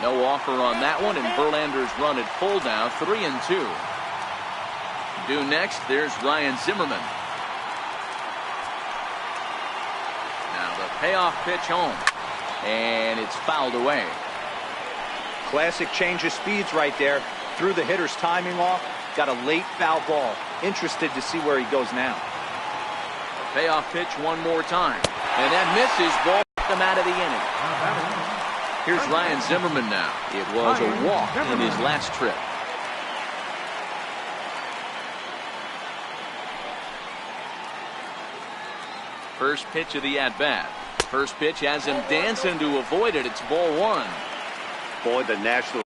Speaker 1: No offer on that one, and Verlander's run at full now, 3-2. Due next, there's Ryan Zimmerman. Now the payoff pitch home. And it's fouled away.
Speaker 3: Classic change of speeds right there. Threw the hitter's timing off. Got a late foul ball. Interested to see where he goes now.
Speaker 1: Payoff pitch one more time. And that misses. Ball them out of the inning. Here's Ryan Zimmerman now. It was a walk in his last trip. First pitch of the at-bat. First pitch has him dancing to avoid it. It's ball one.
Speaker 2: Boy, the National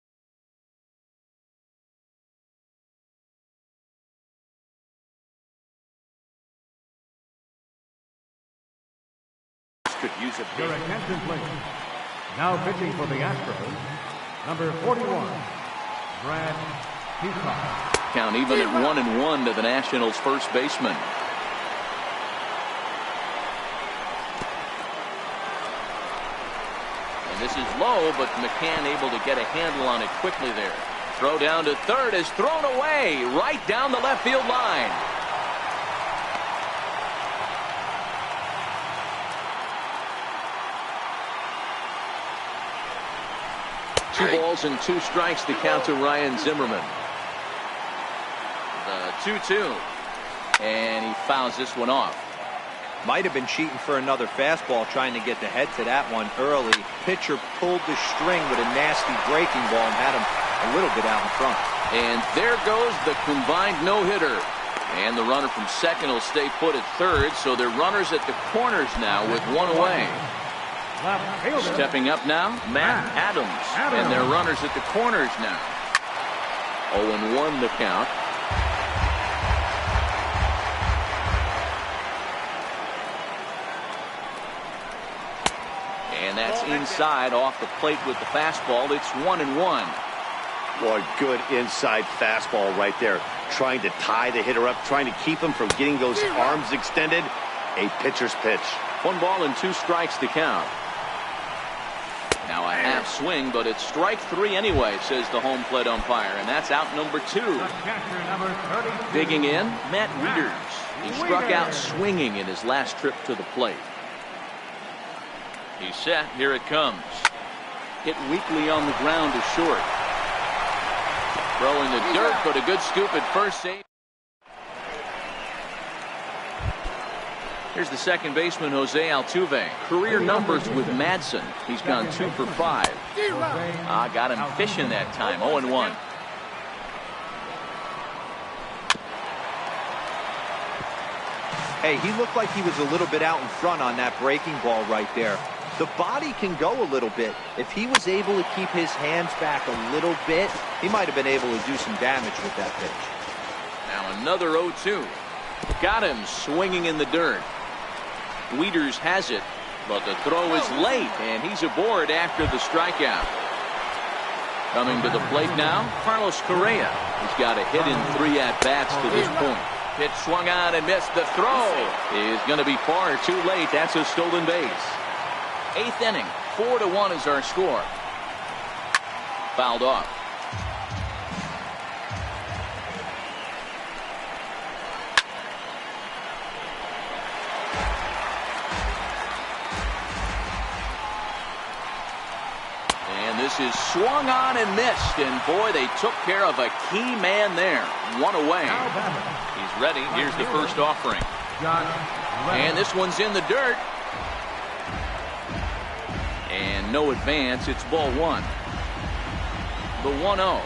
Speaker 1: could use a
Speaker 4: Your attention, please. Now pitching for the Astros, number 41, Brad Peacock.
Speaker 1: count even at 1-1 to the Nationals' first baseman. And this is low, but McCann able to get a handle on it quickly there. Throw down to third is thrown away right down the left field line. Two balls and two strikes to count to Ryan Zimmerman. The 2-2. And he fouls this one off.
Speaker 3: Might have been cheating for another fastball, trying to get the head to that one early. Pitcher pulled the string with a nasty breaking ball and had him a little bit out in front.
Speaker 1: And there goes the combined no-hitter. And the runner from second will stay put at third, so they're runners at the corners now with one away. Stepping up now, Matt Adams. And they're runners at the corners now. 0-1 the count. And that's inside off the plate with the fastball. It's 1-1.
Speaker 2: Boy, good inside fastball right there. Trying to tie the hitter up, trying to keep him from getting those arms extended. A pitcher's pitch.
Speaker 1: 1 ball and 2 strikes to count. Now a half swing, but it's strike 3 anyway, says the home plate umpire, and that's out number 2. Digging in, Matt Wieters. He struck out swinging in his last trip to the plate. He's set. Here it comes. Hit weakly on the ground to short. Throw in the dirt, but a good scoop at first save. Here's the second baseman, Jose Altuve. Career numbers with Madsen. He's gone 2 for 5. Got him fishing that time. 0-1.
Speaker 3: Hey, he looked like he was a little bit out in front on that breaking ball right there. The body can go a little bit. If he was able to keep his hands back a little bit, he might have been able to do some damage with that pitch.
Speaker 1: Now another 0-2. Got him swinging in the dirt. Wieters has it, but the throw is late, and he's aboard after the strikeout. Coming to the plate now, Carlos Correa. He's got a hit in 3 at-bats to this point. Pitch swung on and missed. The throw is going to be far too late. That's a stolen base. 8th inning, 4-1 is our score. Fouled off. And this is swung on and missed. And boy, they took care of a key man there. 1 away. He's ready. Here's the first offering. And this one's in the dirt. And no advance. It's ball 1. The 1-0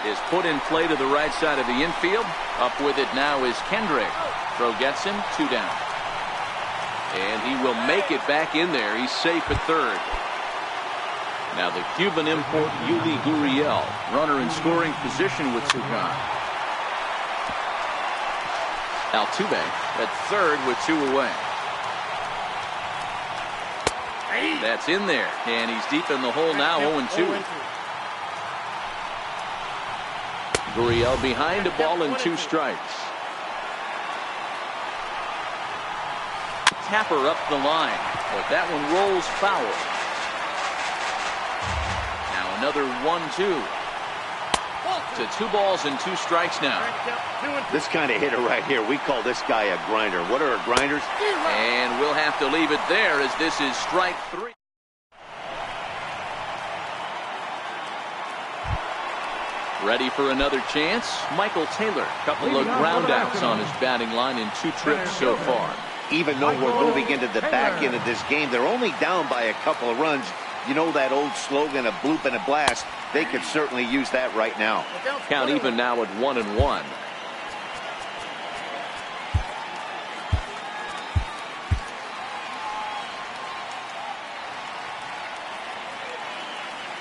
Speaker 1: is put in play to the right side of the infield. Up with it now is Kendrick. Throw gets him. 2 down. And he will make it back in there. He's safe at third. Now the Cuban import Yuli Gurriel, runner in scoring position with 2 gone. Altuve at third with 2 away. That's in there, and he's deep in the hole now. 0-2. Gurriel behind a ball and 2 strikes. Tapper up the line, but that one rolls foul. Now another 1-2. To 2 balls and 2 strikes now.
Speaker 2: This kind of hitter right here, we call this guy a grinder. What are grinders?
Speaker 1: And we'll have to leave it there as this is strike 3. Ready for another chance? Michael Taylor. Couple of ground outs on his batting line in 2 trips so far.
Speaker 2: Even though we're moving into the back end of this game, they're only down by a couple of runs. You know that old slogan, a bloop and a blast? They could certainly use that right now.
Speaker 5: Count even now at 1-1.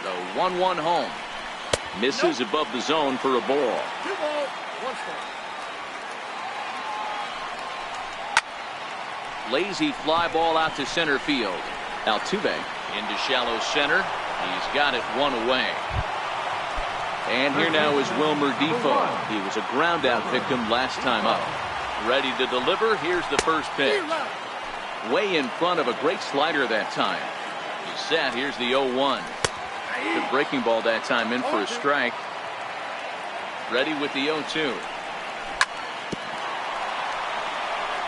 Speaker 1: The 1-1 home. Misses above the zone for a ball.
Speaker 6: 2 balls, 1 strike.
Speaker 1: Lazy fly ball out to center field. Altuve into shallow center. He's got it 1 away. And here now is Wilmer Defoe. He was a ground out victim last time up. Ready to deliver. Here's the first pitch. Way in front of a great slider that time. He's set. Here's the 0-1. The breaking ball that time in for a strike. Ready with the 0-2.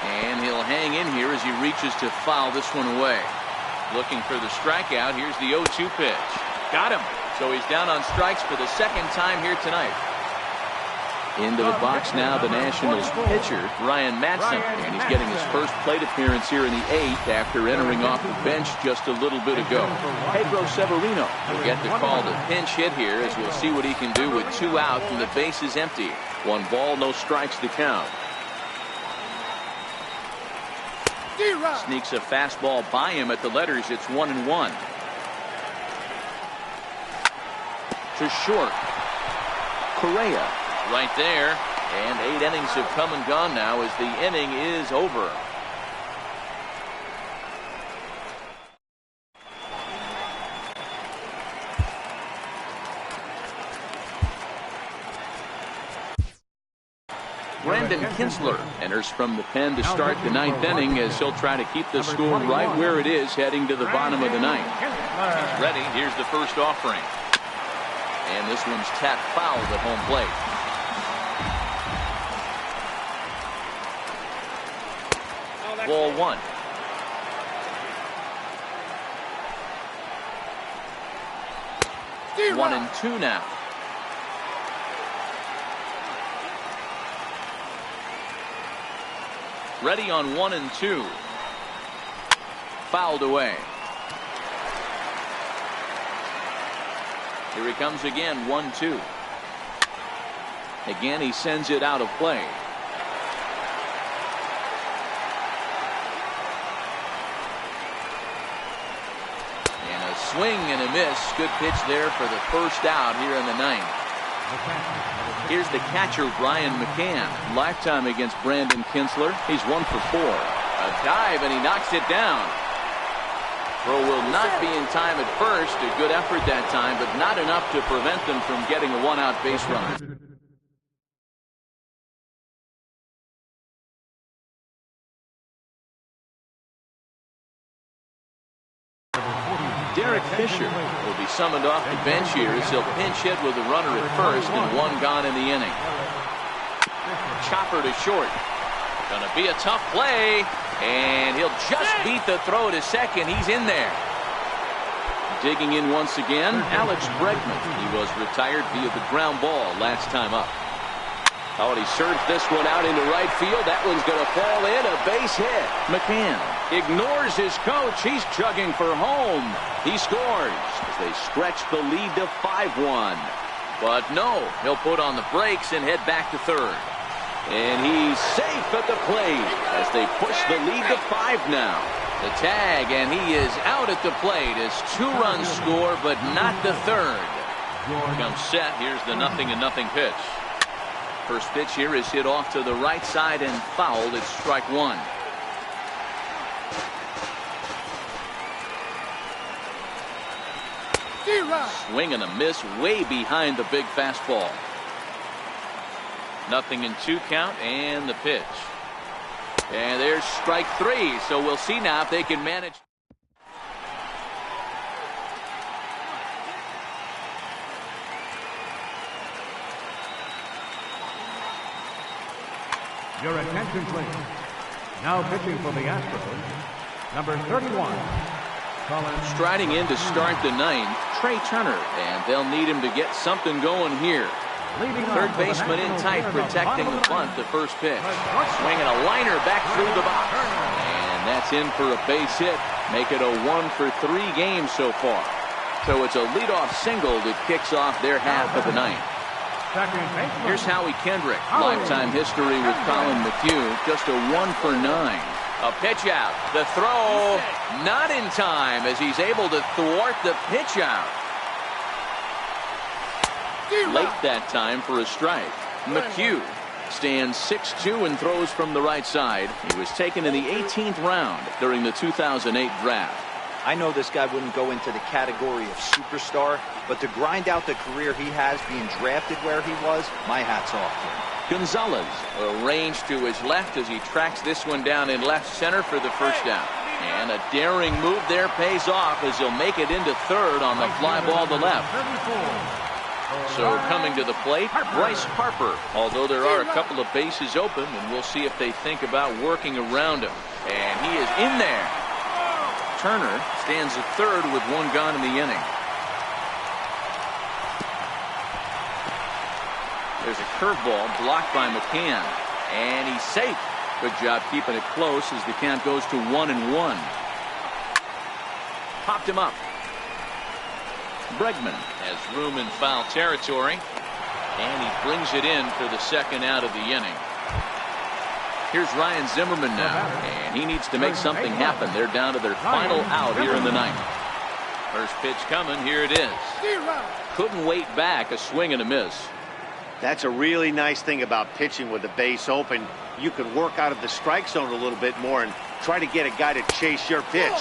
Speaker 1: And he'll hang in here as he reaches to foul this one away. Looking for the strikeout. Here's the 0-2 pitch. Got him. So he's down on strikes for the second time here tonight. Into the box now, the Nationals pitcher, Ryan Madson. And he's getting his first plate appearance here in the 8th after entering off the bench just a little bit ago. Pedro Severino will get the call to pinch hit here as we'll see what he can do with 2 out and the base is empty. 1 ball, no strikes to count. Sneaks a fastball by him at the letters. It's 1-1. To short. Correa right there. And 8 innings have come and gone now as the inning is over. Brandon Kinsler enters from the pen to start the 9th inning as he'll try to keep the score right where it is heading to the bottom of the 9th. He's ready. Here's the first offering. And this one's tapped foul at home plate. Ball 1. One and 2 now. Ready on 1 and 2. Fouled away. Here he comes again, 1-2. Again, he sends it out of play. And a swing and a miss. Good pitch there for the first out here in the 9th. Here's the catcher, Brian McCann. Lifetime against Brandon Kinsler. He's 1 for 4. A dive, and he knocks it down. Throw will not be in time at first. A good effort that time, but not enough to prevent them from getting a 1-out base runner. Derek Fisher will be summoned off the bench here as he'll pinch hit with a runner at first and 1 gone in the inning. Chopper to short. Gonna be a tough play, and he'll just beat the throw to second. He's in there. Digging in once again, Alex Bregman. He was retired via the ground ball last time up. Oh, and he serves this one out into right field. That one's going to fall in. A base hit. McCann ignores his coach. He's chugging for home. He scores as they stretch the lead to 5-1. But no, he'll put on the brakes and head back to third. And he's safe at the plate as they push the lead to 5 now. The tag, and he is out at the plate as 2 runs score, but not the third. Comes set. Here's the 0-0 pitch. First pitch here is hit off to the right side and fouled. It's strike 1. Swing and a miss way behind the big fastball. 0-2 count and the pitch. And there's strike 3. So we'll see now if they can manage.
Speaker 4: Your attention, please. Now pitching for the Astros, number 31.
Speaker 1: Striding in to start the ninth, Trey Turner, and they'll need him to get something going here. Third baseman in tight, protecting the bunt. The first pitch, swinging a liner back through the box, and that's in for a base hit. Make it a 1-for-3 game so far. So it's a leadoff single that kicks off their half of the ninth. Here's Howie Kendrick. Lifetime history with Colin McHugh. Just a 1-for-9. A pitch out. The throw not in time as he's able to thwart the pitch out. Late that time for a strike. McHugh stands 6'2" and throws from the right side. He was taken in the 18th round during the 2008 draft.
Speaker 3: I know this guy wouldn't go into the category of superstar, but to grind out the career he has being drafted where he was, my hat's off to him.
Speaker 1: Gonzalez arranged to his left as he tracks this one down in left center for the first down. And a daring move there pays off as he'll make it into third on the fly ball to left. So coming to the plate, Bryce Harper, although there are a couple of bases open, and we'll see if they think about working around him. And he is in there. Turner stands at third with one gone in the inning. There's a curveball blocked by McCann, and he's safe. Good job keeping it close as the count goes to 1-1. Popped him up. Bregman has room in foul territory, and he brings it in for the second out of the inning. Here's Ryan Zimmerman now, and he needs to make something happen. They're down to their final out here in the ninth. First pitch coming. Here it is. Couldn't wait back. A swing and a miss.
Speaker 2: That's a really nice thing about pitching with the base open. You can work out of the strike zone a little bit more and try to get a guy to chase your pitch,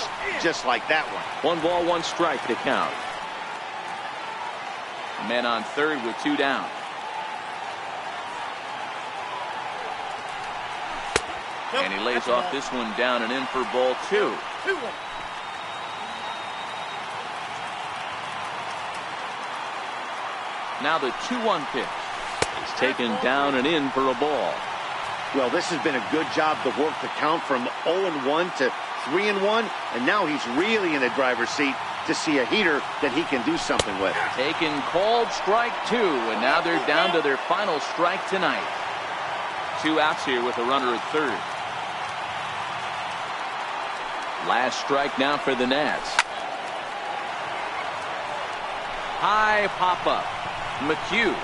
Speaker 2: just like that one.
Speaker 1: 1 ball, 1 strike to count. Men on third with 2 down. And he lays off this one down and in for ball 2. Now the 2-1 pitch. It's taken down and in for a ball.
Speaker 2: Well, this has been a good job to work the count from 0-1 to 3-1, and now he's really in the driver's seat to see a heater that he can do something with.
Speaker 1: Taken called strike 2, and now they're down to their final strike tonight. 2 outs here with a runner at third. Last strike now for the Nats. High pop up. McHugh